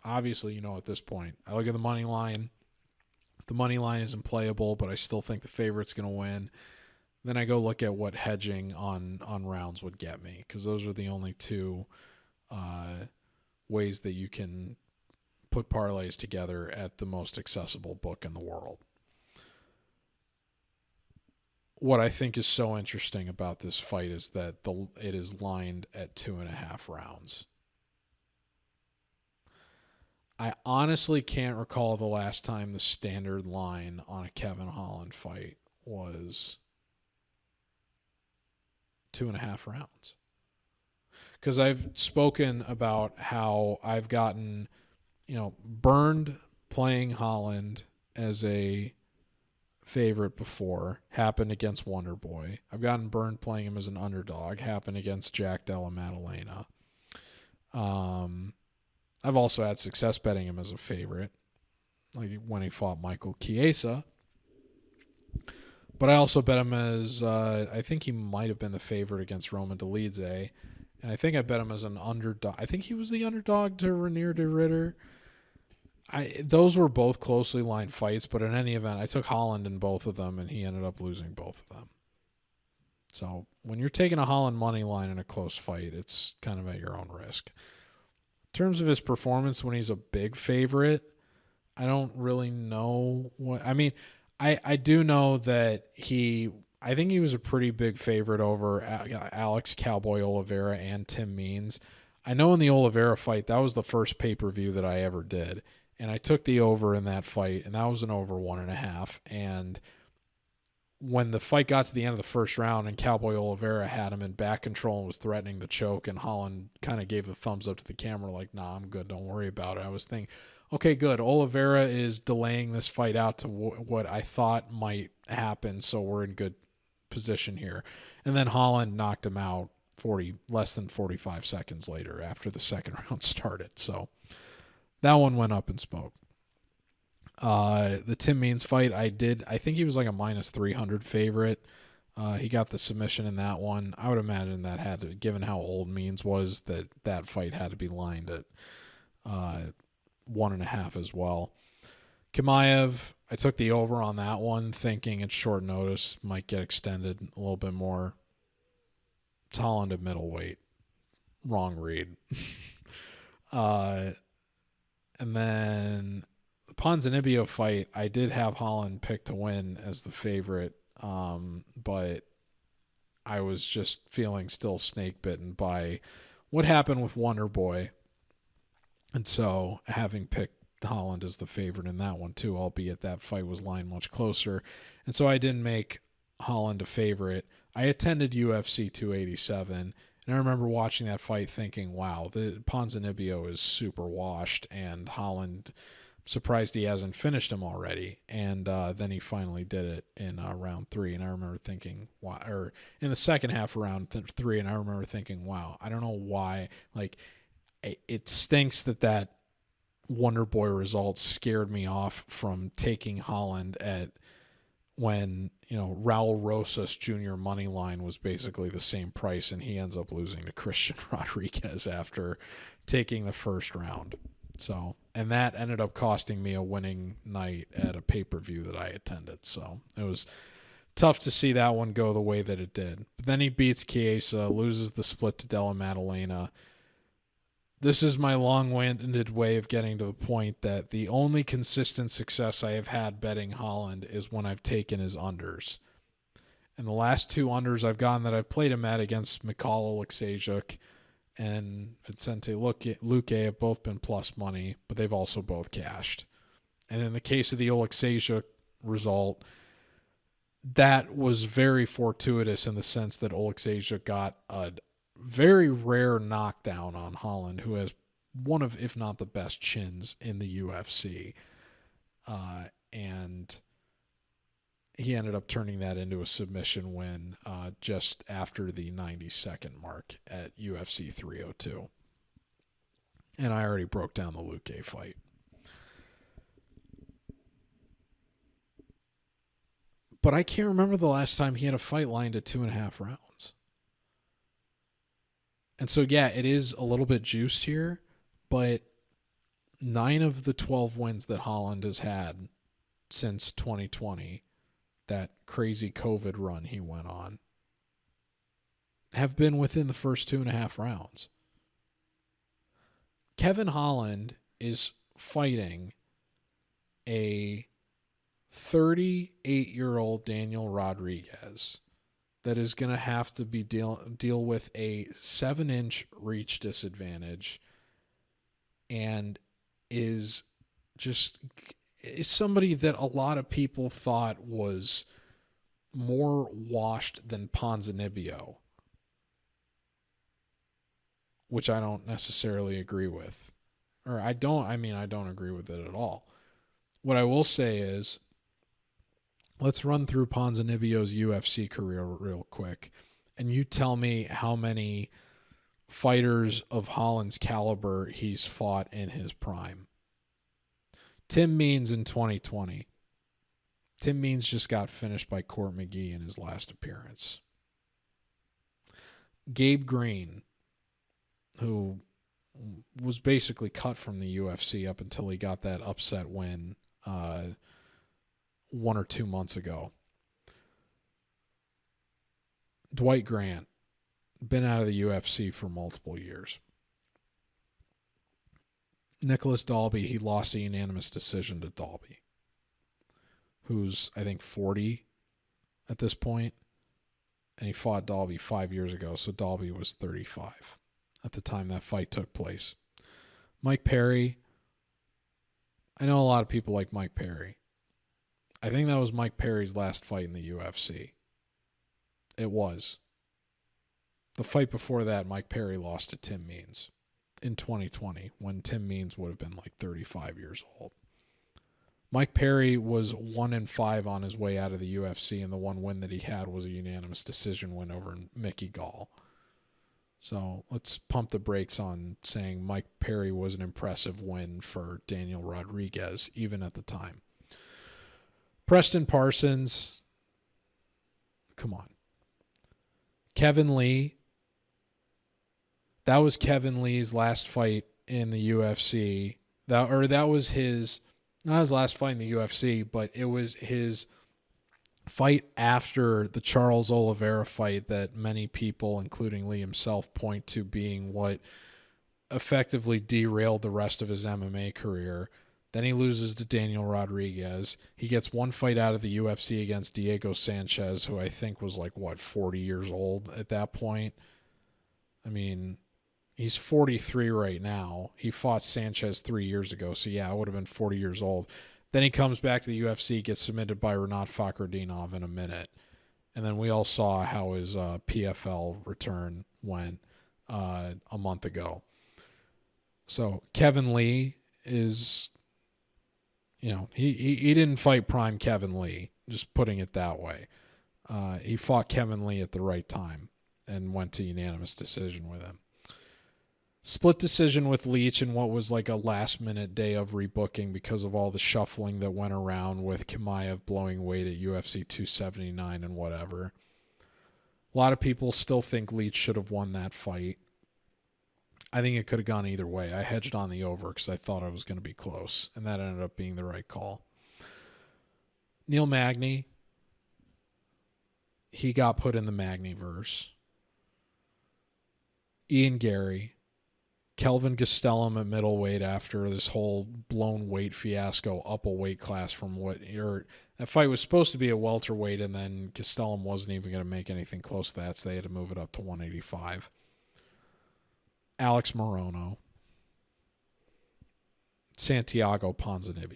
obviously, at this point, I look at the money line. The money line isn't playable, but I still think the favorite's going to win. Then I go look at what hedging on rounds would get me, because those are the only two ways that you can put parlays together at the most accessible book in the world. What I think is so interesting about this fight is that it is lined at 2.5 rounds. I honestly can't recall the last time the standard line on a Kevin Holland fight was 2.5 rounds. Because I've spoken about how I've gotten burned playing Holland as a favorite before, happened against Wonderboy. I've gotten burned playing him as an underdog, happened against Jack Della Maddalena. I've also had success betting him as a favorite, like when he fought Michael Chiesa. But I also bet him as, I think he might have been the favorite against Roman Dolidze. And I think I bet him as an underdog. I think he was the underdog to Renier de Ritter. Those were both closely lined fights, but in any event, I took Holland in both of them, and he ended up losing both of them. So when you're taking a Holland money line in a close fight, it's kind of at your own risk. In terms of his performance when he's a big favorite, I don't really know what... I mean, I do know that I think he was a pretty big favorite over Alex Cowboy Oliveira and Tim Means. I know in the Oliveira fight, that was the first pay-per-view that I ever did. And I took the over in that fight, and that was an over 1.5. And when the fight got to the end of the first round and Cowboy Oliveira had him in back control and was threatening to choke, and Holland kind of gave the thumbs up to the camera like, nah, I'm good, don't worry about it. I was thinking, okay, good. Oliveira is delaying this fight out to what I thought might happen, so we're in good position here. And then Holland knocked him out less than 45 seconds later after the second round started. So that one went up in smoke. The Tim Means fight, I think he was like a minus 300 favorite. He got the submission in that one. I would imagine that had to, given how old Means was, that fight had to be lined at 1.5 as well. Chimaev, I took the over on that one, thinking it's short notice, might get extended a little bit more. It's Holland at middleweight. Wrong read. And then the Ponzinibbio fight, I did have Holland picked to win as the favorite, but I was just feeling still snake bitten by what happened with Wonderboy. And so having picked Holland as the favorite in that one too, albeit that fight was lined much closer. And so I didn't make Holland a favorite. I attended UFC 287, and I remember watching that fight thinking, wow, the Ponzinibbio is super washed, and Holland, surprised he hasn't finished him already. And then he finally did it in round 3, and I remember thinking, wow, or in the second half of round 3, and I remember thinking, wow, I don't know why, like, it stinks that Wonderboy result scared me off from taking Holland at when, Raul Rosas Jr. money line was basically the same price, and he ends up losing to Christian Rodriguez after taking the first round. So, and that ended up costing me a winning night at a pay-per-view that I attended. So it was tough to see that one go the way that it did. But then he beats Chiesa, loses the split to Della Maddalena. This is my long-winded way of getting to the point that the only consistent success I have had betting Holland is when I've taken his unders. And the last 2 unders I've gotten that I've played him at against Nicolle Oleksiejczuk and Vicente Luque have both been plus money, but they've also both cashed. And in the case of the Oleksiejczuk result, that was very fortuitous in the sense that Oleksiejczuk got a very rare knockdown on Holland, who has one of, if not the best chins in the UFC. And he ended up turning that into a submission win just after the 90-second mark at UFC 302. And I already broke down the Luque fight. But I can't remember the last time he had a fight lined at 2.5 rounds. And so, yeah, it is a little bit juiced here, but 9 of the 12 wins that Holland has had since 2020, that crazy COVID run he went on, have been within the first 2.5 rounds. Kevin Holland is fighting a 38-year-old Daniel Rodriguez that is going to have to be deal with a 7-inch reach disadvantage, and is somebody that a lot of people thought was more washed than Ponzinibbio, which I don't necessarily agree with. I don't agree with it at all. What I will say is, let's run through Ponzinibbio's UFC career real quick, and you tell me how many fighters of Holland's caliber he's fought in his prime. Tim Means in 2020. Tim Means just got finished by Court McGee in his last appearance. Gabe Green, who was basically cut from the UFC up until he got that upset win 1 or 2 months ago. Dwight Grant, been out of the UFC for multiple years. Nicholas Dalby, he lost a unanimous decision to Dalby, who's, I think, 40 at this point, and he fought Dalby 5 years ago, so Dalby was 35 at the time that fight took place. Mike Perry, I know a lot of people like Mike Perry. I think that was Mike Perry's last fight in the UFC. It was. The fight before that, Mike Perry lost to Tim Means in 2020, when Tim Means would have been like 35 years old. Mike Perry was 1-5 on his way out of the UFC, and the one win that he had was a unanimous decision win over Mickey Gall. So let's pump the brakes on saying Mike Perry was an impressive win for Daniel Rodriguez, even at the time. Preston Parsons, come on. Kevin Lee, that was Kevin Lee's last fight in the UFC. That was his, not his last fight in the UFC, but it was his fight after the Charles Oliveira fight that many people, including Lee himself, point to being what effectively derailed the rest of his MMA career. Then he loses to Daniel Rodriguez. He gets one fight out of the UFC against Diego Sanchez, who I think was 40 years old at that point. I mean, he's 43 right now. He fought Sanchez 3 years ago, so yeah, I would have been 40 years old. Then he comes back to the UFC, gets submitted by Renat Fakhretdinov in a minute. And then we all saw how his PFL return went a month ago. So Kevin Lee is, he didn't fight prime Kevin Lee, just putting it that way. He fought Kevin Lee at the right time and went to unanimous decision with him. Split decision with Leach in what was like a last-minute day of rebooking because of all the shuffling that went around with Chimaev blowing weight at UFC 279 and whatever. A lot of people still think Leach should have won that fight. I think it could have gone either way. I hedged on the over because I thought it was going to be close, and that ended up being the right call. Neil Magny, he got put in the Magnyverse. Ian Gary, Kelvin Gastelum at middleweight after this whole blown weight fiasco up a weight class from that fight was supposed to be a welterweight, and then Gastelum wasn't even going to make anything close to that, so they had to move it up to 185. Alex Morono, Santiago Ponzinibbio.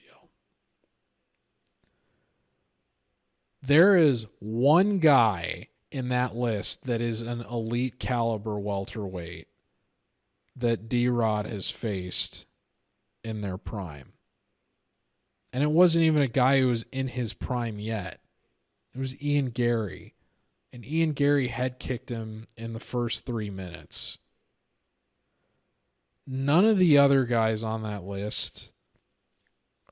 There is one guy in that list that is an elite caliber welterweight that D-Rod has faced in their prime. And it wasn't even a guy who was in his prime yet. It was Ian Gary. And Ian Gary head kicked him in the first 3 minutes. None of the other guys on that list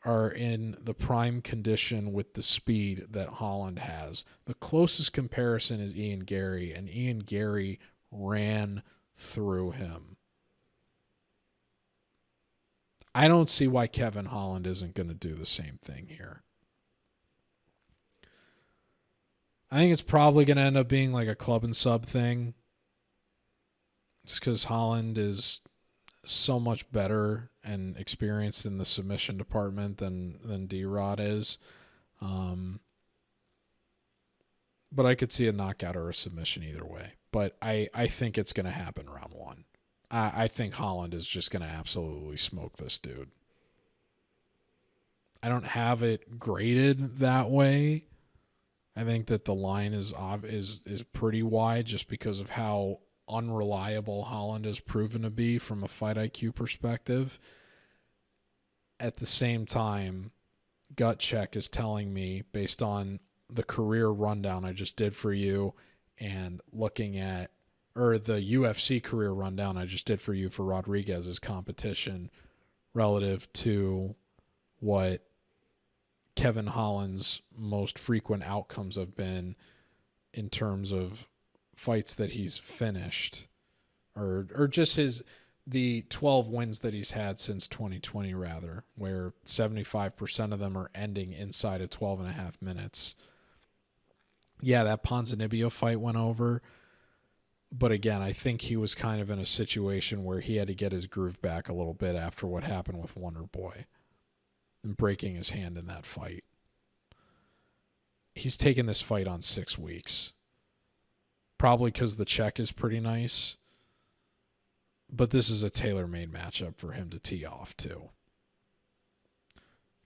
are in the prime condition with the speed that Holland has. The closest comparison is Ian Gary, and Ian Gary ran through him. I don't see why Kevin Holland isn't going to do the same thing here. I think it's probably going to end up being like a club and sub thing. It's because Holland is so much better and experienced in the submission department than D-Rod is. But I could see a knockout or a submission either way. But I think it's going to happen round one. I think Holland is just going to absolutely smoke this dude. I don't have it graded that way. I think that the line is pretty wide just because of how unreliable Holland has proven to be from a fight IQ perspective. at the same time, gut check is telling me, based on the career rundown I just did for you and looking at, or the UFC career rundown I just did for you for Rodriguez's competition relative to what Kevin Holland's most frequent outcomes have been in terms of fights that he's finished, or just the 12 wins that he's had since 2020, rather, where 75% of them are ending inside of 12 and a half minutes. Yeah, that Ponzinibbio fight went over, but again, I think he was kind of in a situation where he had to get his groove back a little bit after what happened with Wonder Boy and breaking his hand in that fight. He's taken this fight on 6 weeks. Probably because the check is pretty nice. But this is a tailor-made matchup for him to tee off too.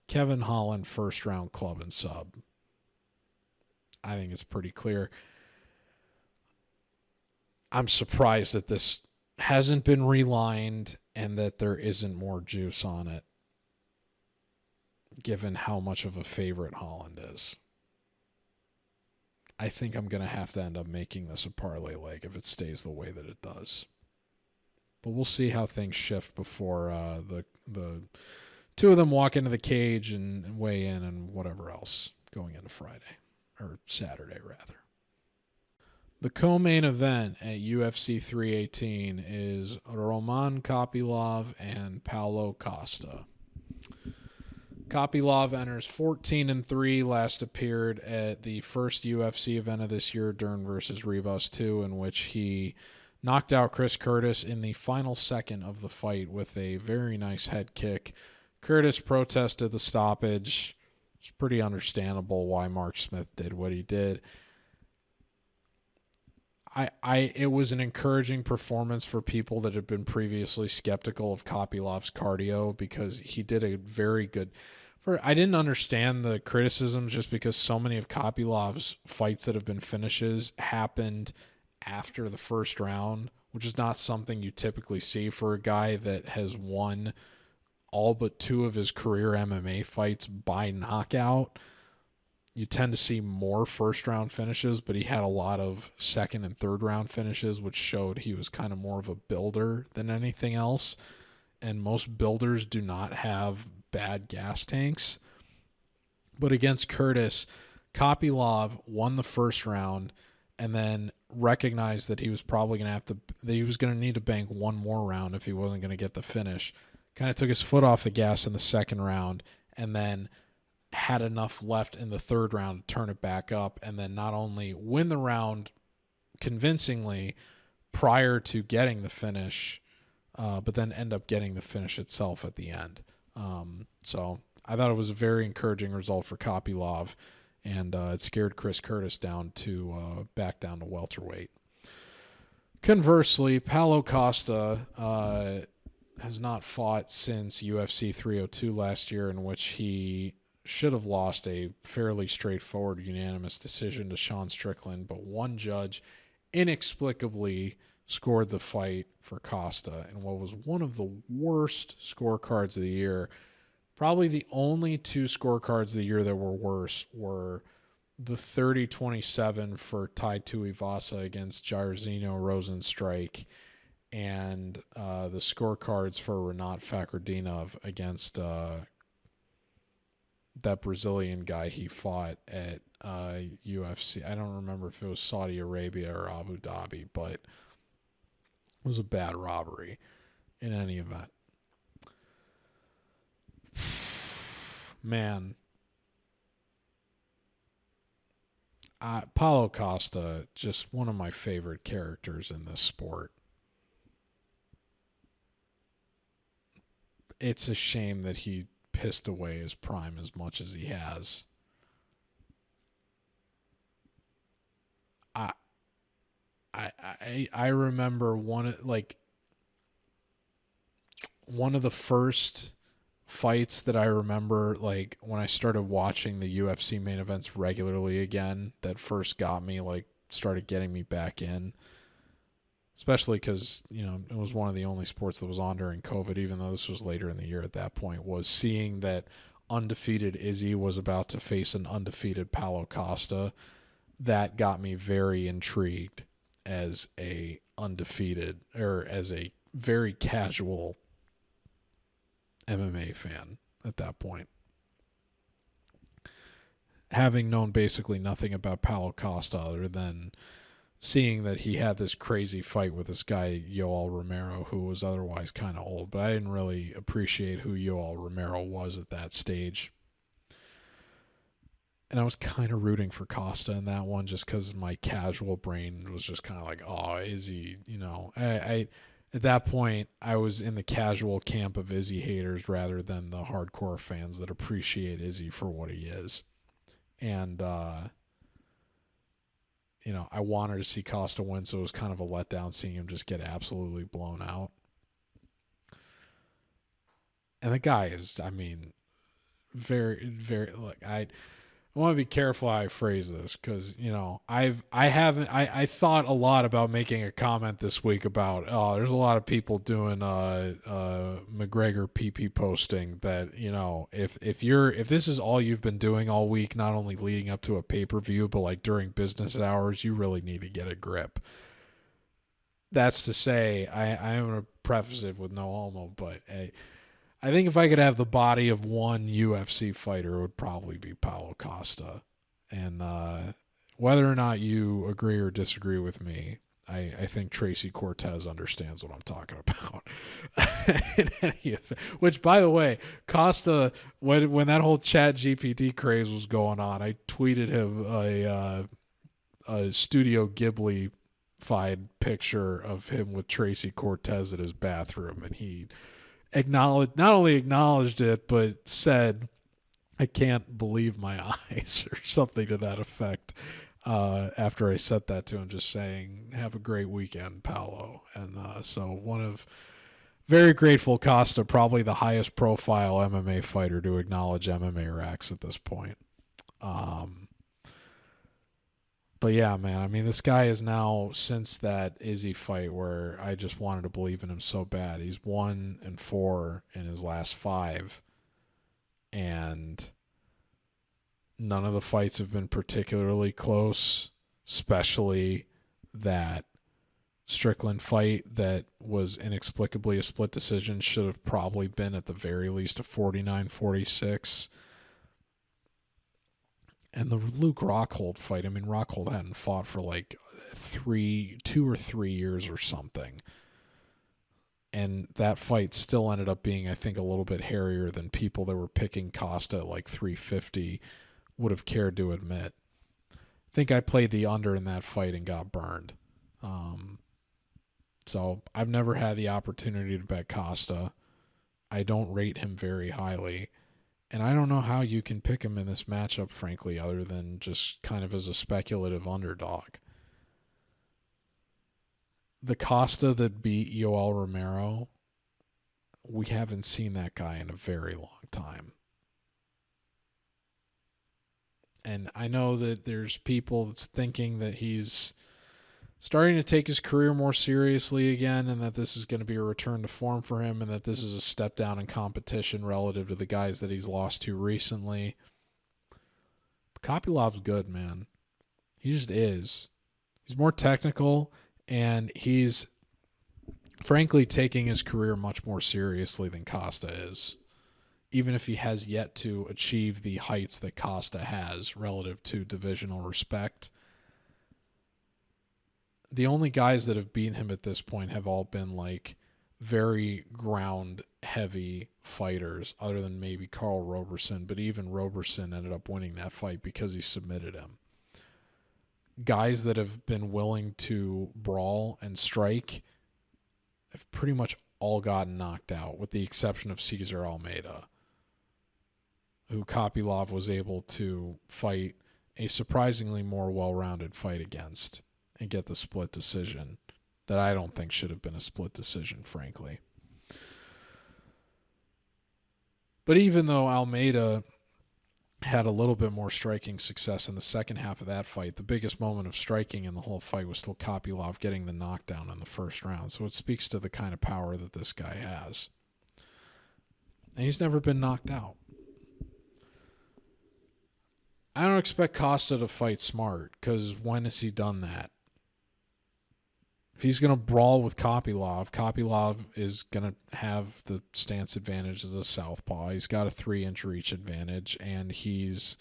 Kevin Holland, first round club and sub. I think it's pretty clear. I'm surprised that this hasn't been relined and that there isn't more juice on it, given how much of a favorite Holland is. I think I'm going to have to end up making this a parlay leg if it stays the way that it does. But we'll see how things shift before the two of them walk into the cage and weigh in and whatever else going into Friday, or Saturday rather. The co-main event at UFC 318 is Roman Kopylov and Paulo Costa. Kopylov enters 14-3, last appeared at the first UFC event of this year, Dern versus Rivas 2, in which he knocked out Chris Curtis in the final second of the fight with a very nice head kick. Curtis protested the stoppage. It's pretty understandable why Mark Smith did what he did. It was an encouraging performance for people that had been previously skeptical of Kopylov's cardio, because he did a very good. I didn't understand the criticisms just because so many of Kopylov's fights that have been finishes happened after the first round, which is not something you typically see for a guy that has won all but 2 of his career MMA fights by knockout. You tend to see more first-round finishes, but he had a lot of second and third-round finishes, which showed he was kind of more of a builder than anything else. And most builders do not have bad gas tanks. But against Curtis, Kopylov won the first round and then recognized that he was probably going to need to bank one more round if he wasn't going to get the finish. Kind of took his foot off the gas in the second round and then had enough left in the third round to turn it back up and then not only win the round convincingly prior to getting the finish, but then end up getting the finish itself at the end. So I thought it was a very encouraging result for Kopylov, and it scared Chris Curtis down to back down to welterweight. Conversely, Paulo Costa has not fought since UFC 302 last year, in which he should have lost a fairly straightforward unanimous decision to Sean Strickland, but one judge inexplicably scored the fight for Costa in what was one of the worst scorecards of the year. Probably the only 2 scorecards of the year that were worse were the 30-27 for Tai Tuivasa against Jairzinho Rosenstrike and the scorecards for Rinat Fakhretdinov against that Brazilian guy he fought at UFC. I don't remember if it was Saudi Arabia or Abu Dhabi, but it was a bad robbery in any event. Man. Paulo Costa, just one of my favorite characters in this sport. It's a shame that he pissed away his prime as much as he has. I remember one of the first fights that I remember, like when I started watching the UFC main events regularly again, that first got me, like started getting me back in. especially because, it was one of the only sports that was on during COVID, even though this was later in the year at that point, was seeing that undefeated Izzy was about to face an undefeated Paulo Costa. That got me very intrigued as a undefeated, or as a very casual MMA fan at that point. Having known basically nothing about Paulo Costa other than seeing that he had this crazy fight with this guy, Yoel Romero, who was otherwise kind of old, but I didn't really appreciate who Yoel Romero was at that stage. And I was kind of rooting for Costa in that one just because my casual brain was just kind of like, oh, Izzy, I at that point, I was in the casual camp of Izzy haters rather than the hardcore fans that appreciate Izzy for what he is. And, I wanted to see Costa win, so it was kind of a letdown seeing him just get absolutely blown out. And the guy is, very, very, I want to be careful how I phrase this because, I thought a lot about making a comment this week about, there's a lot of people doing McGregor PP posting that, if this is all you've been doing all week, not only leading up to a pay-per-view, but like during business hours, you really need to get a grip. That's to say, I am going to preface it with no homo, but I think if I could have the body of one UFC fighter, it would probably be Paulo Costa. And whether or not you agree or disagree with me, I think Tracy Cortez understands what I'm talking about. Which, by the way, Costa, when that whole Chat GPT craze was going on, I tweeted him a Studio Ghibli-fied picture of him with Tracy Cortez at his bathroom, and he not only acknowledged it, but said, "I can't believe my eyes," or something to that effect. After I said that to him, just saying, "Have a great weekend, Paulo." And so very grateful Costa, probably the highest profile MMA fighter to acknowledge MMA Rax at this point. But yeah, man, this guy is now, since that Izzy fight where I just wanted to believe in him so bad, he's 1-4 in his last 5. And none of the fights have been particularly close, especially that Strickland fight that was inexplicably a split decision should have probably been at the very least a 49-46. And the Luke Rockhold fight, Rockhold hadn't fought for like 2 or 3 years or something. And that fight still ended up being, I think, a little bit hairier than people that were picking Costa at like 350 would have cared to admit. I think I played the under in that fight and got burned. So I've never had the opportunity to bet Costa. I don't rate him very highly. And I don't know how you can pick him in this matchup, frankly, other than just kind of as a speculative underdog. The Costa that beat Yoel Romero, we haven't seen that guy in a very long time. And I know that there's people that's thinking that he's starting to take his career more seriously again, and that this is going to be a return to form for him, and that this is a step down in competition relative to the guys that he's lost to recently. Kopylov's good, man. He just is. He's more technical, and he's frankly taking his career much more seriously than Costa is, even if he has yet to achieve the heights that Costa has relative to divisional respect. The only guys that have beaten him at this point have all been like very ground heavy fighters, other than maybe Karl Roberson, but even Roberson ended up winning that fight because he submitted him. Guys that have been willing to brawl and strike have pretty much all gotten knocked out, with the exception of Cesar Almeida, who Kopylov was able to fight a surprisingly more well-rounded fight against and get the split decision that I don't think should have been a split decision, frankly. But even though Almeida had a little bit more striking success in the second half of that fight. The biggest moment of striking in the whole fight was still Kopylov getting the knockdown in the first round. So it speaks to the kind of power that this guy has. And he's never been knocked out. I don't expect Costa to fight smart, because when has he done that? If he's going to brawl with Kopylov, Kopylov is going to have the stance advantage as a southpaw. He's got a 3-inch reach advantage, and he's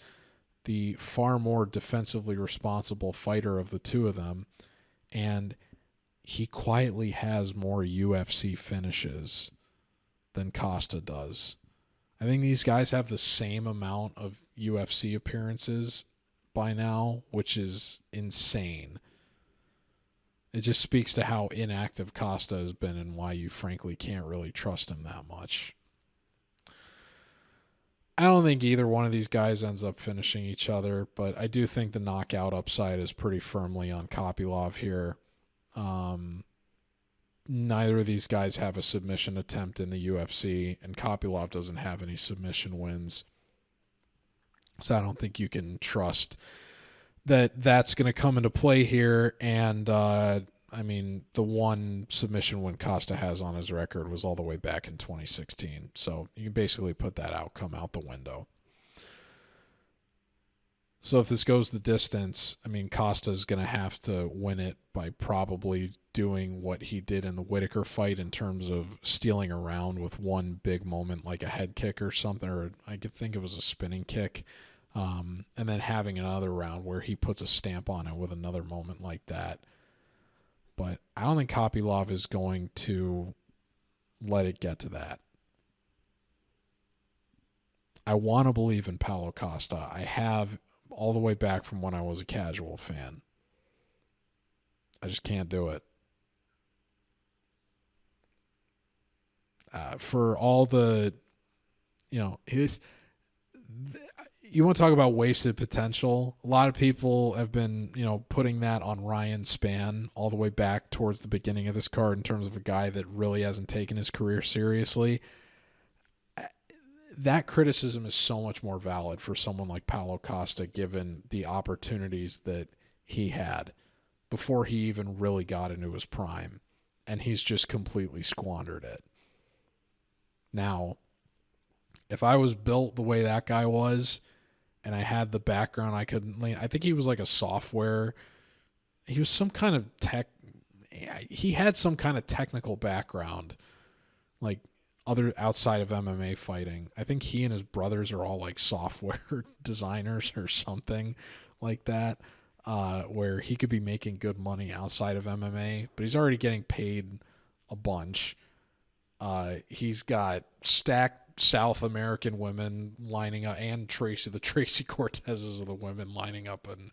the far more defensively responsible fighter of the two of them. And he quietly has more UFC finishes than Costa does. I think these guys have the same amount of UFC appearances by now, which is insane. It just speaks to how inactive Costa has been and why you frankly can't really trust him that much. I don't think either one of these guys ends up finishing each other, but I do think the knockout upside is pretty firmly on Kopylov here. Neither of these guys have a submission attempt in the UFC, and Kopylov doesn't have any submission wins. So I don't think you can trust that that's going to come into play here. And, I mean, the one submission win Costa has on his record was all the way back in 2016. So you can basically put that outcome out the window. So if this goes the distance, I mean, Costa's going to have to win it by probably doing what he did in the Whitaker fight in terms of stealing around with one big moment like a head kick or something, or I could think it was a spinning kick. And then having another round where he puts a stamp on it with another moment like that. But I don't think Kopylov is going to let it get to that. I want to believe in Paulo Costa. I have all the way back from when I was a casual fan. I just can't do it. For all the, you know, you want to talk about wasted potential. A lot of people have been, you know, putting that on Ryan Spann all the way back towards the beginning of this card in terms of a guy that really hasn't taken his career seriously. That criticism is so much more valid for someone like Paulo Costa, given the opportunities that he had before he even really got into his prime, and he's just completely squandered it. Now, if I was built the way that guy was, and I had the background I could lean, I think he was like a software. He was some kind of he had some kind of technical background, like other outside of MMA fighting. I think he and his brothers are all like software designers or something like that, where he could be making good money outside of MMA, but he's already getting paid a bunch. He's got stacked South American women lining up, and the Tracy Cortezes of the women lining up and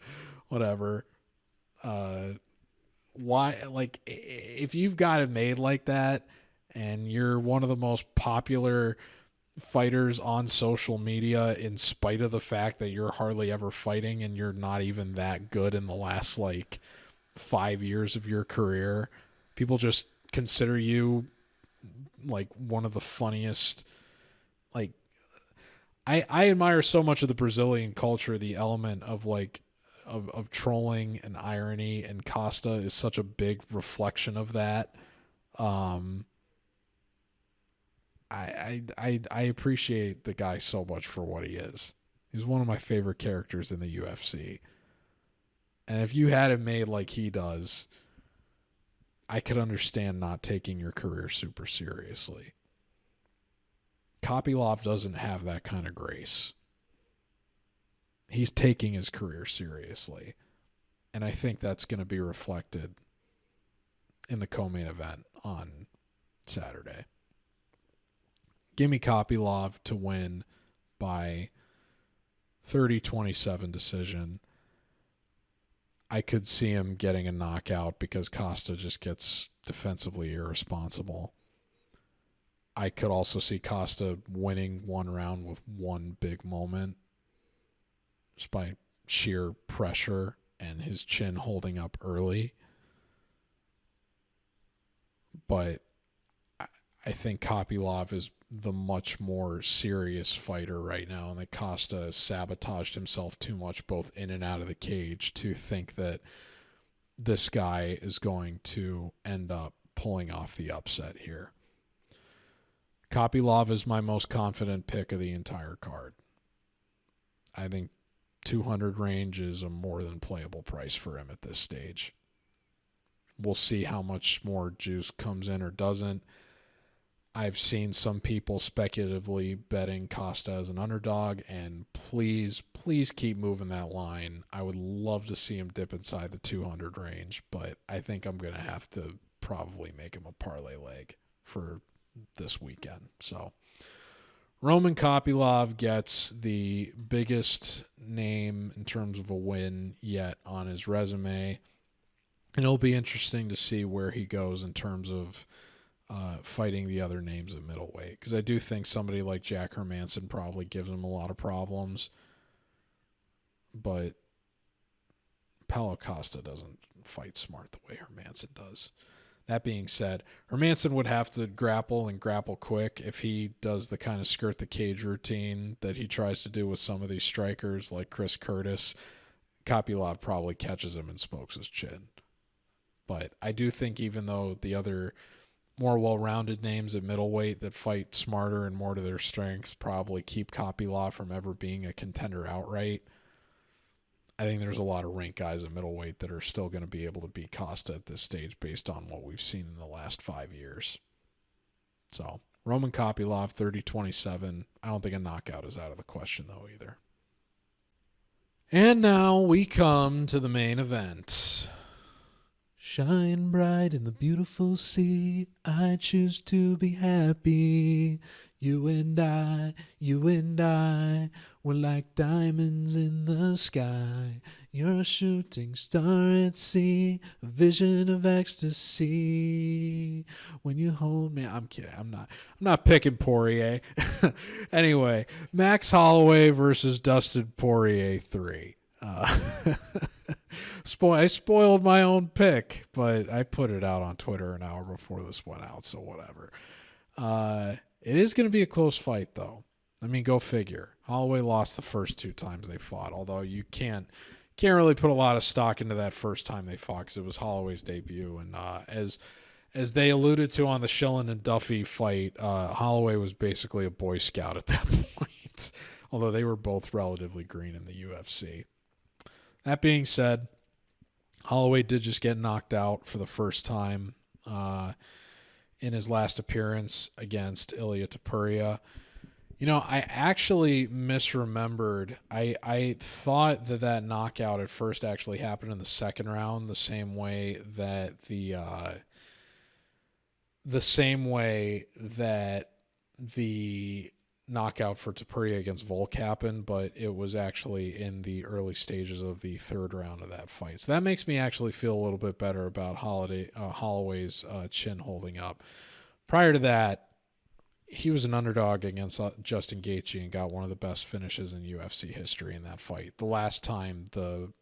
whatever. Why, like, if you've got it made like that and you're one of the most popular fighters on social media in spite of the fact that you're hardly ever fighting and you're not even that good in the last like 5 years of your career, people just consider you like one of the funniest. Like, I admire so much of the Brazilian culture, the element of like of trolling and irony, and Costa is such a big reflection of that. I appreciate the guy so much for what he is. He's one of my favorite characters in the UFC. And if you had it made like he does, I could understand not taking your career super seriously. Kopylov doesn't have that kind of grace. He's taking his career seriously. And I think that's going to be reflected in the co-main event on Saturday. Give me Kopylov to win by 30-27 decision. I could see him getting a knockout because Costa just gets defensively irresponsible. I could also see Costa winning one round with one big moment just by sheer pressure and his chin holding up early. But I think Kopylov is the much more serious fighter right now, and that Costa has sabotaged himself too much both in and out of the cage to think that this guy is going to end up pulling off the upset here. Kopylov is my most confident pick of the entire card. I think 200 range is a more than playable price for him at this stage. We'll see how much more juice comes in or doesn't. I've seen some people speculatively betting Costa as an underdog, and please keep moving that line. I would love to see him dip inside the 200 range, but I think I'm going to have to probably make him a parlay leg for this weekend. So Roman Kopylov gets the biggest name in terms of a win yet on his resume, and it'll be interesting to see where he goes in terms of fighting the other names at middleweight, because I do think somebody like Jack Hermansson probably gives him a lot of problems, but Paulo Costa doesn't fight smart the way Hermansson does. That being said, Hermansson would have to grapple and grapple quick if he does the kind of skirt the cage routine that he tries to do with some of these strikers like Chris Curtis. Kopylov probably catches him and smokes his chin. But I do think even though the other more well-rounded names at middleweight that fight smarter and more to their strengths probably keep Kopylov from ever being a contender outright, I think there's a lot of ranked guys at middleweight that are still going to be able to beat Costa at this stage based on what we've seen in the last 5 years. So, Roman Kopylov, 30-27. I don't think a knockout is out of the question, though, either. And now we come to the main event. Shine bright in the beautiful sea. I choose to be happy. You and I, we're like diamonds in the sky. You're a shooting star at sea, a vision of ecstasy. When you hold me, I'm kidding. I'm not picking Poirier. Anyway, Max Holloway versus Dustin Poirier 3. I spoiled my own pick, but I put it out on Twitter an hour before this went out, so whatever. It is going to be a close fight, though. I mean, go figure. Holloway lost the first 2 times they fought, although you can't really put a lot of stock into that first time they fought because it was Holloway's debut. And as they alluded to on the Schillen and Duffy fight, Holloway was basically a Boy Scout at that point, although they were both relatively green in the UFC. That being said, Holloway did just get knocked out for the first time in his last appearance against Ilia Topuria. You know, I actually misremembered. I thought that knockout at first actually happened in the second round, the same way that the knockout for Topuria against Volk happened, but it was actually in the early stages of the third round of that fight. So that makes me actually feel a little bit better about Holloway's chin holding up. Prior to that, he was an underdog against Justin Gaethje and got one of the best finishes in UFC history in that fight. The last time the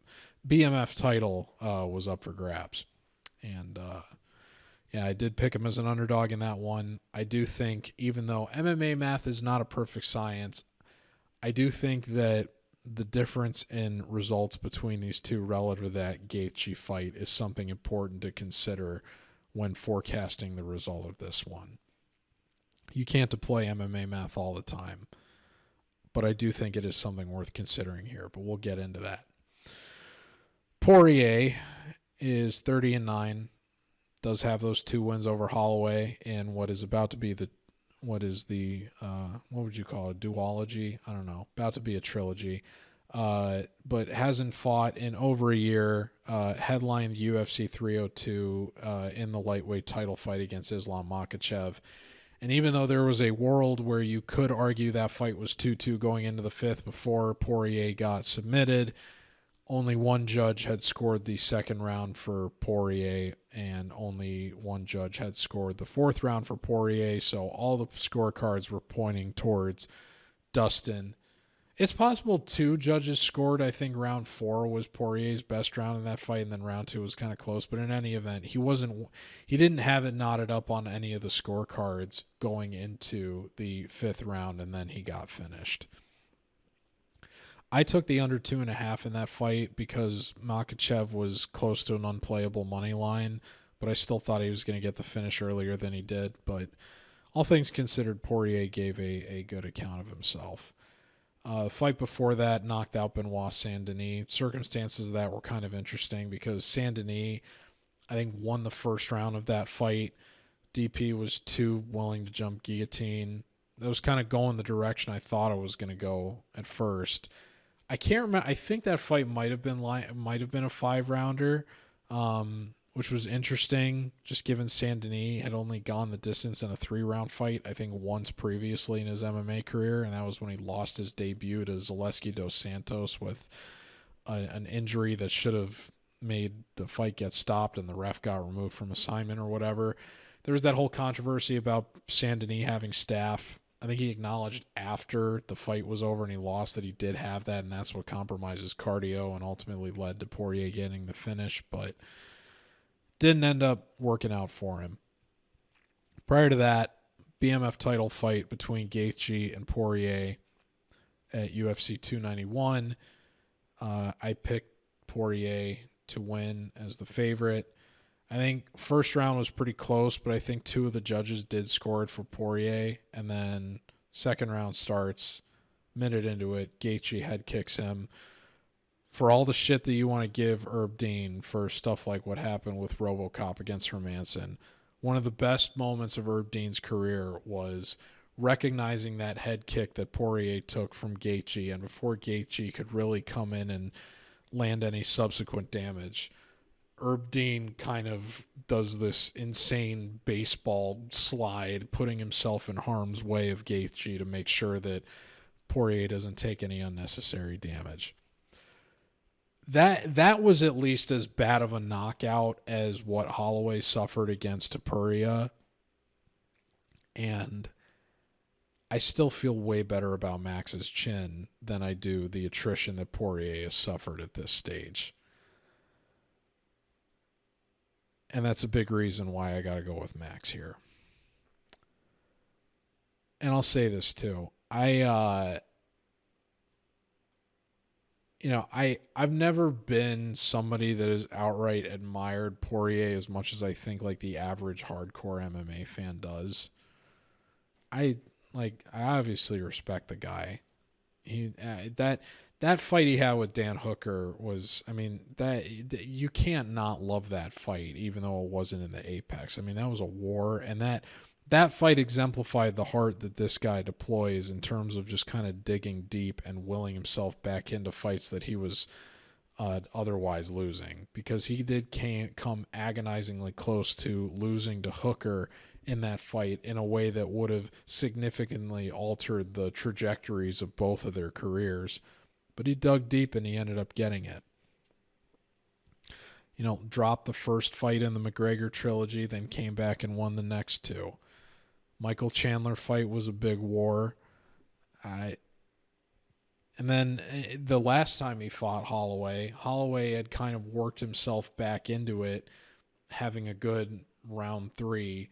BMF title was up for grabs. And yeah, I did pick him as an underdog in that one. I do think, even though MMA math is not a perfect science, I do think that the difference in results between these two relative to that Gaethje fight is something important to consider when forecasting the result of this one. You can't deploy MMA math all the time, but I do think it is something worth considering here, but we'll get into that. Poirier is 30-9. Does have those 2 wins over Holloway in what is about to be what would you call it, duology? I don't know, about to be a trilogy, but hasn't fought in over a year, headlined UFC 302 in the lightweight title fight against Islam Makhachev. And even though there was a world where you could argue that fight was 2-2 going into the 5th before Poirier got submitted, only one judge had scored the second round for Poirier, and only one judge had scored the 4th round for Poirier. So all the scorecards were pointing towards Dustin It's possible two judges scored. I think round 4 was Poirier's best round in that fight, and then round 2 was kind of close. But in any event, he didn't have it knotted up on any of the scorecards going into the 5th round, and then he got finished. I took the under 2.5 in that fight because Makhachev was close to an unplayable money line, but I still thought he was going to get the finish earlier than he did. But all things considered, Poirier gave a good account of himself. The fight before that knocked out Benoit Saint-Denis. Circumstances of that were kind of interesting because Saint-Denis, I think, won the first round of that fight. DP was too willing to jump guillotine. It was kind of going the direction I thought it was going to go at first. I can't remember. I think that fight might have been a 5-rounder, which was interesting, just given Saint-Denis had only gone the distance in a 3-round fight, I think once previously in his MMA career, and that was when he lost his debut to Zaleski dos Santos with an injury that should have made the fight get stopped and the ref got removed from assignment or whatever. There was that whole controversy about Saint-Denis having staph. I think he acknowledged after the fight was over and he lost that he did have that, and that's what compromised his cardio and ultimately led to Poirier getting the finish, but didn't end up working out for him. Prior to that, BMF title fight between Gaethje and Poirier at UFC 291. I picked Poirier to win as the favorite. I think first round was pretty close, but I think 2 of the judges did score it for Poirier. And then second round starts, minute into it, Gaethje head kicks him. For all the shit that you want to give Herb Dean for stuff like what happened with RoboCop against Hermanson, one of the best moments of Herb Dean's career was recognizing that head kick that Poirier took from Gaethje, and before Gaethje could really come in and land any subsequent damage, Herb Dean kind of does this insane baseball slide, putting himself in harm's way of Gaethje to make sure that Poirier doesn't take any unnecessary damage. That was at least as bad of a knockout as what Holloway suffered against Topuria. And I still feel way better about Max's chin than I do the attrition that Poirier has suffered at this stage. And that's a big reason why I got to go with Max here. And I'll say this too. I've never been somebody that has outright admired Poirier as much as I think like the average hardcore MMA fan does. I obviously respect the guy. That fight he had with Dan Hooker was, that you can't not love that fight, even though it wasn't in the Apex. That was a war, and that fight exemplified the heart that this guy deploys in terms of just kind of digging deep and willing himself back into fights that he was otherwise losing, because he did come agonizingly close to losing to Hooker in that fight in a way that would have significantly altered the trajectories of both of their careers. But he dug deep and he ended up getting it. Dropped the first fight in the McGregor trilogy, then came back and won the next 2. Michael Chandler fight was a big war. And then the last time he fought Holloway had kind of worked himself back into it, having a good round 3,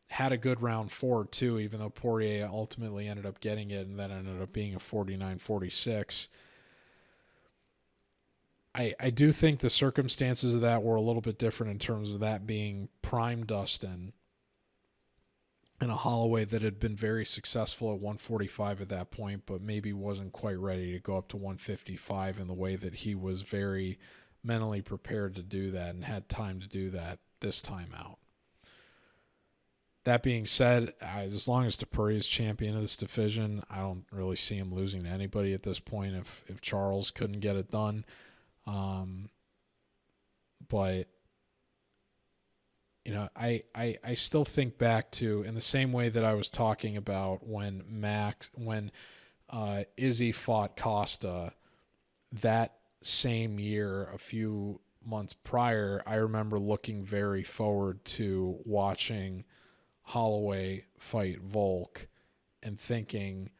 had a good round 4 too, even though Poirier ultimately ended up getting it and that ended up being a 49-46. I do think the circumstances of that were a little bit different in terms of that being prime Dustin and a Holloway that had been very successful at 145 at that point, but maybe wasn't quite ready to go up to 155 in the way that he was very mentally prepared to do that and had time to do that this time out. That being said, as long as Topuria is champion of this division, I don't really see him losing to anybody at this point if Charles couldn't get it done. But I still think back to, in the same way that I was talking about when Izzy fought Costa that same year, a few months prior, I remember looking very forward to watching Holloway fight Volk and thinking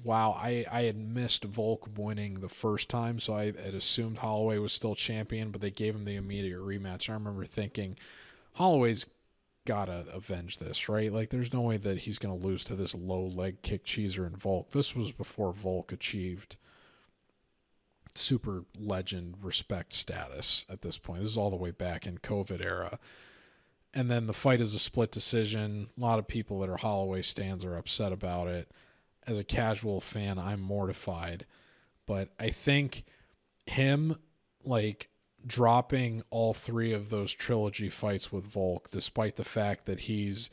wow, I had missed Volk winning the first time, so I had assumed Holloway was still champion, but they gave him the immediate rematch. I remember thinking, Holloway's gotta avenge this, right? Like, there's no way that he's gonna lose to this low leg kick cheeser in Volk. This was before Volk achieved super legend respect status at this point. This is all the way back in COVID era. And then the fight is a split decision. A lot of people that are Holloway stans are upset about it. As a casual fan, I'm mortified. But I think him, like, dropping all three of those trilogy fights with Volk, despite the fact that he's,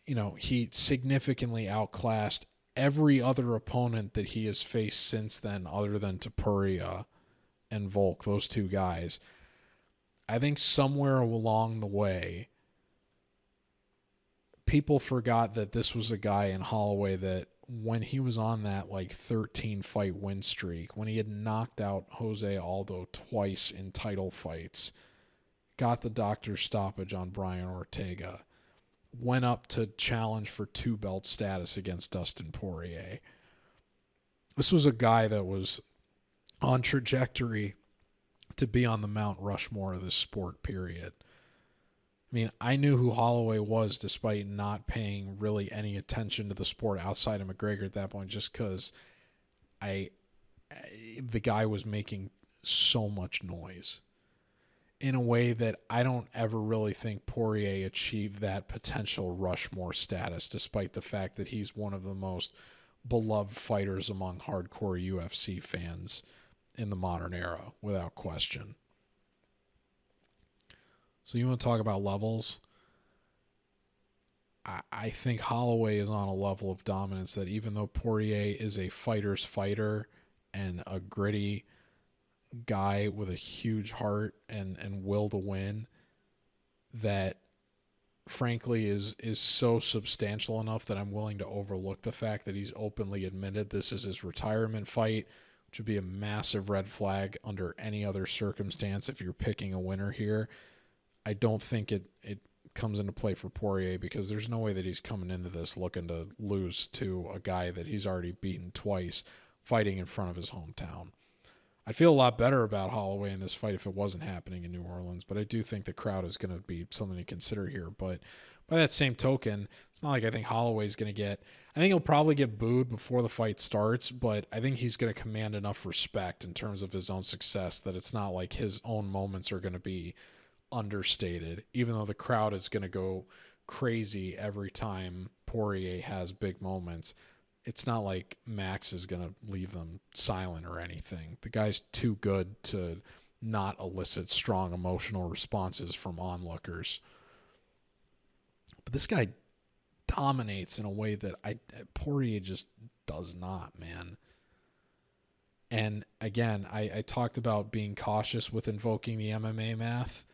he significantly outclassed every other opponent that he has faced since then, other than Topuria and Volk, those two guys. I think somewhere along the way, people forgot that this was a guy in Holloway that when he was on that 13 fight win streak, when he had knocked out Jose Aldo twice in title fights, got the doctor's stoppage on Brian Ortega, went up to challenge for 2-belt status against Dustin Poirier. This was a guy that was on trajectory to be on the Mount Rushmore of this sport, period. I mean, I knew who Holloway was despite not paying really any attention to the sport outside of McGregor at that point, just because the guy was making so much noise in a way that I don't ever really think Poirier achieved that potential Rushmore status, despite the fact that he's one of the most beloved fighters among hardcore UFC fans in the modern era, without question. So you want to talk about levels? I think Holloway is on a level of dominance that even though Poirier is a fighter's fighter and a gritty guy with a huge heart and will to win, that frankly is so substantial enough that I'm willing to overlook the fact that he's openly admitted this is his retirement fight, which would be a massive red flag under any other circumstance if you're picking a winner here. I don't think it comes into play for Poirier, because there's no way that he's coming into this looking to lose to a guy that he's already beaten twice, fighting in front of his hometown. I'd feel a lot better about Holloway in this fight if it wasn't happening in New Orleans, but I do think the crowd is going to be something to consider here. But by that same token, it's not like I think Holloway's going to I think he'll probably get booed before the fight starts, but I think he's going to command enough respect in terms of his own success that it's not like his own moments are going to be understated, even though the crowd is going to go crazy every time Poirier has big moments. It's not like Max is going to leave them silent or anything. The guy's too good to not elicit strong emotional responses from onlookers. But this guy dominates in a way that Poirier just does not, man. And again, I talked about being cautious with invoking the MMA math,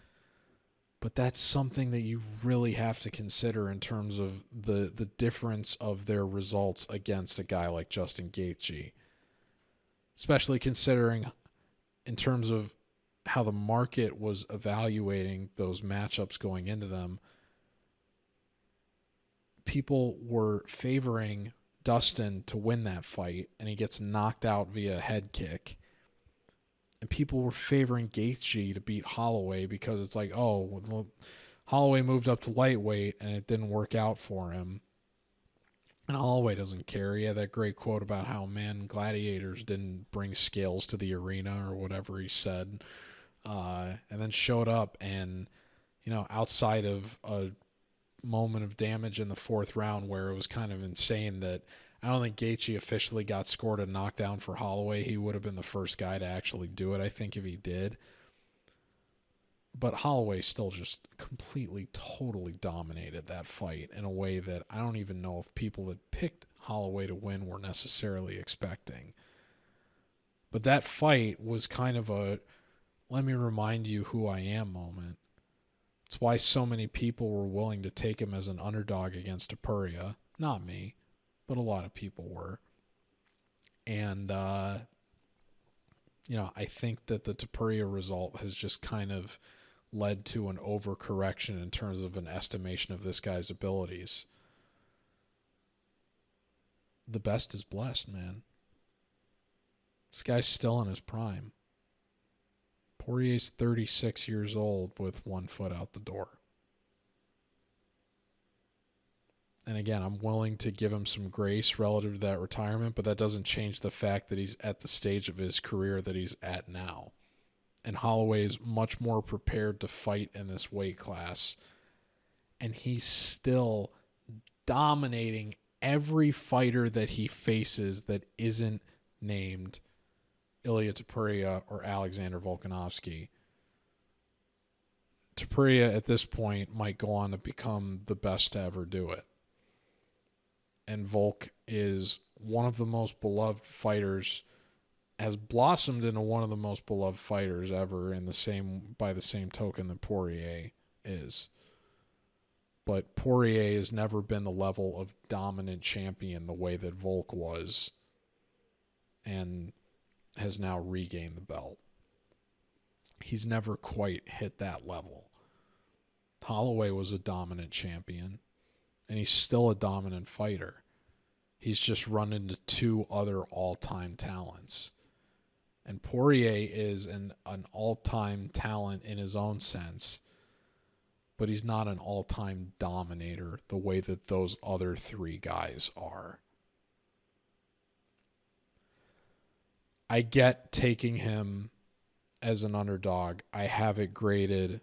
but that's something that you really have to consider in terms of the difference of their results against a guy like Justin Gaethje, especially considering in terms of how the market was evaluating those matchups going into them. People were favoring Dustin to win that fight, and he gets knocked out via a head kick. And people were favoring Gaethje to beat Holloway because it's like, oh, well, Holloway moved up to lightweight and it didn't work out for him. And Holloway doesn't care. He had that great quote about how, man, gladiators didn't bring scales to the arena or whatever he said. And then showed up and, outside of a moment of damage in the fourth round where it was kind of insane that I don't think Gaethje officially got scored a knockdown for Holloway. He would have been the first guy to actually do it, I think, if he did. But Holloway still just completely, totally dominated that fight in a way that I don't even know if people that picked Holloway to win were necessarily expecting. But that fight was kind of a, let me remind you who I am moment. It's why so many people were willing to take him as an underdog against Topuria. Not me, but a lot of people were. And, I think that the Topuria result has just kind of led to an overcorrection in terms of an estimation of this guy's abilities. the best is blessed, man. This guy's still in his prime. Poirier's 36 years old with one foot out the door. And again, I'm willing to give him some grace relative to that retirement, but that doesn't change the fact that he's at the stage of his career that he's at now. And Holloway is much more prepared to fight in this weight class. And he's still dominating every fighter that he faces that isn't named Ilia Topuria or Alexander Volkanovski. Topuria at this point might go on to become the best to ever do it. And Volk is one of the most beloved fighters, has blossomed into one of the most beloved fighters ever by the same token that Poirier is. But Poirier has never been the level of dominant champion the way that Volk was, and has now regained the belt. He's never quite hit that level. Holloway was a dominant champion, and he's still a dominant fighter. He's just run into two other all-time talents. And Poirier is an all-time talent in his own sense, but he's not an all-time dominator the way that those other three guys are. I get taking him as an underdog. I have it graded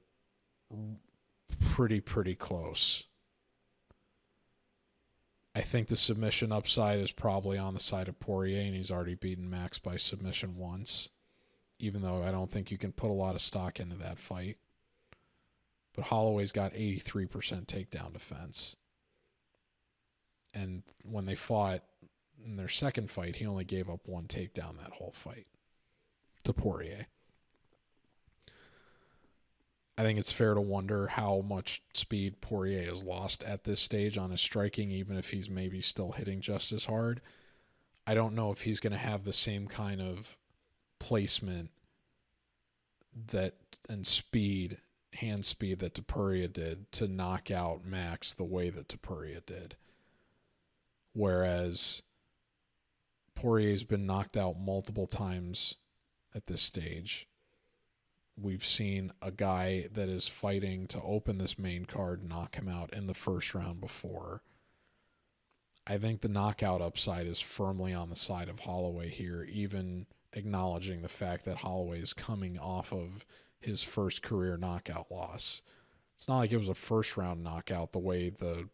pretty close. I think the submission upside is probably on the side of Poirier, and he's already beaten Max by submission once, even though I don't think you can put a lot of stock into that fight. But Holloway's got 83% takedown defense. And when they fought in their second fight, he only gave up one takedown that whole fight to Poirier. I think it's fair to wonder how much speed Poirier has lost at this stage on his striking, even if he's maybe still hitting just as hard. I don't know if he's going to have the same kind of placement and speed, hand speed that Topuria did to knock out Max the way that Topuria did. Whereas Poirier's been knocked out multiple times at this stage. We've seen a guy that is fighting to open this main card knock him out in the first round before. I think the knockout upside is firmly on the side of Holloway here, even acknowledging the fact that Holloway is coming off of his first career knockout loss. It's not like it was a first-round knockout the way the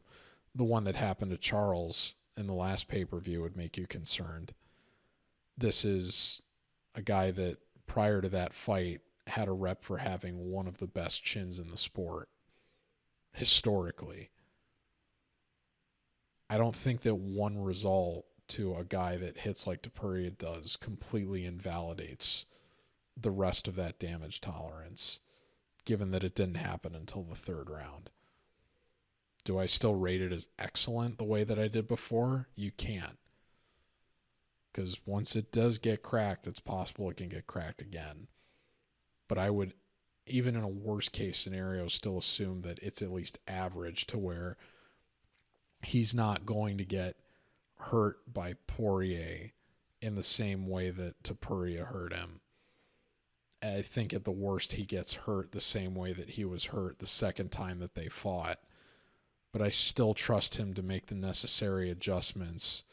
one that happened to Charles in the last pay-per-view would make you concerned. This is a guy that, prior to that fight, had a rep for having one of the best chins in the sport, historically. I don't think that one result to a guy that hits like Topuria does completely invalidates the rest of that damage tolerance, given that it didn't happen until the third round. Do I still rate it as excellent the way that I did before? You can't. Because once it does get cracked, it's possible it can get cracked again. But I would, even in a worst case scenario, still assume that it's at least average to where he's not going to get hurt by Poirier in the same way that Topuria hurt him. I think at the worst he gets hurt the same way that he was hurt the second time that they fought. But I still trust him to make the necessary adjustments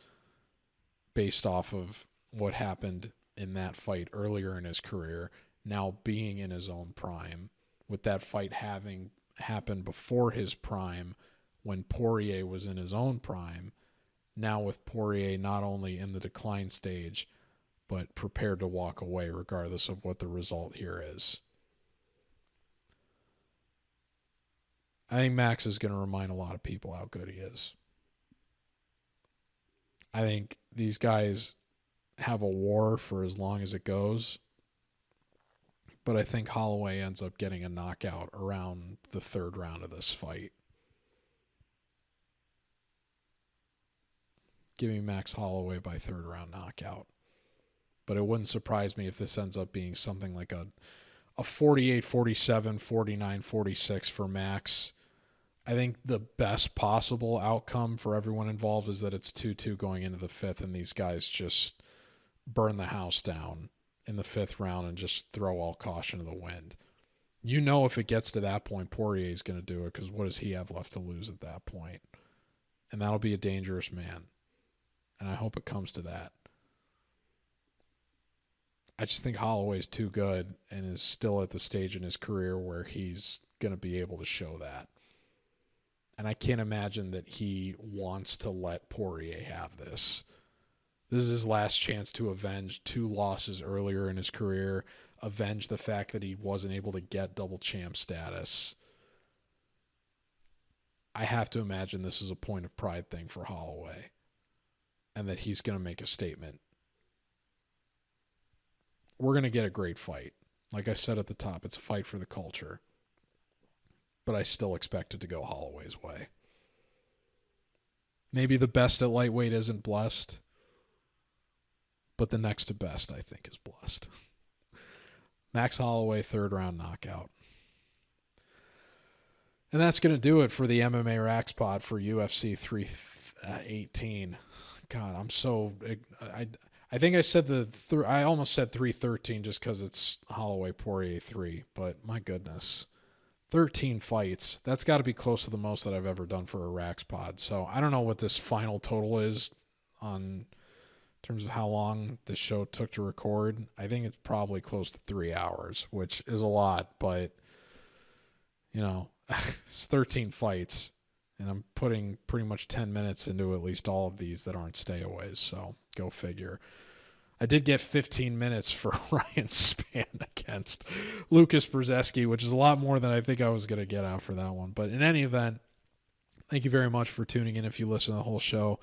based off of what happened in that fight earlier in his career, now being in his own prime, with that fight having happened before his prime when Poirier was in his own prime, now with Poirier not only in the decline stage, but prepared to walk away regardless of what the result here is. I think Max is going to remind a lot of people how good he is. I think these guys have a war for as long as it goes, but I think Holloway ends up getting a knockout around the third round of this fight. Give me Max Holloway by third round knockout. But it wouldn't surprise me if this ends up being something like a 48-47, 49-46 for Max. I think the best possible outcome for everyone involved is that it's 2-2 going into the fifth, and these guys just burn the house down in the fifth round and just throw all caution to the wind. You know, if it gets to that point, Poirier is going to do it, because what does he have left to lose at that point? And that'll be a dangerous man. And I hope it comes to that. I just think Holloway's too good and is still at the stage in his career where he's going to be able to show that. And I can't imagine that he wants to let Poirier have this. This is his last chance to avenge 2 losses earlier in his career, avenge the fact that he wasn't able to get double champ status. I have to imagine this is a point of pride thing for Holloway, and that he's going to make a statement. We're going to get a great fight. Like I said at the top, it's a fight for the culture. But I still expect it to go Holloway's way. Maybe the best at lightweight isn't blessed, but the next to best, I think, is blessed. Max Holloway, 3rd round knockout. And that's going to do it for the MMA RAXPOD for UFC 318. God, I'm so... I think I said I almost said 313 just because it's Holloway Poirier 3, but my goodness. 13 fights. That's got to be close to the most that I've ever done for a RAXPOD. So I don't know what this final total is in terms of how long this show took to record. I think it's probably close to 3 hours, which is a lot, but, you know, it's 13 fights, and I'm putting pretty much 10 minutes into at least all of these that aren't stayaways, so go figure. I did get 15 minutes for Ryan Spann against Lukasz Brzeski, which is a lot more than I think I was going to get out for that one. But in any event, thank you very much for tuning in if you listen to the whole show.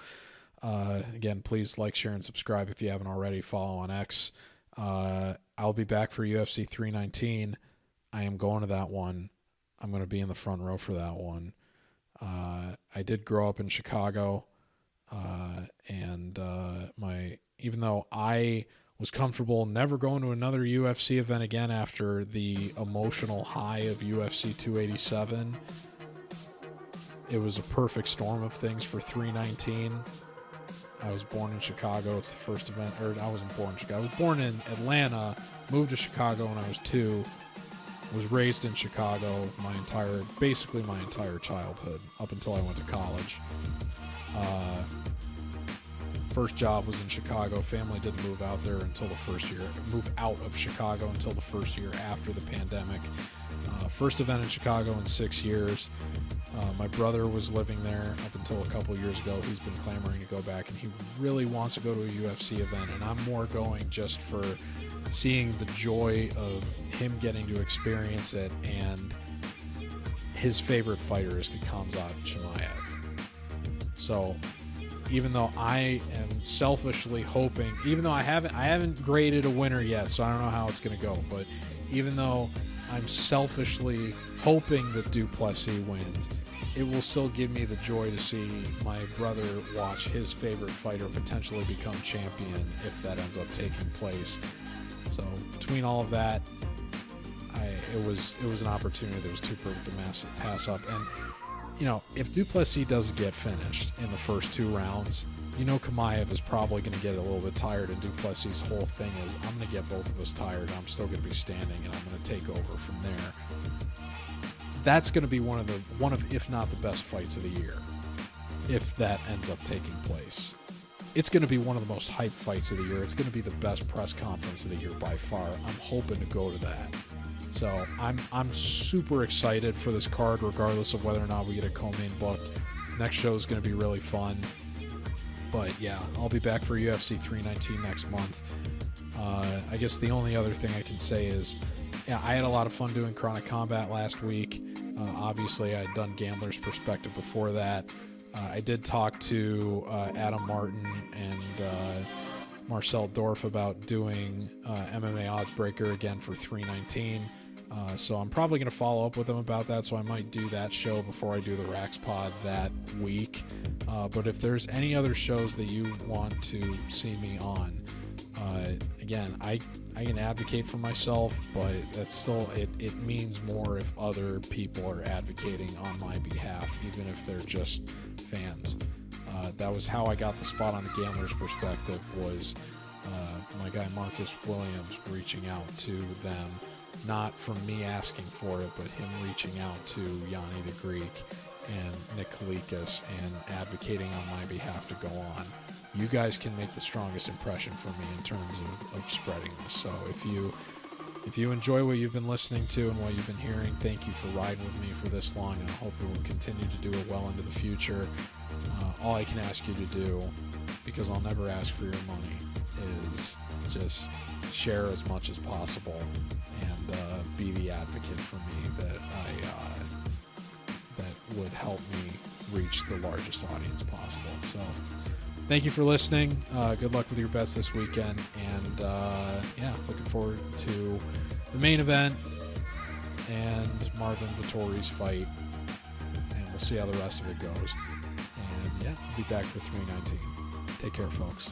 Again, please like, share, and subscribe if you haven't already. Follow on X. I'll be back for UFC 319. I am going to that one. I'm going to be in the front row for that one. I did grow up in Chicago, and even though I was comfortable never going to another UFC event again after the emotional high of UFC 287, it was a perfect storm of things for 319. I was born in Chicago. It's the first event, or I wasn't born in Chicago. I was born in Atlanta, moved to Chicago when I was 2, was raised in Chicago basically my entire childhood up until I went to college. First job was in Chicago. Family didn't move out there until the first year. Move out of Chicago until the first year after the pandemic. First event in Chicago in 6 years. My brother was living there up until a couple years ago. He's been clamoring to go back, and he really wants to go to a UFC event. And I'm more going just for seeing the joy of him getting to experience it. And his favorite fighter is Khamzat Chimaev. So even though I am selfishly hoping, even though I haven't graded a winner yet, so I don't know how it's going to go, but even though I'm selfishly hoping that Duplessis wins, it will still give me the joy to see my brother watch his favorite fighter potentially become champion if that ends up taking place. So between all of that, it was an opportunity that was too perfect to pass up. And you know, if Duplessis doesn't get finished in the first 2 rounds, you know Chimaev is probably going to get a little bit tired, and Duplessis' whole thing is, I'm going to get both of us tired, I'm still going to be standing, and I'm going to take over from there. That's going to be one of, if not the best fights of the year, if that ends up taking place. It's going to be one of the most hyped fights of the year. It's going to be the best press conference of the year by far. I'm hoping to go to that. So I'm super excited for this card, regardless of whether or not we get a co-main booked. Next show is going to be really fun. But yeah, I'll be back for UFC 319 next month. I guess the only other thing I can say is, yeah, I had a lot of fun doing Chronic Combat last week. Obviously, I had done Gambler's Perspective before that. I did talk to Adam Martin and Marcel Dorf about doing MMA Oddsbreaker again for 319. So I'm probably going to follow up with them about that, so I might do that show before I do the RAXPOD that week. But if there's any other shows that you want to see me on, Again, I can advocate for myself, but that's still, it means more if other people are advocating on my behalf, even if they're just fans. That was how I got the spot on the Gambler's Perspective, was my guy Marcus Williams reaching out to them, not from me asking for it, but him reaching out to Yanni the Greek and Nicolle and advocating on my behalf to go on. You guys can make the strongest impression for me in terms of spreading this. So if you enjoy what you've been listening to and what you've been hearing, thank you for riding with me for this long, and I hope we will continue to do it well into the future. All I can ask you to do, because I'll never ask for your money, is just share as much as possible and be the advocate for me that that would help me reach the largest audience possible. So thank you for listening. Good luck with your bets this weekend, and looking forward to the main event and Marvin Vettori's fight, and we'll see how the rest of it goes. And we'll be back for 319. Take care, folks.